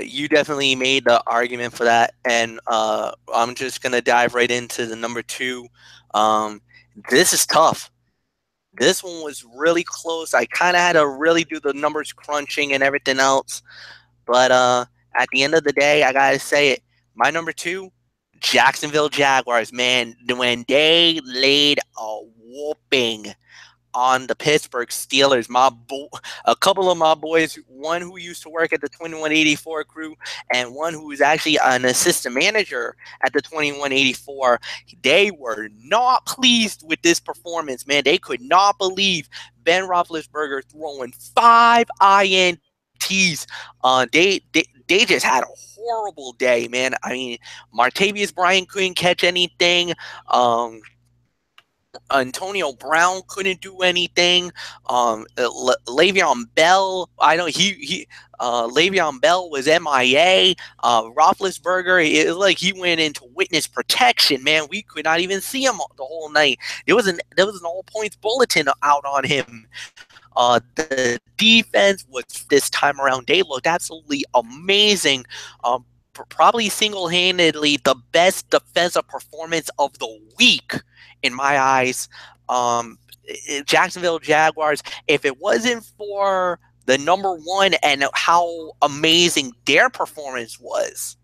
You definitely made the argument for that, and I'm just gonna dive right into the number 2. This is tough. This one was really close. I kind of had to really do the numbers crunching and everything else, but at the end of the day, I gotta say it. My number 2, Jacksonville Jaguars. Man, when they laid a whooping on the Pittsburgh Steelers, a couple of my boys, one who used to work at the 2184 crew and one who was actually an assistant manager at the 2184, they were not pleased with this performance, man. They could not believe Ben Roethlisberger throwing 5 INTs. They just had a horrible day, man. I mean, Martavius Bryant couldn't catch anything. Antonio Brown couldn't do anything. Le'Veon Bell, Le'Veon Bell was MIA. Roethlisberger, it was like he went into witness protection. Man, we could not even see him the whole night. There was an all points bulletin out on him. The defense was this time around. They looked absolutely amazing. Probably single-handedly the best defensive performance of the week in my eyes. Jacksonville Jaguars, if it wasn't for the number 1 and how amazing their performance was,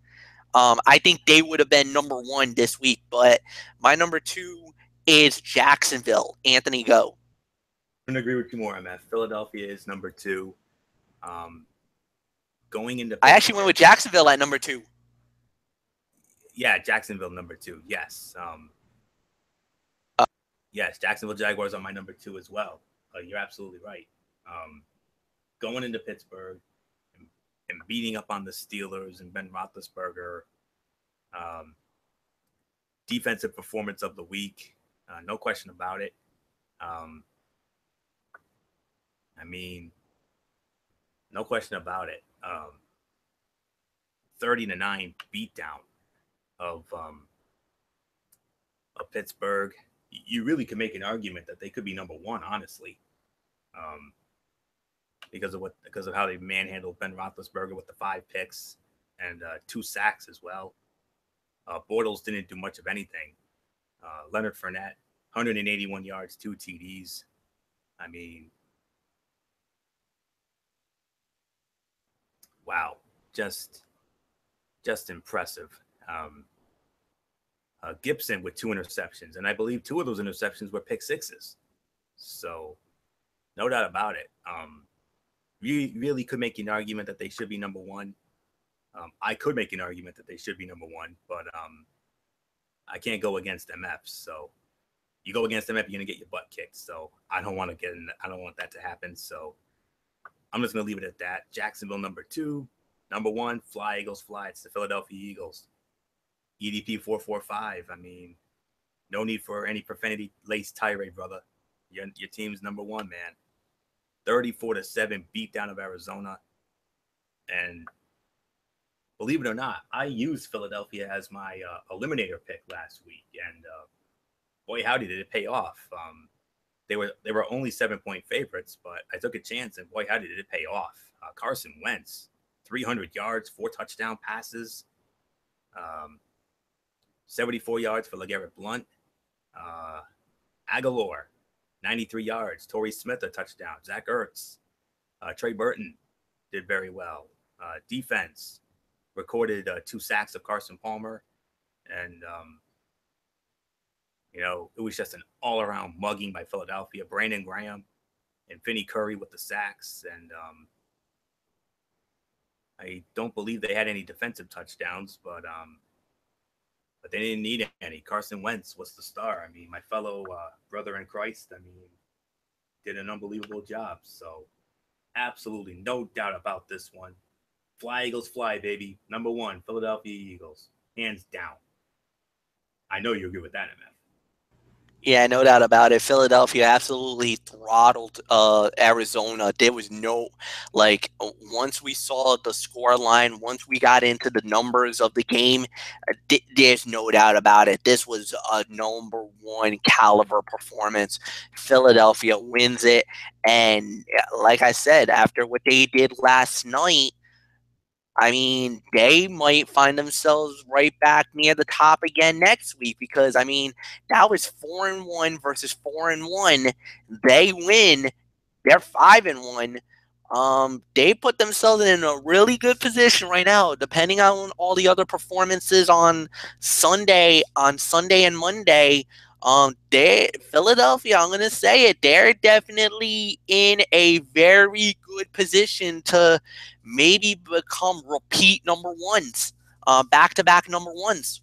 I think they would have been number 1 this week. But my number 2 is Jacksonville. Anthony, go. I couldn't agree with you more, MF. Philadelphia is number 2. Going into I actually went with Jacksonville at number 2. Yeah, Jacksonville number 2. Yes. Yes, Jacksonville Jaguars are my number 2 as well. You're absolutely right. Going into Pittsburgh and beating up on the Steelers and Ben Roethlisberger. Defensive performance of the week. No question about it. I mean, no question about it. 30-9 beatdown of Pittsburgh. You really could make an argument that they could be number 1, honestly, because of how they manhandled Ben Roethlisberger with the 5 picks and 2 sacks as well. Bortles didn't do much of anything. Leonard Fournette, 181 yards, 2 TDs. I mean, wow, just impressive. Gibson with 2 interceptions, and I believe 2 of those interceptions were pick sixes. So, no doubt about it. You really could make an argument that they should be number 1. I could make an argument that they should be number 1, but I can't go against MF. So, you go against MF, you're gonna get your butt kicked. So, I don't want that to happen. So, I'm just gonna leave it at that. Jacksonville number 2, number 1, fly Eagles fly. It's the Philadelphia Eagles. EDP 445. I mean, no need for any profanity-laced tirade, brother. Your team's number 1, man. 34-7 beatdown of Arizona. And believe it or not, I used Philadelphia as my eliminator pick last week, and boy, howdy, did it pay off. They were only 7-point favorites, but I took a chance, and boy, howdy, did it pay off. Carson Wentz, 300 yards, 4 touchdown passes. 74 yards for LeGarrette Blount. Aguilar, 93 yards. Torrey Smith, a touchdown. Zach Ertz. Trey Burton did very well. Defense recorded 2 sacks of Carson Palmer. And You know, it was just an all-around mugging by Philadelphia. Brandon Graham and Vinny Curry with the sacks, and I don't believe they had any defensive touchdowns, but they didn't need any. Carson Wentz was the star. I mean, my fellow brother in Christ, I mean, did an unbelievable job. So, absolutely no doubt about this one. Fly, Eagles, fly, baby. Number one, Philadelphia Eagles. Hands down. I know you agree with that, MF. Yeah, no doubt about it. Philadelphia absolutely throttled Arizona. There was no, once we saw the score line, once we got into the numbers of the game, there's no doubt about it. This was a number one caliber performance. Philadelphia wins it. And like I said, after what they did last night, I mean, they might find themselves right back near the top again next week because I mean, that was 4-1 versus 4-1. They win. They're 5-1. They put themselves in a really good position right now, depending on all the other performances on Sunday and Monday. They Philadelphia, I'm gonna say it, they're definitely in a very good position to maybe become repeat number ones, back-to-back number ones.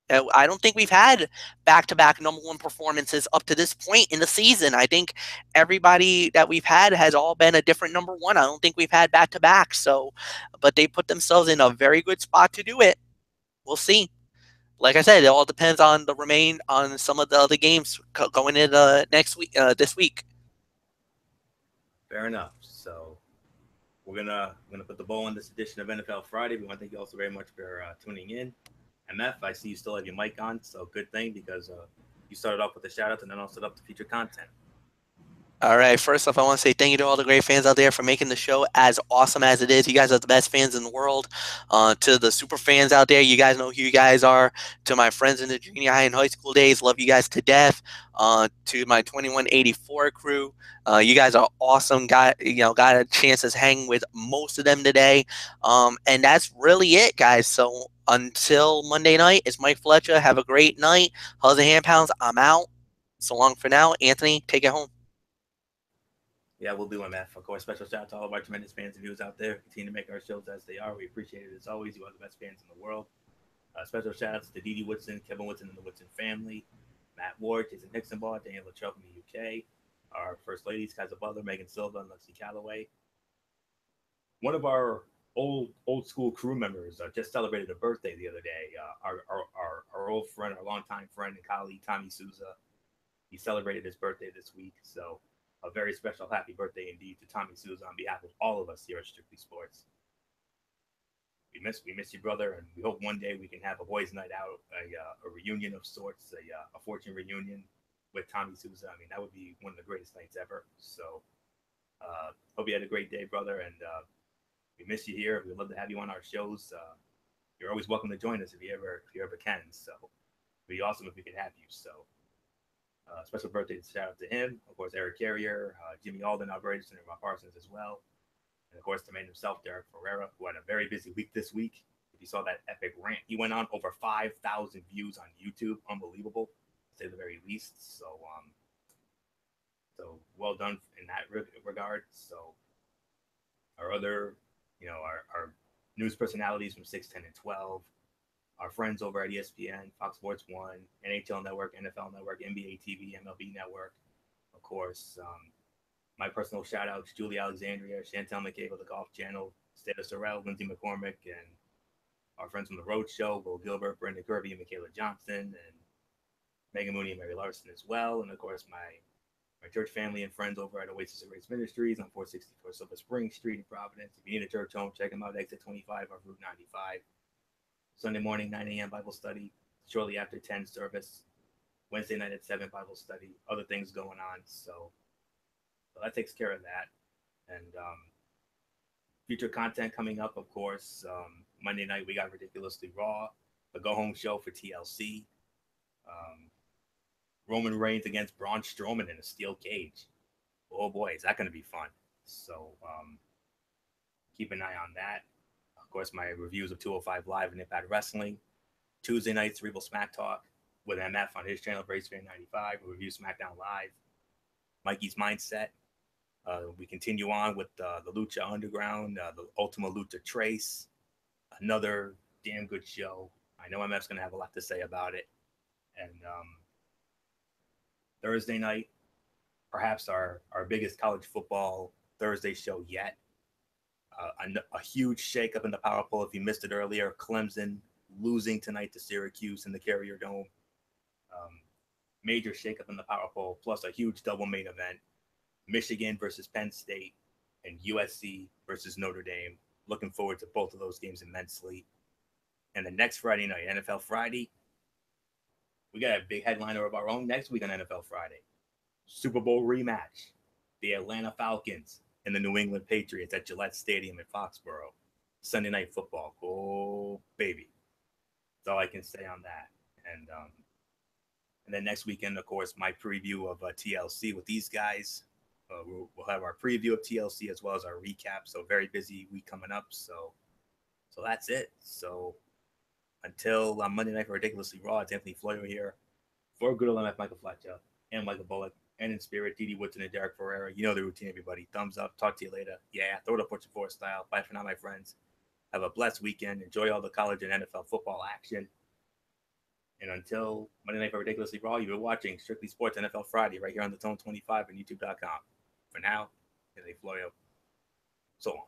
I don't think we've had back-to-back number one performances up to this point in the season. I think everybody that we've had has all been a different number one. I don't think we've had back-to-back. So, but they put themselves in a very good spot to do it. We'll see. Like I said, it all depends on on some of the other games going into next week, this week. Fair enough. So we're gonna put the bow on this edition of NFL Friday. We want to thank you also very much for tuning in. MF, I see you still have your mic on, so good thing because you started off with a shout out and then also up to feature content. All right. First off, I want to say thank you to all the great fans out there for making the show as awesome as it is. You guys are the best fans in the world. To the super fans out there, you guys know who you guys are. To my friends in the junior high and high school days, love you guys to death. To my 2184 crew, you guys are awesome. Got a chance to hang with most of them today. And that's really it, guys. So until Monday night, it's Mike Fletcher. Have a great night. Hugs and hand pounds. I'm out. So long for now. Anthony, take it home. Yeah, we'll do, MF. Of course, special shout out to all of our tremendous fans and viewers out there. Continue to make our shows as they are. We appreciate it as always. You are the best fans in the world. Special shout outs to Didi Woodson, Kevin Woodson, and the Woodson family, Matt Ward, Jason Hicksonbaugh, Daniel Latrell from the UK, our first ladies, Kaiser Butler, Megan Silva, and Lexi Calloway. One of our old school crew members just celebrated a birthday the other day. Our old friend, our longtime friend and colleague, Tommy Souza. He celebrated his birthday this week, so a very special happy birthday indeed to Tommy Souza on behalf of all of us here at Strictly Sports. We miss you, brother, and we hope one day we can have a boys' night out, a reunion of sorts, a Fortune reunion with Tommy Souza. I mean, that would be one of the greatest nights ever. So, hope you had a great day, brother, and we miss you here. We'd love to have you on our shows. You're always welcome to join us if you ever can. So, it'd be awesome if we could have you. So. Special birthday shout out to him. Of course, Eric Carrier, Jimmy Alden, Albert Edison, and Rob Parsons as well. And of course, the man himself, Derek Ferreira, who had a very busy week this week. If you saw that epic rant, he went on over 5,000 views on YouTube. Unbelievable, to say the very least. So, so well done in that regard. So, our other, our news personalities from 6, 10, and 12. Our friends over at ESPN, Fox Sports 1, NHL Network, NFL Network, NBA TV, MLB Network. Of course, my personal shout-outs, Julie Alexandria, Chantel McCabe of the Golf Channel, Stata Sorrell, Lindsay McCormick, and our friends from The Road Show, Will Gilbert, Brenda Kirby, and Michaela Johnson, and Megan Mooney and Mary Larson as well. And, of course, my church family and friends over at Oasis of Grace Ministries on 464 Silver Spring Street in Providence. If you need a church home, check them out, exit 25 off Route 95. Sunday morning, 9 a.m. Bible study, shortly after 10 service. Wednesday night at 7 Bible study, other things going on. So that takes care of that. And future content coming up, of course. Monday night, we got Ridiculously Raw, the Go Home Show for TLC. Roman Reigns against Braun Strowman in a steel cage. Oh boy, is that going to be fun. So keep an eye on that. Of course, my reviews of 205 Live and Impact Wrestling. Tuesday night, Cerebral Smack Talk. with MF on his channel, BraceFan95. We review SmackDown Live. Mikey's Mindset. We continue on with the Lucha Underground, the Ultima Lucha Trace. Another damn good show. I know MF's going to have a lot to say about it. And Thursday night, perhaps our biggest college football Thursday show yet. A huge shakeup in the power poll. If you missed it earlier, Clemson losing tonight to Syracuse in the Carrier Dome. Major shakeup in the power poll, plus a huge double main event. Michigan versus Penn State and USC versus Notre Dame. Looking forward to both of those games immensely. And the next Friday night, NFL Friday, we got a big headliner of our own next week on NFL Friday. Super Bowl rematch. The Atlanta Falcons and the New England Patriots at Gillette Stadium in Foxborough. Sunday Night Football. Go, baby. That's all I can say on that. And then next weekend, of course, my preview of TLC with these guys. We'll have our preview of TLC as well as our recap. So very busy week coming up. So that's it. So until Monday night for Ridiculously Raw, it's Anthony Florio here for Good Old MF, Michael Fletcher, and Michael Bullock, and in spirit, Didi Woodson and Derek Ferreira. You know the routine, everybody. Thumbs up. Talk to you later. Yeah, throw it up Fortune 4 style. Bye for now, my friends. Have a blessed weekend. Enjoy all the college and NFL football action. And until Monday night for Ridiculously Raw, you've been watching Strictly Sports NFL Friday right here on the Tone 25 and YouTube.com. For now, Anthony Florio. So long.